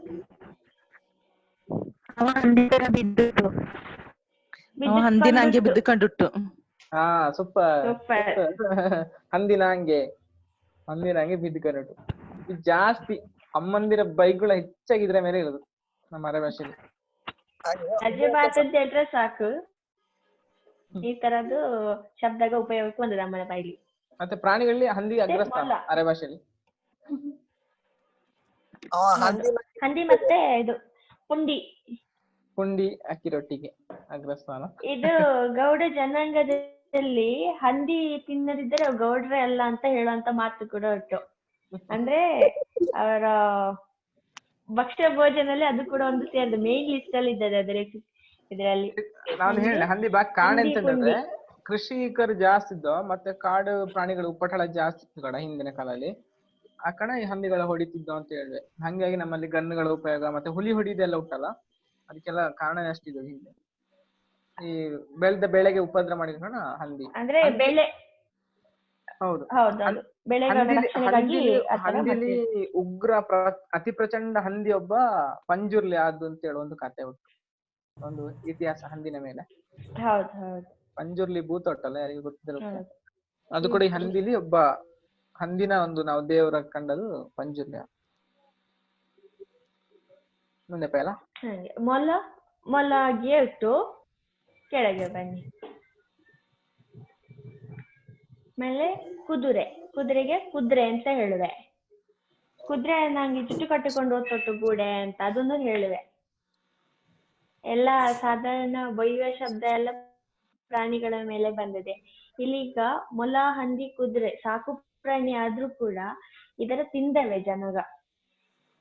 ಹಂದಿನ ಹಂಗೆ ಬಿದ್ದುಕೊಂಡಿಟ್ಟು. ಹಾ ಸೂಪರ್. ಹಂದಿನ ಹಂಗೆ ಬಿದ್ದುಕೊಂಡಿಟ್ಟು. ಜಾಸ್ತಿ ಅಮ್ಮಂದಿರ ಬೈಗುಳ ಹೆಚ್ಚಾಗಿದ್ರ ಮೇಲೆ ಇರೋದು ನಮ್ಮ ಅರೆ ಭಾಷೆಯಲ್ಲಿ. ಅಜ್ಜೆ ಮಾತು ಅಂತ ಹೇಳಿದ್ರೆ ಸಾಕು, ಈ ತರದ್ದು ಶಬ್ದಗ ಉಪಯೋಗಕ್ಕೆ ಬಂದದ ನಮ್ಮ ಬಾಯಿಲಿ. ಮತ್ತೆ ಪ್ರಾಣಿಗಳಲ್ಲಿ ಹಂದಿ ಅಗ್ರಸ್ಥಾನ ಅರೆ ಭಾಷೆಯಲ್ಲಿ. ಹಂದಿ ಮತ್ತೆ ಇದು ಪುಂಡಿ ಅಕ್ಕಿ ರೊಟ್ಟಿಗೆ ಅಗ್ರಸ್ಥಾನ. ಇದು ಗೌಡ ಜನಾಂಗದಲ್ಲಿ ಹಂದಿ ತಿನ್ನದಿದ್ದರೆ ಗೌಡ್ರೆ ಅಲ್ಲ ಅಂತ ಹೇಳುವಂತ ಮಾತು ಕೂಡ ಉಂಟು. ಅಂದ್ರೆ ಅವರ ಭಕ್ಷ್ಯ ಭೋಜನಲ್ಲಿ ಅದು ಕೂಡ ಒಂದು ಸೇರಿದೆ, ಮೇನ್ ಲಿಸ್ಟ್ ಅಲ್ಲಿ ಇದ್ದದೆ ಅದರ ಇದರಲ್ಲಿ. ನಾನು ಹೇಳಿದೆ ಹಂದಿ ಬಾಕ್ ಕಾರಣ ಅಂತಂದ್ರೆ ಕೃಷಿಕರು ಜಾಸ್ತಿ ಇದ್ದು, ಮತ್ತೆ ಕಾಡು ಪ್ರಾಣಿಗಳು ಉಪಟಳ ಜಾಸ್ತಿ ಇತ್ತು ಕಡ ಹಿಂದಿನ ಕಾಲದಲ್ಲಿ. ಆ ಕಣ ಈ ಹಂದಿಗಳ ಹೊಡಿತಿದ್ದು ಅಂತ ಹೇಳಿದೆ. ಹಂಗಾಗಿ ನಮ್ಮಲ್ಲಿ ಗನ್ನುಗಳ ಉಪಯೋಗ ಮತ್ತೆ ಹುಲಿ ಹೊಡಿದೆಲ್ಲ ಉಂಟಲ್ಲ, ಅದಕ್ಕೆಲ್ಲ ಕಾರಣ ಅಷ್ಟಿದೆ ಹಿಂದೆ. ಈ ಬೆಳೆದ ಬೆಳೆಗೆ ಉಪದ್ರ ಮಾಡಿದ ಹಂದಿ. ಅಂದ್ರೆ ಬೆಳೆ. ಹೌದು. ಹಂದಿಲಿ ಉಗ್ರ ಅತಿ ಪ್ರಚಂಡ ಹಂದಿ ಒಬ್ಬ ಪಂಜುರ್ಲಿ ಆದ್ದು ಅಂತ ಹೇಳುವ ಒಂದು ಕತೆ ಉಂಟು, ಒಂದು ಇತಿಹಾಸ ಹಂದಿನ ಮೇಲೆ. ಪಂಜುರ್ಲಿ ಭೂತ ಉಂಟಲ್ಲ, ಯಾರಿಗೂ ಗೊತ್ತಿಲ್ಲ. ಅದು ಕೂಡ ಈ ಹಂದಿಲಿ ಒಬ್ಬ ಹಂದಿನ ಒಂದು ನಾವು ದೇವರ ಕಂಡದು ಪಂಜುರ್ಲಿ. ಮುಂದೆ ಪೈಲ ಮೊಲಗೆ ಇಟ್ಟು ಕೆಳಗೆ ಬನ್ನಿ. ಆಮೇಲೆ ಕುದುರೆಗೆ ಕುದುರೆ ಅಂತ ಹೇಳುವೆ. ಕುದುರೆ ನಂಗೆ ಜುಟ್ಟು ಕಟ್ಟಿಕೊಂಡು ಓದ್ತೊಟ್ಟು ಗೂಡೆ ಅಂತ ಅದನ್ನು ಹೇಳುವೆ. ಎಲ್ಲ ಸಾಧಾರಣ ಬೈಯುವ ಶಬ್ದ ಎಲ್ಲ ಪ್ರಾಣಿಗಳ ಮೇಲೆ ಬಂದಿದೆ. ಇಲ್ಲೀಗ ಮೊಲ, ಹಂದಿ, ಕುದುರೆ ಸಾಕು ಪ್ರಾಣಿ ಆದ್ರೂ ಕೂಡ ಇದರ ತಿಂದವೆ ಜನಗ.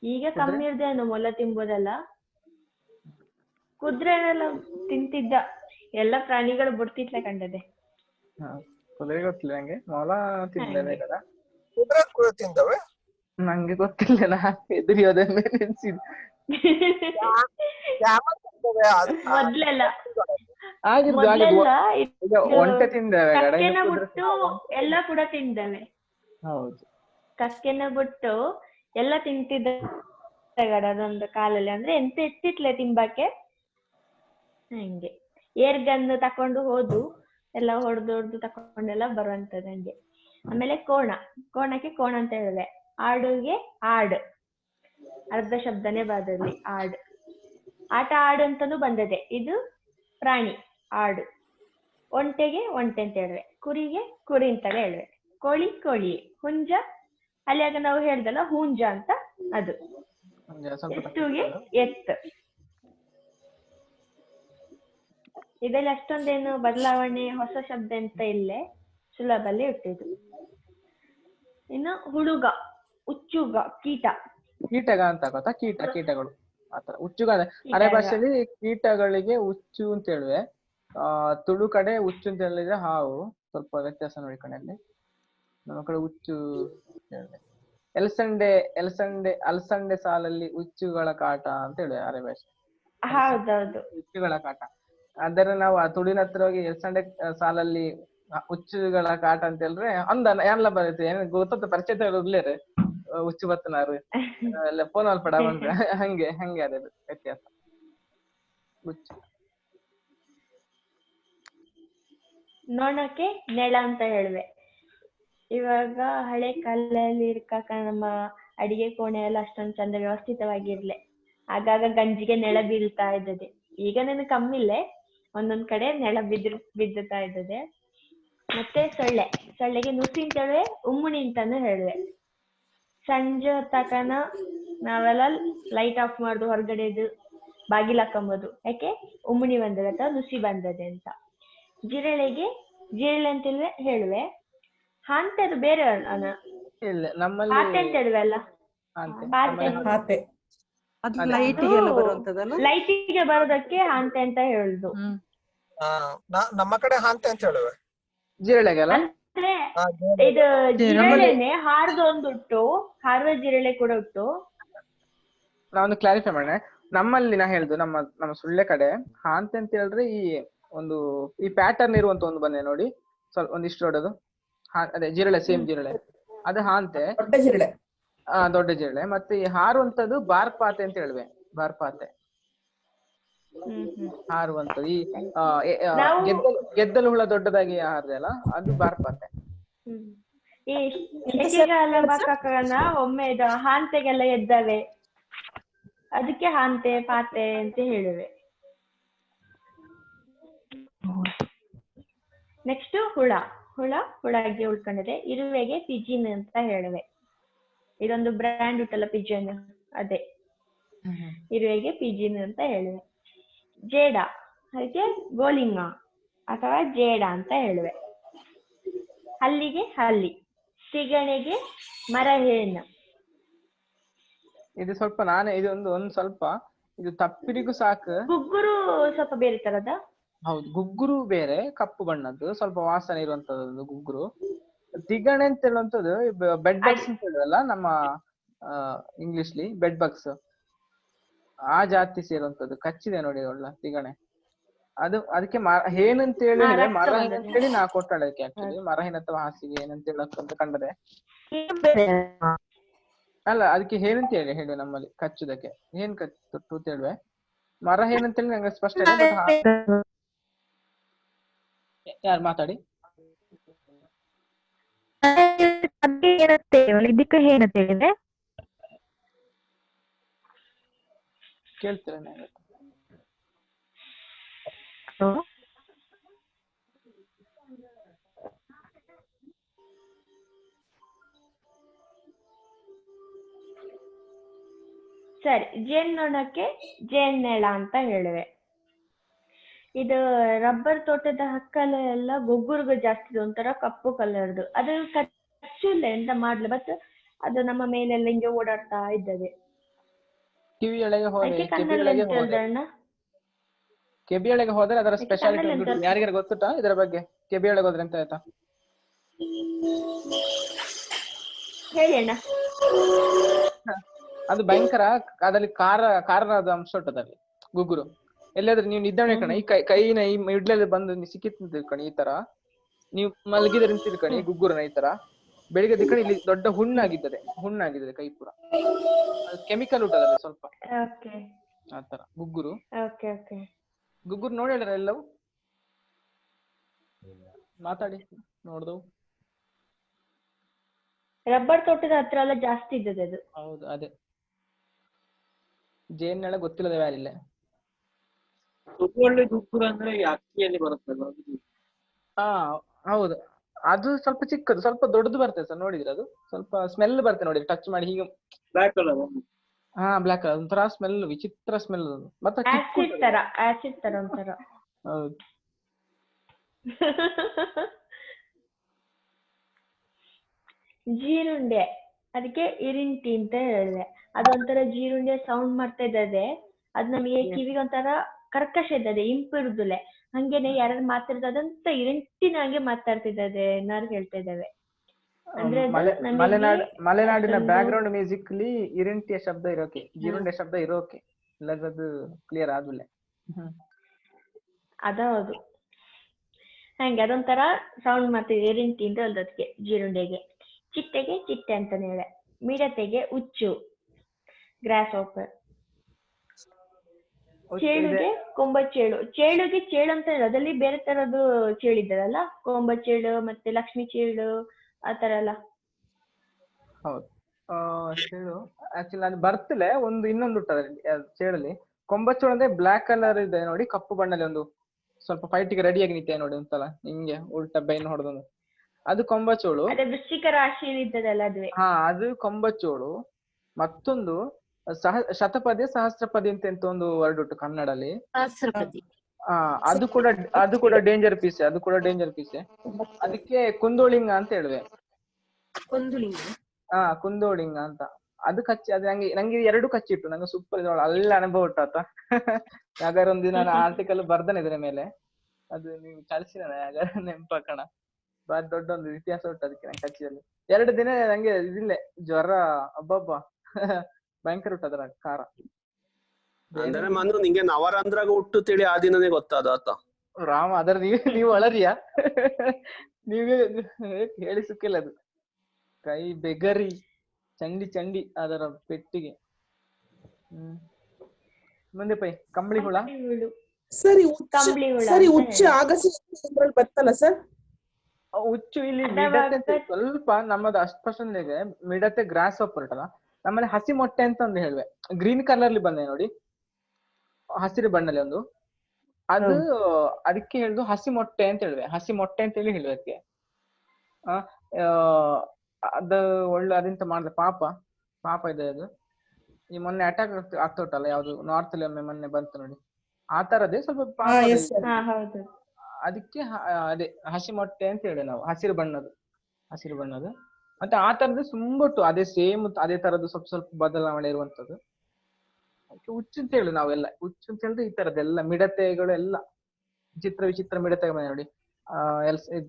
ಈಗ ಕಮ್ಮಿ ಇರ್ದೇನು ಮೊಲ ತಿಂಬೋದಲ್ಲ, ಕುದುರೆ ಎಲ್ಲ ತಿಂತಿದ್ದ. ಎಲ್ಲ ಪ್ರಾಣಿಗಳು ಬಿಡ್ತಿತ್ಲೆ ಕಂಡದೆ. ಕುದುರೆ ಗೊತ್ತಿಲ್ಲ ನಂಗೆ. ಮೊಲ ತಿಂದೇವೆ కదా. ಕುದುರೆ ಕೂಡ ತಿಂದವೆ. ನಂಗೆ ಗೊತ್ತಿಲ್ಲ, ನಾ ಎದುರಿಯೋದನ್ನೇ ನೆನ್ಸಿದ್ದು. ಮೊದ್ಲೆಲ್ಲ ಈಗ ಒಂಟೆ ತಿಂದೇವೆ ಕಡೆ. ಕಕ್ಕೆನ ಬಿಟ್ಟು ಎಲ್ಲ ಕೂಡ ತಿಂದವೆ. ಹೌದು, ಕಕ್ಕೆನ ಬಿಟ್ಟು ಎಲ್ಲ ತಿಂತಿದ್ದ ಅದೊಂದು ಕಾಲಲ್ಲಿ. ಅಂದ್ರೆ ಎಂತ ಇರ್ತಿತ್ಲೆ ತಿಂಬಾಕೆ. ಹಂಗೆ ಏರ್ಗನ್ನು ತಕೊಂಡು ಹೋದು ಎಲ್ಲ ಹೊಡೆದು ತಕೊಂಡೆಲ್ಲ ಬರುವಂತದ್ದು ಹಂಗೆ. ಆಮೇಲೆ ಕೋಣಕ್ಕೆ ಕೋಣ ಅಂತ ಹೇಳಿದೆ. ಆಡುಗೆ ಆಡ್, ಅರ್ಧ ಶಬ್ದನೇ ಬರದಲ್ಲಿ ಆಡ್. ಆಟ ಆಡು ಅಂತಾನು ಬಂದದೆ, ಇದು ಪ್ರಾಣಿ ಆಡು. ಒಂಟೆಗೆ ಒಂಟೆ ಅಂತ ಹೇಳಿವೆ, ಕುರಿಗೆ ಕುರಿ ಅಂತಾನೆ ಹೇಳಿವೆ, ಕೋಳಿಯೇ, ಹುಂಜ ಅಲ್ಲಿ ಆಗ ನಾವು ಹೇಳ್ದಲ್ಲ ಹುಂಜ ಅಂತ ಅದು. ಎತ್ತುಗೆ ಎತ್ತು. ಇದೆಲ್ಲ ಅಷ್ಟೊಂದೇನು ಬದಲಾವಣೆ ಹೊಸ ಶಬ್ದ ಅಂತ ಇಲ್ಲೇ ಸುಲಭಲ್ಲಿ ಇಟ್ಟಿದ್ದು. ಇನ್ನು ಹುಡುಗ, ಉಚ್ಚುಗ, ಕೀಟಗ ಅಂತ ಗೊತ್ತಾ? ಕೀಟಗಳು ಆತರ. ಉಚ್ಚುಗ ಅರೆ ಭಾಷೆಯಲ್ಲಿ ಕೀಟಗಳಿಗೆ ಉಚ್ಚು ಅಂತ ಹೇಳುವೆ. ತುಳು ಕಡೆ ಉಚ್ಚು ಅಂತ ಹೇಳಿದ್ರೆ ಹಾವು, ಸ್ವಲ್ಪ ವ್ಯತ್ಯಾಸ ನೋಡಿಕೊಂಡಲ್ಲಿ. ನಮ್ಮ ಕಡೆ ಉಚ್ಚು ಹೇಳಿದೆ. ಅಲಸಂಡೆ ಸಾಲಲ್ಲಿ ಉಚ್ಚುಗಳ ಕಾಟ ಅಂತ ಹೇಳುವೆ ಅರೆ ಭಾಷೆ. ಹೌದೌದು, ಉಚ್ಚುಗಳ ಕಾಟ. ಆದರೆ ನಾವು ಆ ತುಳಿನ ಹತ್ರ ಹೋಗಿ ಎಲ್ಸಂಡೆ ಸಾಲಲ್ಲಿ ಉಚ್ಚುಗಳ ಕಾಟ ಅಂತ ಹೇಳಿದ್ರೆ ಎಲ್ಲ ಬರುತ್ತೆ. ಏನ್ ಗೊತ್ತ ಪರಿಚಯ ಇರ್ಲೇರೆ ಉಚ್ಚು ಬತ್ತನಾರು ಎಲ್ಲ ಫೋನ್ ಅಲ್ಲಿ ಪಡ ಬಂದ್ರೆ ಹಂಗೆ ಅದೇ ವ್ಯತ್ಯಾಸ. ಉಚ್ಚು. ನೊಣಕ್ಕೆ ನೆಳ ಅಂತ ಹೇಳುವೆ. ಇವಾಗ ಹಳೆ ಕಾಲದಲ್ಲಿ ಇರ್ಕಾಕ ನಮ್ಮ ಅಡಿಗೆ ಕೋಣೆ ಎಲ್ಲ ಅಷ್ಟೊಂದು ಚಂದ ವ್ಯವಸ್ಥಿತವಾಗಿರ್ಲೆ. ಆಗಾಗ ಗಂಜಿಗೆ ನೆಳ ಬೀಳ್ತಾ ಇದ್ದದೆ. ಈಗ ನನಗೆ ಕಮ್ಮಿಲ್ಲೇ, ಒಂದೊಂದ್ ಕಡೆ ನೆಳ ಬಿದ್ದುತ್ತಾ ಇದ್ದದೆ. ಮತ್ತೆ ಸೊಳ್ಳೆಗೆ ನುಸಿ ಅಂತ ಹೇಳುವೆ, ಉಮ್ಮುಣಿ ಅಂತಾನು ಹೇಳುವೆ. ಸಂಜೆ ಹೊತ್ತಕನ ನಾವೆಲ್ಲ ಲೈಟ್ ಆಫ್ ಮಾಡುದು, ಹೊರಗಡೆದು ಬಾಗಿಲು ಹಾಕೊಂಬೋದು. ಯಾಕೆ? ಉಮ್ಮುಣಿ ಬಂದದೆ ಅಥವಾ ನುಸಿ ಬಂದದೆ ಅಂತ. ಜಿರಳೆ ಅಂತ ಹೇಳುವೆ. ಹಾಂತೆ ಅದು ಬೇರೆ ನಮ್ಮಲ್ಲಿ ಹಾತೆ ಅಂತ ಹೇಳುವೆ ಅಲ್ಲ. ಲೈಟಿಗೆ ಬರೋದಕ್ಕೆ ಹಾಂತೆ ಅಂತ ಹೇಳುದು. ನಮ್ಮ ಕಡೆ ಹಾಂತೆ ಅಂತ ಹೇಳುವೆ. ಜಿರಳೆಗೆಲ್ಲ ಅಂದ್ರೆ ಇದು ಜಿರಳೆನೆ ಹಾರದೊಂದುಂಟು, ಹಾರುವ ಜಿರಳೆ ಕೂಡ ಉಂಟು. ನಾನು ಕ್ಲಾರಿಫೈ ಮಾಡೋಣ. ನಮ್ಮಲ್ಲಿ ನಾ ಹೇಳುದು, ನಮ್ಮ ಸುಳ್ಳೆ ಕಡೆ ಹಾಂತೆ ಅಂತ ಹೇಳಿದ್ರೆ ಈ ಪ್ಯಾಟರ್ನ್ ಇರುವಂತ ಒಂದು ಬಂದೆ ನೋಡಿ, ಸ್ವಲ್ಪ ಒಂದಿಷ್ಟು ದೊಡ್ಡದು. ಅದೇ ಜಿರಳೆ, ಸೇಮ್ ಜಿರಳೆ, ಅದು ಹಾಂತೆ, ದೊಡ್ಡ ಜಿರಳೆ. ಮತ್ತೆ ಈ ಹಾರುವಂತದ್ದು ಬಾರ್ಪಾತೆ ಅಂತ ಹೇಳುವೆ. ಬಾರ್ಪಾತೆ ಹಾರುವಂತದ್ದು. ಈ ಗೆದ್ದಲು ಹುಳ ದೊಡ್ಡದಾಗಿ ಹಾರದಲ್ಲ, ಅದು ಬಾರ್ಪಾತೆ. ಈ ಒಮ್ಮೆ ಇದು ಹಾಂತೆಗೆಲ್ಲ ಎದ್ದವೆ, ಅದಕ್ಕೆ ಹಾಂತೆ ಪಾತೆ ಅಂತ ಹೇಳುವೆ. ನೆಕ್ಸ್ಟ್ ಹುಳಗೆ ಉಳ್ಕೊಂಡಿದೆ. ಇರುವೆಗೆ ಪಿಜಿನ್ ಅಂತ ಹೇಳುವೆ. ಇದೊಂದು ಬ್ರ್ಯಾಂಡ್ ಉಂಟಲ್ಲ ಪಿಜನ್, ಅದೇ ಇರುವೆಗೆ ಪಿಜಿನ್ ಅಂತ ಹೇಳುವೆ. ಜೇಡ ಅದಕ್ಕೆ ಗೋಲಿಂಗ ಅಥವಾ ಜೇಡ ಅಂತ ಹೇಳುವೆ. ಹಲ್ಲಿಗೆ ಹಲ್ಲಿ, ಸಿಗಣೆಗೆ ಮರಹೇನು. ಇದು ಸ್ವಲ್ಪ ಒಂದು ಸ್ವಲ್ಪ ಇದು ತಪ್ಪಿರಿಗೂ ಸಾಕು. ಗುಗ್ಗುರು ಸ್ವಲ್ಪ ಬೇರೆ ತರದ. ಹೌದು, ಗುಗ್ಗುರು ಬೇರೆ, ಕಪ್ಪು ಬಣ್ಣದ್ದು, ಸ್ವಲ್ಪ ವಾಸನೆ ಇರುವಂತದ್ದು ಗುಗ್ಗುರು. ತಿಗಣೆ ಅಂತ ಹೇಳುವಂತದ್ದು ಬೆಡ್ ಬಗ್ಸ್ ಅಂತ ಹೇಳುವಲ್ಲ ನಮ್ಮ ಇಂಗ್ಲಿಷ್ಲಿ, ಬೆಡ್ ಬಗ್ಸ್, ಆ ಜಾತಿ ಸೇರುವಂತದ್ದು. ಕಚ್ಚಿದೆ ನೋಡಿ ಒಳ್ಳೆ ತಿಗಣೆ. ಅದಕ್ಕೆ ಹೇನ್ ಅಂತ ಹೇಳಿ ಮರ ಹೇನ್ ಅಂತ ಹೇಳಿ ನಾ ಕೊಟ್ಟಾಳೆ. ಅದಕ್ಕೆ ಆಕ್ಚುಲಿ ಮರ ಹೇನ್ ಅಥವಾ ಹಾಸಿಗೆ ಏನಂತ ಹೇಳಕ್ ಕಂಡದೆ ಅಲ್ಲ, ಅದಕ್ಕೆ ಏನಂತ ಹೇಳಿ ನಮ್ಮಲ್ಲಿ ಕಚ್ಚುದಕ್ಕೆ ಏನ್ ಕಚ್ಚು ಅಂತ ಹೇಳುವೆ. ಮರ ಏನಂತೇಳಿ ನಂಗೆ ಸ್ಪಷ್ಟ ಇಲ್ಲ. ಯಾರು ಮಾತಾಡಿ? ಇದಕ್ಕೆ ಏನಂತ ಹೇಳಿದ್ರೆ ಕೇಳ್ತೀರ? ಸರಿ, ಜೇನ್ನೊಣಕ್ಕೆ ಜೇನ್ನೇಳ ಅಂತ ಹೇಳುವೆ. ಇದು ರಬ್ಬರ್ ತೋಟದ ಹಕ್ಕಲ ಎಲ್ಲ ಗೊಗ್ಗುರುಗ ಜಾಸ್ತಿ, ಒಂಥರ ಕಪ್ಪು ಕಲರ್ದು. ಅದು ಕಚ್ಚಿಲ್ಲ, ಎಂತ ಮಾಡ್ಲಿ, ಬಟ್ ಅದು ನಮ್ಮ ಮೇಲೆಲ್ಲ ಹಿಂಗೆ ಓಡಾಡ್ತಾ ಇದ್ದದೆ. ಕಿವಿಯೊಳಗೆ ಹೋದ್ರೆ ಅದರ ಸ್ಪೆಷಾಲಿಟಿ ಯಾರಿಗಾರ ಗೊತ್ತುಂಟಾ ಇದರ ಬಗ್ಗೆ? ಕಿವಿಯೊಳಗೆ ಹೋದ್ರೆ ಅಂತ ಆಯ್ತಾ? ಹೇಳಿ ಅಣ್ಣ. ಅದು ಭಯಂಕರ, ಅದ್ರಲ್ಲಿ ಕಾರದ ಅಂಶ ಉಂಟದಲ್ಲಿ ಗುಗ್ಗುರು. ಎಲ್ಲಾದ್ರೂ ನೀವು ನಿದ್ದಾನೆ ಕಣ, ಈ ಕೈನ ಈ ಮಿಡ್ಲಲ್ಲಿ ಬಂದು ಸಿಕ್ಕಿತ್ತು ತಿಳ್ಕಣಿ, ಈ ತರ ನೀವು ಮಲಗಿದ್ರೆ ತಿಳ್ಕಣಿ ಗುಗ್ಗುರನ ಈ ತರ ಬೆಳಿಗ್ಗೆ ತಿಳ್ಕಣಿ, ಇಲ್ಲಿ ದೊಡ್ಡ ಹುಣ್ಣಾಗಿದ್ದಾರೆ ಕೈ ಪೂರ. ಕೆಮಿಕಲ್ ಉಂಟದಲ್ಲಿ ಸ್ವಲ್ಪ ಆತರ ಗುಗ್ಗುರು. ಗುಗ್ಗುರು ನೋಡಿ ಹೇಳಿರ ಎಲ್ಲವೂ ಮಾತಾಡಿ ನೋಡ್ದವು. ರಬ್ಬರ್ ತೋಟದ ಹತ್ರ ಎಲ್ಲ ಜಾಸ್ತಿ ಇದ್ದದ್ದು ಅದು. ಹೌದು, ಅದೇ ಜೇನೆಲ್ಲ ಗೊತ್ತಿಲ್ಲದ ವ್ಯಾಲಿಲ್ಲ. ಒಳ್ಳೆ ಗುಗ್ಗುರು ಅಂದ್ರೆ ಈ ಅಕ್ಕಿಯಲ್ಲಿ ಬರುತ್ತಲ್ಲ ಅದು. ಹಾ ಹೌದು, ಅದು ಸ್ವಲ್ಪ ಚಿಕ್ಕದು, ಸ್ವಲ್ಪ ದೊಡ್ಡದು ಬರ್ತದೆ ಸರ್. ನೋಡಿದ್ರೆ ಅದು ಸ್ವಲ್ಪ ಸ್ಮೆಲ್ ಬರ್ತದೆ ನೋಡಿ, ಟಚ್ ಮಾಡಿ ಹೀಗೆ. Black colour. ಹಾ ಬ್ಲಾಕ್ ಕಲರ್, ಒಂಥರ ಸ್ಮೆಲ್, ವಿಚಿತ್ರ ಸ್ಮೆಲ್ ಅದು. ಮತ್ತೆ ಆಸಿಡ್ ತರ ಒಂಥರ. ಹೌದು. ಜೀರುಂಡೆ, ಅದಕ್ಕೆ ಇರಿಂಟಿ ಅಂತ ಹೇಳಿದೆ. ಅದೊಂಥರ ಜೀರುಂಡೆ ಸೌಂಡ್ ಮಾಡ್ತಾ ಇದ್ದದೆ, ಅದ್ ನಮಗೆ ಕಿವಿಗೆ ಒಂಥರ ಕರ್ಕಶ ಇದ್ದದೆ, ಇಂಪು ಇರುದಿಲ್ಲ. ಹಂಗೇನೆ ಯಾರು ಮಾತಾಡ್ತದಂತ ಇರಿಂಟಿನಾಗೆ ಮಾತಾಡ್ತಿದ್ದದೆ ಏನಾರು ಹೇಳ್ತಾ ಇದ್ದಾವೆ. ಅಂದ್ರೆ ಮಲೆನಾಡಿನ ಬ್ಯಾಕ್ ಗ್ರೌಂಡ್ ಮ್ಯೂಸಿಕ್ ಅಲ್ಲಿ ಇರಿಂಟಿಯ ಶಬ್ದ ಇರೋಕೆ, ಜೀರುಂಡೆ ಶಬ್ದ ಇರೋಕೆ, ಇಲ್ಲದ್ದು ಕ್ಲಿಯರ್ ಆದ್ಮೇಲೆ ಅದೌದು. ಹಂಗೆ ಅದೊಂಥರ ಸೌಂಡ್ ಮಾಡ್ತಿದ್ದೆ ಇರಿಂಟಿ ಅಂತ ಹೇಳೋದಕ್ಕೆ. ಜೀರುಂಡೆಗೆ, ಚಿಟ್ಟೆಗೆ ಚಿಟ್ಟೆ ಅಂತಾನೆ ಹೇಳೆ, ಮಿಡತೆಗೆ ಉಚ್ಚು, ಗ್ರಾಸ್ ಓಪರ್, ಚೇಳುಗೆ ಕೊಂಬಚೇಳು. ಚೇಳುಗೆ ಚೇಳು ಅಂತ ಹೇಳೋದು, ಅದಲ್ಲಿ ಬೇರೆ ತರದ್ದು ಚೇಳಿದ್ದರಲ್ಲ, ಕೊಂಬಚೇಳು ಮತ್ತೆ ಲಕ್ಷ್ಮಿ ಚೇಳು ಆತರ ಎಲ್ಲ. ಹೌದು, ಚೇಳು ಆಕ್ಚುಲಿ ಅದು ಬರ್ತಿಲ್ಲ. ಇನ್ನೊಂದು ಉಂಟು ಚೇಳಲ್ಲಿ. ಕೊಂಬಚೇಳು ಅಂದ್ರೆ ಬ್ಲಾಕ್ ಕಲರ್ ಇದೆ ನೋಡಿ, ಕಪ್ಪು ಬಣ್ಣದಲ್ಲಿ ಒಂದು ಸ್ವಲ್ಪ ಫೈಟಿಗೆ ರೆಡಿಯಾಗಿ ನಿಂತೆ ನೋಡಿ, ಒಂದ್ಸಲ ಹಿಂಗೆ ಉಲ್ಟಾ ಬೈನ್ ಹೊಡೆದೊಂದು, ಅದು ಕೊಂಬಚೇಳು. ವೃಶ್ಚಿಕ ರಾಶಿಯಲ್ಲಿ ಇದ್ದದಲ್ಲ ಅದುವೇ. ಹಾ, ಅದು ಕೊಂಬಚೇಳು. ಮತ್ತೊಂದು ಶತಪದಿ ಸಹಸ್ರಪದಿ ಅಂತ ಒಂದು ವರ್ಡ್ ಉಂಟು ಕನ್ನಡಲ್ಲಿ. ಅದು ಕೂಡ ಡೇಂಜರ್ ಪೀಸ್. ಅದಕ್ಕೆ ಕುಂದೋಳಿಂಗ ಅಂತ ಹೇಳುವೆ. ಕುಂದೋಳಿಂಗ ಅಂತ ಅದು ಕಚ್ಚಿ, ಅದು ನಂಗೆ 2 ಕಚ್ಚಿಟ್ಟು, ನಂಗೆ ಸೂಪರ್ ಅಲ್ಲ ಅನುಭವ ಉಂಟಾತ. ಯಾಗಾರ ಒಂದಿನ ನಾನು ಆರ್ಟಿಕಲ್ ಬರ್ದನೆ ಇದ್ರ ಮೇಲೆ, ಅದು ನೀವು ಕಳ್ಸಿನ ಯಾಗಾರ ನೆಂಪಕಣ. ಬಾರಿ ದೊಡ್ಡ ಒಂದು ಇತಿಹಾಸ ಉಂಟು ಅದಕ್ಕೆ ನಂಗೆ ಕಚ್ಚಿದಲ್ಲಿ. 2 ದಿನ ನಂಗೆ ಇದಿಲ್ಲೇ ಜ್ವರ, ಅಬ್ಬಬ್ಬ ಭಯಂಕರ ಉಂಟು ಅದರ ಖಾರ. ಅಂದ್ರೆ ಮನು ನಿಂಗೆ ನವರಂಧ್ರಾಗ ಹುಟ್ಟು ತಿಳಿ ಆ ದಿನನೇ ಗೊತ್ತಾದ ಆತ ರಾಮ. ಅದರ ನೀವು ಅಳರಿಯಾ? ನೀವೇ ಹೇಳಿ ಸುಕ್ಕಿಲ್ಲ ಅದು. ಕೈ ಬೆಗರಿ ಚಂಡಿ ಅದರ ಪೆಟ್ಟಿಗೆ. ಮುಂದೆ ಪೈ ಕಂಬಳಿ ಹುಳ. ಸರಿ, ಹುಚ್ಚು ಆಗಸಿ ಬರ್ತಲ್ಲ ಸರ್. ಹುಚ್ಚು ಇಲ್ಲಿ ಮಿಡತೆ ಸ್ವಲ್ಪ ನಮ್ಮದು ಅಸ್ಪಷ್ಟನಿಗೆ ಮಿಡತೆ ಗ್ರಾಸ್ ಹಾಪರ್ ಉಂಟಲ್ಲ, ನಮ್ಮಲ್ಲಿ ಹಸಿ ಮೊಟ್ಟೆ ಅಂತ ಒಂದು ಹೇಳುವೆ. ಗ್ರೀನ್ ಕಲರ್ಲಿ ಬಂದೆ ನೋಡಿ, ಹಸಿರು ಬಣ್ಣಲ್ಲಿ ಒಂದು, ಅದು ಅದಕ್ಕೆ ಹೇಳುದು ಹಸಿ ಮೊಟ್ಟೆ ಅಂತ ಹೇಳುವೆ. ಹಸಿ ಮೊಟ್ಟೆ ಅಂತ ಹೇಳಿ ಹೇಳುವೆ ಅದಕ್ಕೆ. ಅದು ಒಳ್ಳೆ ಅದೆಂತ ಮಾಡಿದೆ ಪಾಪ ಇದೆ ಅದು. ಈ ಮೊನ್ನೆ ಅಟ್ಯಾಕ್ ಆಗ್ತಾ ಉಂಟಲ್ಲ, ಯಾವ್ದು ನಾರ್ತ್ ಅಲ್ಲಿ ಒಮ್ಮೆ ಮೊನ್ನೆ ಬಂತು ನೋಡಿ, ಆ ತರದೇ ಸ್ವಲ್ಪ ಅದಕ್ಕೆ ಅದೇ ಹಸಿ ಮೊಟ್ಟೆ ಅಂತ ಹೇಳಿ ನಾವು. ಹಸಿರು ಬಣ್ಣದ್ದು ಮತ್ತೆ ಆ ತರದ್ದು ಸುಂಬಟ್ಟು ಅದೇ ಸೇಮ್ ಅದೇ ತರದ್ದು ಸ್ವಲ್ಪ ಬದಲಾವಣೆ ಇರುವಂತದ್ದು. ಹುಚ್ಚು ಅಂತ ಹೇಳಿ ನಾವೆಲ್ಲ. ಹುಚ್ಚು ಅಂತ ಹೇಳಿದ್ರೆ ಈ ತರದ್ದೆಲ್ಲ ಮಿಡತೆಗಳು ಎಲ್ಲ ವಿಚಿತ್ರ ಮಿಡತೆ ನೋಡಿ.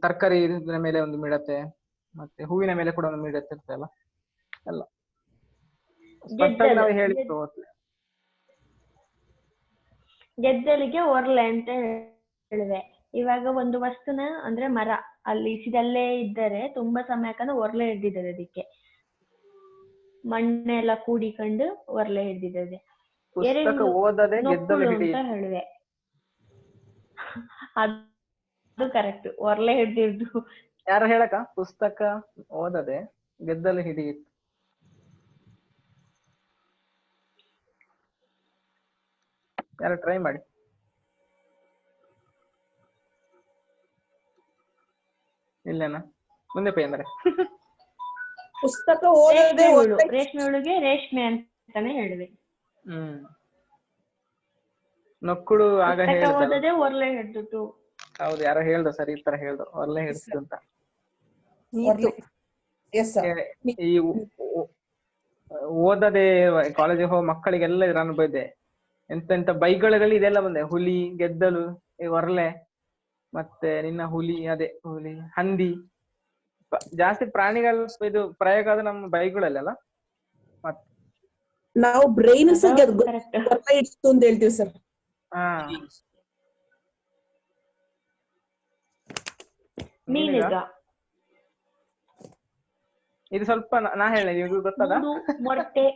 ತರಕಾರಿ ಮೇಲೆ ಒಂದು ಮಿಡತೆ, ಮತ್ತೆ ಹೂವಿನ ಮೇಲೆ ಕೂಡ ಒಂದು ಮಿಡತೆ ಇರ್ತಲ್ಲ ಎಲ್ಲ ನಾವು ಹೇಳಿದ್ದು. ಗೆದ್ದಲಿಗೆ ಒರ್ಲೆ ಅಂತ ಹೇಳಿದೆ. ಇವಾಗ ಒಂದು ವಸ್ತುನ ಅಂದ್ರೆ ಮರ ಅಲ್ಲಿ ಸಿದಲ್ಲೇ ಇದ್ದರೆ ತುಂಬಾ ಸಮಯಕ್ಕಂದ್ರೆ ಒರ್ಲೆ ಹಿಡ್ದಿದ್ದದೆ, ಅದಕ್ಕೆ ಮಣ್ಣೆಲ್ಲ ಕೂಡಿಕೊಂಡು ಒರ್ಲೆ ಹಿಡ್ದಿದ್ದದೆ. ನೊಕ್ಕುಳು ಅಂತ ಹೇಳಿದೆ, ಅದು ಕರೆಕ್ಟ್. ಒರ್ಲೆ ಹಿಡ್ದಿದ್ದು ಯಾರು ಹೇಳಕ? ಪುಸ್ತಕ ಓದದೆ ಗೆದ್ದಲು ಹಿಡಿಯಿತು. ಯಾರು ಟ್ರೈ ಮಾಡಿ. ಇಲ್ಲೇನಾ? ಮುಂದೆ ಪೈ ಅಂದ್ರೆ ಪುಸ್ತಕ ಓದದೆ ರೇಷ್ಮೆ ಹುಳುಗೆ ರೇಷ್ಮೆ ಅಂತಾನೆ ಹೇಳಿದೆ. ನೊಕ್ಕುಳು ಆಗ ಓದದೆ ಒರ್ಲೆ ಹಿಡ್ದು. ಹೌದು, ಯಾರೋ ಹೇಳ್ದ ಸರಿ, ಈ ತರ ಹೇಳ್ದು ಒರ್ಲೆ ಹಿಡ್ದು ಅಂತ. ಈ ಓದದೆ ಕಾಲೇಜಿಗೆ ಹೋಗೋ ಮಕ್ಕಳಿಗೆಲ್ಲ ಇದ್ರ ಅನುಭವ ಇದೆ. ಎಂತೆಂತ ಬೈಗಳಲ್ಲಿ ಇದೆಲ್ಲ ಬಂದೆ. ಹುಲಿ, ಗೆದ್ದಲು, ಒರ್ಲೆ, ಮತ್ತೆ ನಿನ್ನ ಹುಲಿ, ಹಂದಿ, ಜಾಸ್ತಿ ಪ್ರಾಣಿಗಳ ಇದು ಪ್ರಯೋಗ ಆದ ನಮ್ಮ ಬೈಗಳಲ್ಲೆಲ್ಲ. ಮತ್ತೆ ನಾವು ಬ್ರೈನ್ ಇಡ್ತು ಅಂತ ಹೇಳ್ತೀವಿ ಸರ್. ಹಾ ಮೀನಿಗ ಇದು ಸ್ವಲ್ಪ ನಾ ಹೇಳ ನಿಮ್ಗೆ ಗೊತ್ತದ ಮೊಟ್ಟೆ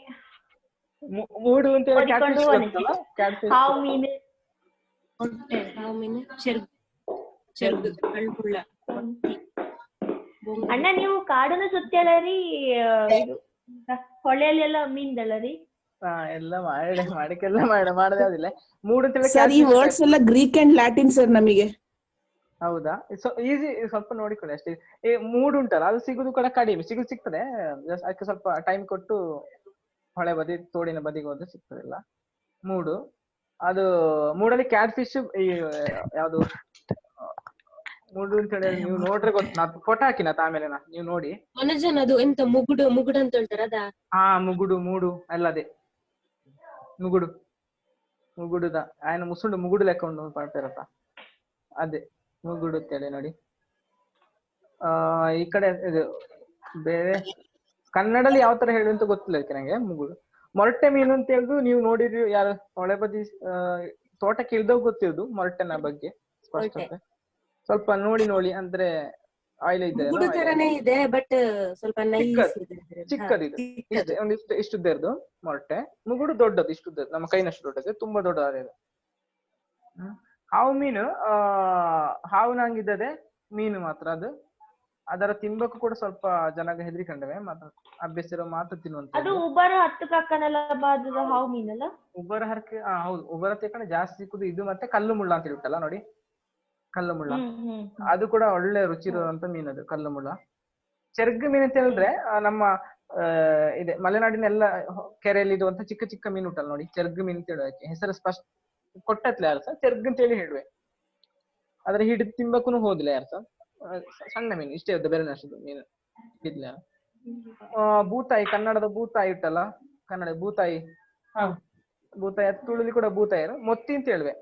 ಮೂಡು ಅಂತ ಹೇಳಿ ಹಾವು ಮೀನು ಅಣ್ಣ ನೀವು ಕಾಡನ್ನು ಸುತ್ತಲರಿ ಹೊಳೆಯಲ್ಲೆಲ್ಲ ಮೀನ್ದಲ್ಲರಿ. ಹಾ ಎಲ್ಲ ಮಾಡಿಕೆಲ್ಲ ಮಾಡದೇ ಆದಿಲ್ಲ. ಮೂಡು ಅಂತ ಸರ್ ಈ ವರ್ಡ್ಸ್ ಎಲ್ಲ ಗ್ರೀಕ್ ಅಂಡ್ ಲ್ಯಾಟಿನ್ ಸರ್ ನಮಗೆ. ಹೌದಾ? ಈಸಿ, ಸ್ವಲ್ಪ ನೋಡಿಕೊಳ್ಳಿ ಅಷ್ಟೇ. ಈ ಮೂಡು ಉಂಟಲ್ಲ ಅದು ಸಿಗುದು ಕೂಡ ಕಡಿಮೆ, ಸಿಗ್ತದೆ, ಅದಕ್ಕೆ ಸ್ವಲ್ಪ ಟೈಮ್ ಕೊಟ್ಟು ಹೊಳೆ ಬದಿ ತೋಡಿನ ಬದಿಗೆ ಹೋದ್ರೆ ಸಿಗ್ತದಿಲ್ಲ. ಮೂಡು ಅದು ಮೂಡಲ್ಲಿ ಕ್ಯಾಟ್ ಫಿಶ್ ಈ ಯಾವ್ದು ಮೂಡು ಅಂತ ಹೇಳಿ ನೀವು ನೋಡ್ರೆ ಗೊತ್ತ. ನಾ ಫೋಟೋ ಹಾಕಿನ ಆಮೇಲೆ ನೀವು ನೋಡಿ. ಅದು ಎಂತ ಮುಗುಡು ಅಂತ ಹೇಳ್ತಾರ ಅದ? ಹಾ ಮುಗುಡು ಮೂಡು ಅಲ್ಲದೆ ಮುಗುಡುದ ಆಯ್ನ ಮುಸುಂಡು ಮುಗುಡು ಲೆಕ್ಕ ಉಂಟು ಮಾಡ್ತಾರಪ್ಪ, ಅದೇ ಮುಗುಡು ಅಂತೇಳಿ ನೋಡಿ. ಈ ಕಡೆ ಇದು ಬೇರೆ ಕನ್ನಡಲ್ಲಿ ಯಾವ ತರ ಹೇಳಿ ಅಂತ ಗೊತ್ತಿಲ್ಲ ಅದಕ್ಕೆ ನಂಗೆ. ಮುಗುಡು ಮೊರಟೆ ಮೀನು ಅಂತ ಹೇಳಿದ್ರು ನೀವು ನೋಡಿರಿ, ಯಾರು ಹೊಳೆ ಬದಿ ತೋಟಕ್ಕೆ ಇಳ್ದೋಗ್ ಗೊತ್ತಿರೋದು ಮೊರಟೆನ ಬಗ್ಗೆ ಸ್ಪಷ್ಟತೆ. ಸ್ವಲ್ಪ ನೋಡಿ ಅಂದ್ರೆ ಆಯಿಲ್ ಇದೆ ಬಟ್ ಸ್ವಲ್ಪ ಚಿಕ್ಕದಿದೆ, ಒಂದಿಷ್ಟು ಇಷ್ಟುದ್ದೇರ್ದು ಮೊರಟೆ. ಮುಗುಡು ದೊಡ್ಡದು, ಇಷ್ಟುದ್ದೇರ್ದು, ನಮ್ಮ ಕೈನಷ್ಟು ದೊಡ್ಡದು, ತುಂಬಾ ದೊಡ್ಡದಾಗಿದೆ. ಹಾವು ಮೀನು ಹಾವುನಂಗಿದ್ದದೆ ಮೀನು ಮಾತ್ರ ಅದು. ಅದರ ತಿಂಬಕ್ಕೂ ಕೂಡ ಸ್ವಲ್ಪ ಜನಗೆ ಹೆದರಿಕೊಂಡವೆ, ಮಾತ್ರ ಅಭ್ಯಾಸ ಇರೋ ಮಾತ್ರ ತಿನ್ನುವಂತ. ಅದು ಉಬ್ಬರ ಹತ್ತು ಕಕ್ಕನೆಲ್ಲ ಬಾದದ ಹಾವು ಮೀನಲ್ಲ? ಉಬ್ಬರ ಹರಕೆ ಹೌದು, ಉಬ್ಬರ ತೆಕ್ಕನೆ ಜಾಸ್ತಿ ಸಿಕ್ಕುದು ಇದು. ಮತ್ತೆ ಕಲ್ಲು ಮುಳ್ಳ ಅಂತ ಹೇಳ್ತಲ್ಲ ನೋಡಿ, ಕಲ್ಲು ಮುಳ್ಳ ಅದು ಕೂಡ ಒಳ್ಳೆ ರುಚಿ ಇರುವಂತ ಮೀನದು ಕಲ್ಲು ಮುಳ್ಳ. ಚೆರ್ಗು ಮೀನು ಅಂತ ಹೇಳಿದ್ರೆ ನಮ್ಮ ಇದೆ ಮಲೆನಾಡಿನ ಎಲ್ಲ ಕೆರೆಯಲ್ಲಿ ಇರುವಂತ ಚಿಕ್ಕ ಚಿಕ್ಕ ಮೀನು ಉಂಟಲ್ಲ ನೋಡಿ, ಚೆರ್ಗು ಮೀನು ಅಂತ ಹೇಳುವಕ್ಕೆ ಹೆಸರು ಸ್ಪಷ್ಟ ಕೊಟ್ಟತ್ಲೆ ಯಾರು ಸಹ ಚೆರ್ಗು ಅಂತ ಹೇಳಿ ಹೇಳುವೆ. ಅದ್ರ ಹಿಡಿದು ತಿಂಬಕ್ಕೂ ಹೋದ್ಲೆ ಯಾರು ಸಹ. ಸಣ್ಣ ಮೀನು ಇಷ್ಟೇ ಇದ್ದು ಬೇರೆ ಅಷ್ಟು ಮೀನು ಹಿಡಿದ್ಲೆ. ಬೂತಾಯಿ, ಕನ್ನಡದ ಬೂತಾಯಿ ಇಟ್ಟಲ್ಲ, ಕನ್ನಡ ಬೂತಾಯಿ, ಬೂತಾಯಿ ತುಳುಲಿ ಕೂಡ ಬೂತಾಯಿ, ಮೊತ್ತಿ ಅಂತ ಹೇಳುವೆ,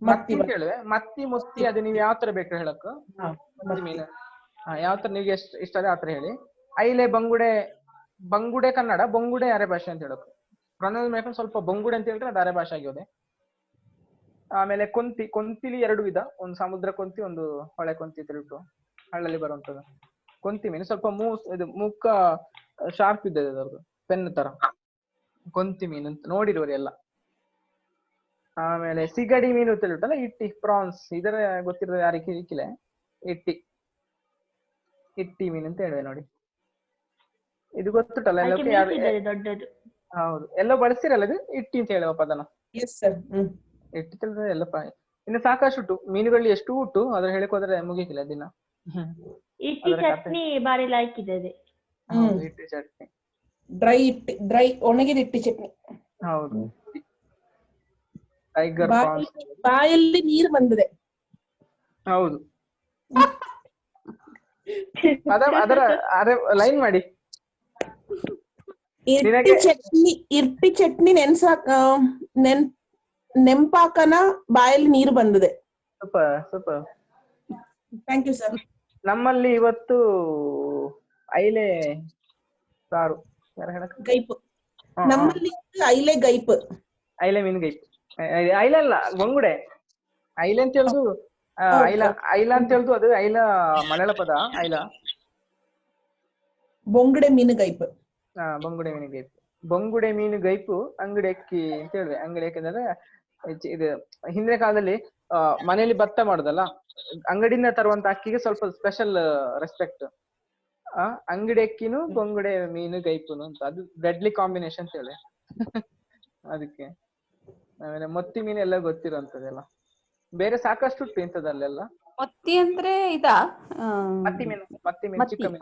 ಮತ್ತಿ ಅಂತ ಹೇಳುವೆ. ಮತ್ತಿ ಮೊತ್ತಿ ಅದು ನೀವು ಯಾವ ತರ ಬೇಕು ಹೇಳಕ್, ಮತ್ತಿ ಮೀನು ಯಾವ ತರ ನಿಮ್ಗೆ ಎಷ್ಟು ಇಷ್ಟ ಅದೇ ಆತರ ಹೇಳಿ. ಐಲೆ, ಬಂಗುಡೆ ಕನ್ನಡ, ಬೊಂಗುಡೆ ಅರೆ ಭಾಷೆ ಅಂತ ಹೇಳಕ್. ಪ್ರೊನೌನ್ಸ್ ಮಾಡ್ಕೊಂಡು ಸ್ವಲ್ಪ ಬೊಂಗುಡೆ ಅಂತ ಹೇಳಿದ್ರೆ ಅದು ಅರೆ ಭಾಷೆ ಆಗಿರೋದೆ. ಆಮೇಲೆ ಕೊಂತಿಲಿ 2 ವಿಧ, ಒಂದು ಸಮುದ್ರ ಕೊಂತಿ, ಒಂದು ಹೊಳೆ ಕೊಂತಿ ಅಂತ ಹೇಳ್ಬಿಟ್ಟು ಹಳ್ಳಲ್ಲಿ ಬರುವಂತದ್ದು ಕೊಂತಿ ಮೀನು. ಸ್ವಲ್ಪ ಇದು ಮುಖ ಶಾರ್ಪ್ ಇದ್ದದೆ ಅದರದ್ದು, ಪೆನ್ ತರ ಕೊಂತಿ ಮೀನು ಅಂತ ನೋಡಿರೋರು ಎಲ್ಲ. ಆಮೇಲೆ ಸಿಗಡಿ ಮೀನು ಅಂತ ಹೇಳ್ಬಿಟ್ಟಲ್ಲ, ಇಟ್ಟಿ ಪ್ರಾನ್ಸ್, ಇದರ ಗೊತ್ತಿರೋದು ಯಾರಿಗೆ ಇಕ್ಕಿಲೆ, ಇಟ್ಟಿ ಮೀನು ಅಂತ ಹೇಳುವೆ ನೋಡಿ. ಇದು ಗೊತ್ತುಂಟಲ್ಲ ದೊಡ್ಡದು? ಹೌದು, ಎಲ್ಲೋ ಬಳಸ್ತಿರಲ್ಲ ಇದು ಇಟ್ಟಿ ಅಂತ ಹೇಳುವ ಪದನ. ಇಟ್ಟಿ ತಿಳಿದ್ರೆ ಎಲ್ಲ ಇನ್ನು ಸಾಕಷ್ಟು ಉಂಟು ಮೀನುಗಳಲ್ಲಿ, ಎಷ್ಟು ಉಂಟು ಅದ್ರ ಹೇಳಿಕ್ ಹೋದ್ರೆ ಮುಗಿಕಿಲ್ಲ ದಿನ. ಇಟ್ಟಿ ಚಟ್ನಿ ಬಾರಿ ಲೈಕ್ ಇದೆ. ಇಟ್ಟಿ ಚಟ್ನಿ, ಡ್ರೈ ಒಣಗಿದ ಇಟ್ಟಿ ಚಟ್ನಿ. ಹೌದು, ಟೈಗರ್ ಬಾಯಲ್ಲಿ ನೀರು ಬಂದಿದೆ. ಹೌದು, ಅದರ ಲೈನ್ ಮಾಡಿ. ಇರ್ಟಿ ಚಟ್ನಿ ನೆಂಪಾಕನ ಬಾಯಲ್ಲಿ ನೀರು ಬಂದಿದೆ. ಸೂಪರ್. Thank you sir. ನಮ್ಮಲ್ಲಿ ಇವತ್ತು ಐಲೆ ಸಾರು, ಗೈಪು. ನಮ್ಮಲ್ಲಿ ಐಲೆ ಗೈಪು, ಐಲೆ ಮೀನು ಗೈಪು. ಐಲ ಅಲ್ಲ, ಬೊಂಗುಡೆ. ಐಲೆ ಅಂತ ಹೇಳುದು ಐಲ ಅಂತ ಹೇಳುದು, ಅದು ಐಲ ಮಲಯಾಳ ಪದ. ಐಲ ಬೊಂಗುಡೆ ಮೀನು ಗೈಪು. ಬೊಂಗುಡೆ ಮೀನು ಗೈಪು. ಬೊಂಗುಡೆ ಮೀನು ಗೈಪು ಅಂಗಡಿ ಅಕ್ಕಿ ಅಂತ ಹೇಳುವೆ. ಅಂಗಡಿ ಅಕ್ಕಿ ಅಂದ್ರೆ ಇದು ಹಿಂದಿನ ಕಾಲದಲ್ಲಿ ಮನೆಯಲ್ಲಿ ಭತ್ತ ಮಾಡುದಲ್ಲ, ಅಂಗಡಿಯಿಂದ ತರುವಂತ ಅಕ್ಕಿಗೆ ಸ್ವಲ್ಪ ಸ್ಪೆಷಲ್ ರೆಸ್ಪೆಕ್ಟ್. ಅಂಗಡಿ ಅಕ್ಕಿನೂ ಬೊಂಗುಡೆ ಮೀನು ಗೈಪುನು ಅಂತ, ಅದು ಡೆಡ್ಲಿ ಕಾಂಬಿನೇಷನ್ ಅಂತ ಹೇಳಿ ಅದಕ್ಕೆ. ಆಮೇಲೆ ಮೊತ್ತಿ ಮೀನು ಎಲ್ಲ ಗೊತ್ತಿರೋಂಥದ್ದೆಲ್ಲ, ಬೇರೆ ಸಾಕಷ್ಟು ಉಂಟು ಇಂಥದಲ್ಲೆಲ್ಲ. ಮೊತ್ತಿ ಅಂದ್ರೆ ಇದಾ? ಮತ್ತಿ ಮೀನು ಚಿಕ್ಕ ಮೀನು.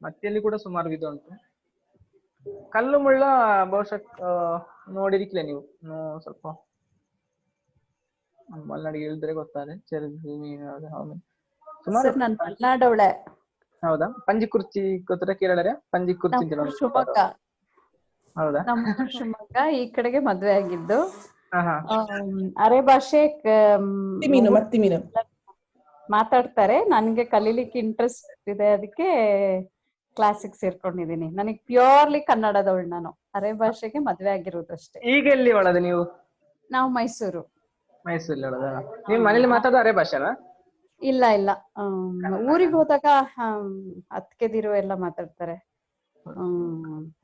ಮತ್ತಿಯಲ್ಲಿ ಕೂಡ ಸುಮಾರು ವಿಧ ಉಂಟು. ಕಲ್ಲು ಮುಳ್ಳ ಬಹುಶಃ ನೋಡಿರ್ಲಿಲ್ಲ ನೀವು, ಸ್ವಲ್ಪ ಮಲೆನಾಡಿಗೆ ಇಳಿದ್ರೆ ಗೊತ್ತಾದ್ರೆ. ಚೆರ್ಗು ಮೀನು ಸುಮಾರು. ಮಲೆನಾಡವಳೆ. ಹೌದಾ? ಪಂಜಿ ಕುರ್ಚಿ ಗೊತ್ತರ ಕೇರಳರ? ಪಂಜಿ ಕುರ್ಚಿ ಶಿವಮೊಗ್ಗ. ಹೌದಾ? ನಮ್ಮ ಶಿವಮೊಗ್ಗ ಈ ಕಡೆಗೆ ಮದ್ವೆ ಆಗಿದ್ದು. ಅರೆ ಭಾಷೆ ಮತ್ತಿ ಮೀನು ಮಾತಾಡ್ತಾರೆ. ನನ್ಗೆ ಕಲೀಲಿಕ್ಕೆ ಇಂಟ್ರೆಸ್ಟ್ ಇದೆ, ಅದಕ್ಕೆ ಕ್ಲಾಸಿಗೆ ಸೇರ್ಕೊಂಡಿದೀನಿ. ನನಗೆ ಪ್ಯೂರ್ಲಿ ಕನ್ನಡದವಳು ನಾನು. ಅರೆ ಭಾಷೆಗೆ ಮದ್ವೆ ಆಗಿರೋದು ಅಷ್ಟೇ. ಈಗ ಎಲ್ಲಿ ಒಳದ ನೀವು? ನಾವು ಮೈಸೂರು. ಮೈಸೂರಲ್ಲಿ ಒಳದ. ನಿಮ್ ಮನೇಲಿ ಮಾತಾಡೋ ಅರೆ ಭಾಷೆನಾ? ಇಲ್ಲ ಇಲ್ಲ, ಊರಿಗೆ ಹೋದಾಗ ಅತ್ಕೆದಿರು ಎಲ್ಲ ಮಾತಾಡ್ತಾರೆ.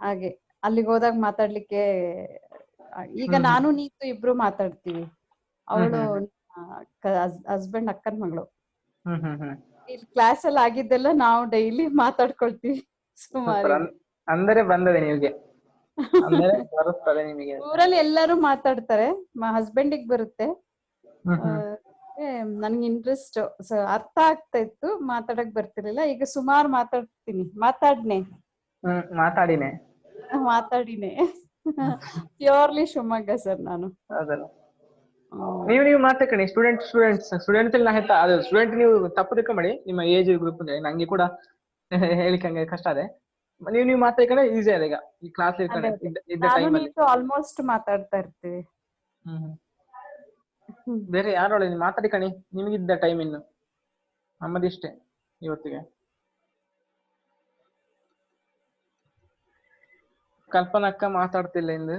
ಹಾಗೆ ಅಲ್ಲಿಗೆ ಹೋದಾಗ ಮಾತಾಡ್ಲಿಕ್ಕೆ ಈಗ ನಾನು ನೀತು ಇಬ್ರು ಮಾತಾಡ್ತೀವಿ. ಅವಳು ಹಸ್ಬೆಂಡ್ ಅಕ್ಕನ ಮಗಳು. ಇಲ್ಲಿ ಕ್ಲಾಸ್ ಅಲ್ಲಿ ಆಗಿದ್ದೆಲ್ಲ ನಾವು ಡೈಲಿ ಮಾತಾಡ್ಕೊಳ್ತೀವಿ ಸುಮಾರು. ಅಂದರೆ ಬಂದದೆ ನಿಮಗೆ, ಬರುತ್ತದೆ ನಿಮಗೆ. ಊರಲ್ಲಿ ಎಲ್ಲರೂ ಮಾತಾಡ್ತಾರೆ, ಹಸ್ಬೆಂಡಿಗೆ ಬರುತ್ತೆ. ನನ್ಗೆ ಇಂಟ್ರೆಸ್ಟ್ ಅರ್ಥ ಆಗ್ತಾ ಇತ್ತು, ಮಾತಾಡಕ್ ಬರ್ತಿರ್ಲಿಲ್ಲ. ಈಗ ಸುಮಾರು ಮಾತಾಡ್ತೀನಿ. ಮಾತಾಡಿನೇ ಪ್ಯೂರ್ಲಿ ಶಿವಮೊಗ್ಗ ಸರ್ ನಾನು. ನೀವು ಮಾತಾಡ್ಕಣಿ. ಸ್ಟೂಡೆಂಟ್ ನಾ ಹೇಳ್ತಾ ಅದು ಸ್ಟೂಡೆಂಟ್ ನೀವು ತಪ್ಪು ತಿಳ್ಕೊಂಬೇಡಿ. ನಿಮ್ಮ ಏಜ್ ಗ್ರೂಪ್ ನಂಗೆ ಕೂಡ ಹೇಳಿಕೆ ಹಂಗೆ ಕಷ್ಟ ಅದೇ. ನೀವು ಮಾತಾಡ್ಕೊಂಡ್ರೆ ಈಸಿ ಅದ. ಈಗ ಈ ಕ್ಲಾಸ್ ಇದ್ದ ಟೈಮಲ್ಲಿ ಆಲ್ಮೋಸ್ಟ್ ಮಾತಾಡ್ತಾ ಇರ್ತೀವಿ. ಬೇರೆ ಯಾರೊಳ ಮಾತಾಡಿಕಣಿ, ನಿಮಗಿದ್ದ ಟೈಮ್ ಇನ್ನು. ನಮ್ಮದಿಷ್ಟೇ ಇವತ್ತಿಗೆ. ಕಲ್ಪನಕ್ಕ ಮಾತಾಡ್ತಿಲ್ಲ ಇಂದು.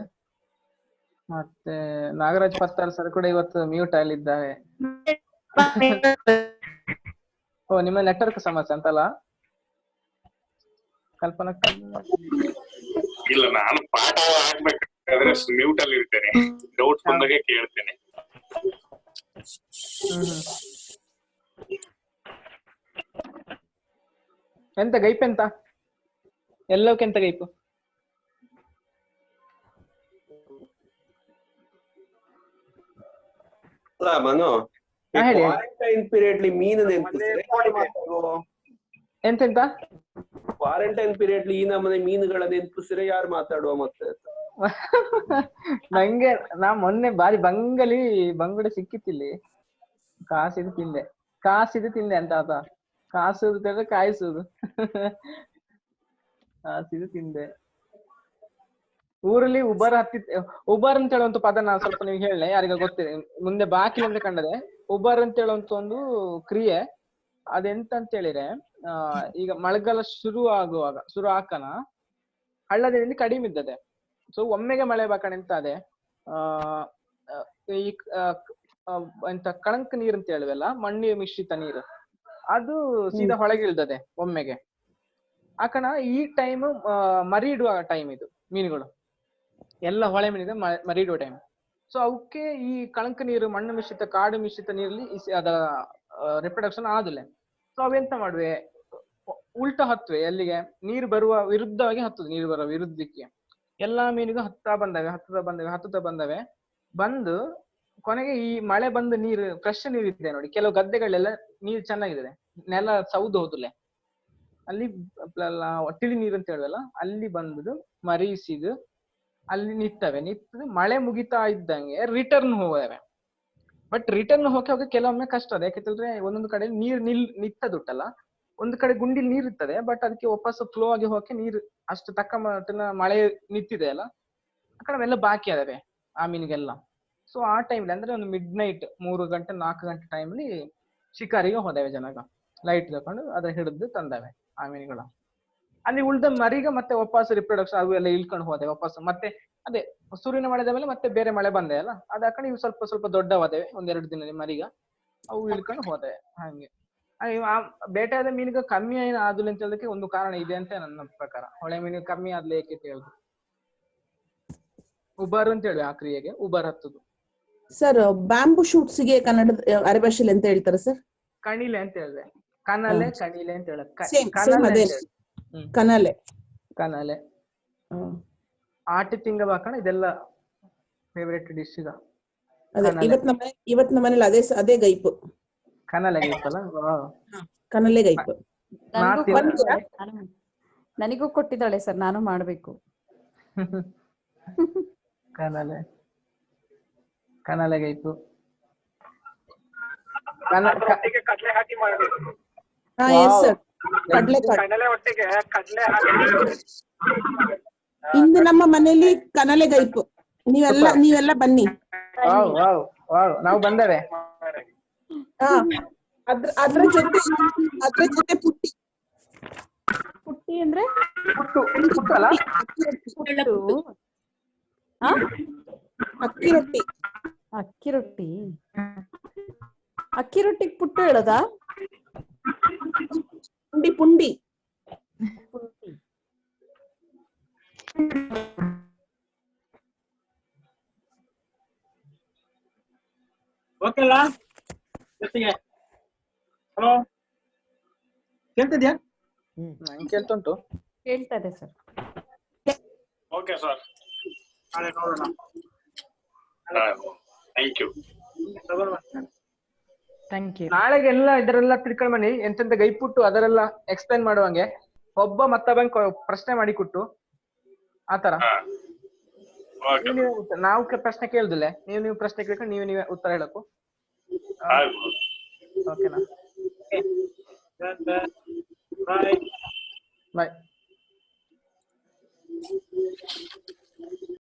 ಮತ್ತೆ ನಾಗರಾಜ್ ಪತ್ತಾರ್ ಸರ್ ಕೂಡ ಇವತ್ತು ಮ್ಯೂಟ್ ಅಲ್ಲಿದ್ದಾರೆ. ಓ, ನಿಮ್ಮ ನೆಟ್ವರ್ಕ್ ಸಮಸ್ಯೆ ಅಂತಲ್ಲ ಕಲ್ಪನಕ್ಕ? ಇಲ್ಲ, ನಾನು ಪಾಠ ಆಗ್ಬೇಕಾದ್ರೆ ಮ್ಯೂಟ್ ಅಲ್ಲಿ ಇರ್ತೇನೆ. ಡೌಟ್ ಬಂದಾಗೆ ಕೇಳ್ತೇನೆ. ಎಂತ ಗೈಪ್ ಎಂತ ಎಲ್ಲೋಕೆಂತ ಗೈಪು? ಮನು, ಕ್ವಾರಂಟೈನ್ ಪೀರಿಯಡ್ ಮೀನು ಎಂತೆಂತ ಕ್ವಾರಂಟೈನ್ ಪೀರಿಯಡ್ ಈ ನಮ್ಮನೆ ಮೀನುಗಳ ನೆನಪಿಸಿದ್ರೆ ಯಾರು ಮಾತಾಡುವ ಮತ್ತೆ? ನಂಗೆ ನಾ ಮೊನ್ನೆ ಬಾರಿ ಬಂಗುಡೆ ಸಿಕ್ಕಿತ್ತಿಲ್ಲಿ. ಕಾಸಿದು ತಿಂದೆ ಅಂತ ಆತ. ಕಾಸುದು ತಿಂದ್ರೆ ಕಾಯಿಸುದು. ಕಾಸಿದು ತಿಂದೆ. ಊರಲ್ಲಿ ಉಬರ್ ಉಬರ್ ಅಂತ ಹೇಳುವಂತ ಪದ ನಾನು ಸ್ವಲ್ಪ ನೀವು ಹೇಳಲೆ, ಯಾರಿಗ ಗೊತ್ತಿದೆ ಮುಂದೆ ಬಾಕಿ ಅಂತ ಕಂಡದೆ. ಉಬರ್ ಅಂತ ಹೇಳುವಂತ ಒಂದು ಕ್ರಿಯೆ ಅದೆಂತ ಅಂತ ಹೇಳಿದ್ರೆ, ಈಗ ಮಳೆಗಾಲ ಶುರು ಆಕನ ಹಳ್ಳದಲ್ಲಿ ಕಡಿಮೆ ಇದ್ದದೆ. ಸೊ ಒಮ್ಮೆಗೆ ಮಳೆ ಬಾಕಣ ಎಂತ ಅದೇ ಈ ಎಂತ ಕಳಂಕ ನೀರು ಅಂತ ಹೇಳುವಲ್ಲ, ಮಣ್ಣು ಮಿಶ್ರಿತ ನೀರು, ಅದು ಸೀದಾ ಹೊಳಗೆ ಇಳ್ದದೆ ಒಮ್ಮೆಗೆ. ಆಕಣ ಈ ಟೈಮ್ ಮರಿ ಇಡುವ ಟೈಮ್ ಇದು. ಮೀನುಗಳು ಎಲ್ಲ ಹೊಳೆ ಮೀನಿದೆ ಮರಿ ಇಡುವ ಟೈಮ್. ಸೊ ಅವಕ್ಕೆ ಈ ಕಳಂಕ ನೀರು, ಮಣ್ಣು ಮಿಶ್ರಿತ, ಕಾಡು ಮಿಶ್ರಿತ ನೀರಲ್ಲಿ ಅದ ರಿಪ್ರೊಡಕ್ಷನ್ ಆದಿಲ್ಲ. ಸೊ ಅವೆಂತ ಮಾಡುವೆ, ಉಲ್ಟಾ ಹತ್ತುವೆ. ಎಲ್ಲಿಗೆ ನೀರು ಬರುವ ವಿರುದ್ಧವಾಗಿ ಹತ್ತುದು. ನೀರು ಬರುವ ವಿರುದ್ಧಕ್ಕೆ ಎಲ್ಲಾ ಮೀನಿಗೂ ಹತ್ತುತ್ತಾ ಬಂದವೆ. ಬಂದು ಕೊನೆಗೆ ಈ ಮಳೆ ಬಂದು ನೀರು ಫ್ರೆಶ್ ನೀರು ಇದೆ ನೋಡಿ. ಕೆಲವು ಗದ್ದೆಗಳೆಲ್ಲ ನೀರು ಚೆನ್ನಾಗಿದೆ, ನೆಲ ಸೌದು ಹೋದಲೆ ಅಲ್ಲಿ ತಿಳಿ ನೀರು ಅಂತ ಹೇಳುವಲ್ಲ, ಅಲ್ಲಿ ಬಂದುದು ಮರೀಸಿದು ಅಲ್ಲಿ ನಿತ್ತದು. ಮಳೆ ಮುಗಿತಾ ಇದ್ದಂಗೆ ರಿಟರ್ನ್ ಹೋಗವೆ. ಬಟ್ ರಿಟರ್ನ್ ಹೋಗಿ ಕೆಲವೊಮ್ಮೆ ಕಷ್ಟ ಅದ. ಯಾಕೆಂತಂದ್ರೆ ಒಂದೊಂದು ಕಡೆ ನೀರು ನಿತ್ತದುಂಟಲ್ಲ, ಒಂದು ಕಡೆ ಗುಂಡಿಲ್ ನೀರ್ ಇರ್ತದೆ, ಬಟ್ ಅದಕ್ಕೆ ವಾಪಸ್ ಫ್ಲೋ ಆಗಿ ಹೋಗಕ್ಕೆ ನೀರು ಅಷ್ಟು ತಕ್ಕ ಮಟ್ಟಿನ ಮಳೆ ನಿಂತಿದೆ ಅಲ್ಲ, ಆ ಕಡೆ ಎಲ್ಲ ಬಾಕಿ ಅದಾವೆ ಆ ಮೀನಿಗೆಲ್ಲ. ಸೊ ಆ ಟೈಮ್ಲಿ ಅಂದ್ರೆ ಒಂದು ಮಿಡ್ ನೈಟ್ 3 ಗಂಟೆ 4 ಗಂಟೆ ಟೈಮ್ಲಿ ಶಿಕಾರಿಗೆ ಹೋದವೆ ಜನಗ. ಲೈಟ್ ತಕೊಂಡು ಅದ್ರ ಹಿಡಿದು ತಂದವೆ ಆ ಮೀನುಗಳ. ಅಲ್ಲಿ ಉಳ್ದ ಮರಿಗ ಮತ್ತೆ ವಾಪಸ್ ರಿಪ್ರೊಡಕ್ಷನ್ ಅವು ಎಲ್ಲ ಇಳ್ಕೊಂಡು ಹೋದೆ ವಾಪಸ್. ಮತ್ತೆ ಅದೇ ಸೂರ್ಯನ ಮಳೆದ ಮೇಲೆ ಮತ್ತೆ ಬೇರೆ ಮಳೆ ಬಂದೆ ಅಲ್ಲ, ಅದ ಹಾಕೊಂಡು ಇವು ಸ್ವಲ್ಪ ದೊಡ್ಡವಾದವೆ. 1-2 ದಿನದಲ್ಲಿ ಮರಿಗ ಅವು ಇಳ್ಕೊಂಡು ಹೋದೆ. ಹಂಗೆ ಬೇಟೆಯಾದ ಮೀನಿಗೆ ಕಮ್ಮಿ ಆದಿಲ್ಲ ಅಂತ ಹೇಳೋದಕ್ಕೆ ಒಂದು ಕಾರಣ ಇದೆ ಅಂತ ನನ್ನ ಪ್ರಕಾರ. ಹೊಳೆ ಮೀನಿಗೆ ಕಮ್ಮಿ ಆದ್ಲೆ ಏಕೆ ಅಂತ ಹೇಳುದು, ಉಬರ್ ಅಂತ ಹೇಳಿ ಆ ಕ್ರಿಯೆಗೆ ಉಬರ್ ಹತ್ತುದು. ಸರ್ ಬ್ಯಾಂಬೂ ಶೂಟ್ಸ್ ಗೆ ಕನ್ನಡ ಅರೆ ಭಾಷೆಯಲ್ಲಿ ಅಂತ ಹೇಳ್ತಾರೆ ಸರ್? ಕಣಿಲೆ ಅಂತ ಹೇಳಿದೆ. ಕನಲೆ ಅಂತ ಹೇಳಕ್ ಕನಲೆ ಆಟಿ ತಿಂಗ ಬಾಕಣ. ಇದೆಲ್ಲ ಫೇವರೇಟ್ ಡಿಶ್ ಈಗ. ಇವತ್ ನಮ್ಮ ಮನೇಲಿ ಅದೇ ಗೈಪು, ಕನಲೆ ಗೈಪಲ್ಲ. ಕನಲೆ ಗೈಪು ನನಗೂ ಕೊಟ್ಟಿದ್ದಾಳೆ ಸರ್, ನಾನು ಮಾಡ್ಬೇಕು. ಕನಲೆ ಗೈಪು ಕಡಲೆ ಹಾಕಿ ಮಾಡಬೇಕು. ಕಡಲೆ ಒಟ್ಟಿಗೆ ಕಡಲೆ ಹಾಕಿ. ಇಂದು ನಮ್ಮ ಮನೆಯಲ್ಲಿ ಕನಲೆ ಗೈಪು. ನೀವೆಲ್ಲ ಬನ್ನಿ. ನಾವು ಬಂದೇವೆ. ಅದ್ರ ಜೊತೆ ಪುಟ್ಟಿ. ಪುಟ್ಟಿ ಅಂದ್ರೆ ಪುಟ್ಟು ಅಲ್ಲ? ಪುಟ್ಟು. ಆ? ಅಕ್ಕಿ ರೊಟ್ಟಿ. ಅಕ್ಕಿ ರೊಟ್ಟಿ. ಅಕ್ಕಿ ರೊಟ್ಟಿಗೆ ಪುಟ್ಟು ಹೇಳೋದಾ? ಪುಂಡಿ ಪುಂಡಿ. ಪುಂಡಿ. ಓಕೆ ಅಲ್ಲ ಜೊತೆಗೆ? ಹಲೋ, ಕೇಳ್ತಿದ್ಯಾ? ನಂಗೆ ಕೇಳ್ತುಂಟು. ಕೇಳ್ತಾ ಇದೆ ಸರ್. ಓಕೆ ಸರ್, ನಾಳೆ ನೋಡೋಣ. Thank you. Thank you. ನಾಳೆಗೆಲ್ಲ ಇದರೆಲ್ಲ ತಿಳ್ಕೊಂಡ್ ಬನ್ನಿ, ಎಂತೆಂತ ಗೈಪುಟ್ಟು ಅದರೆಲ್ಲ ಎಕ್ಸ್ಪ್ಲೈನ್ ಮಾಡುವಂಗೆ ಒಬ್ಬ ಮತ್ತೊಬ್ಬ ಪ್ರಶ್ನೆ ಮಾಡಿ ಕೊಟ್ಟು ಆತರ. ನಾವು ಪ್ರಶ್ನೆ ಕೇಳುದಿಲ್ಲ, ನೀವು ಪ್ರಶ್ನೆ ಕೇಳ್ಕೊಂಡು ನೀವೇ ಉತ್ತರ ಹೇಳಕು. ಓಕೆನಾ? ಬಾಯ್.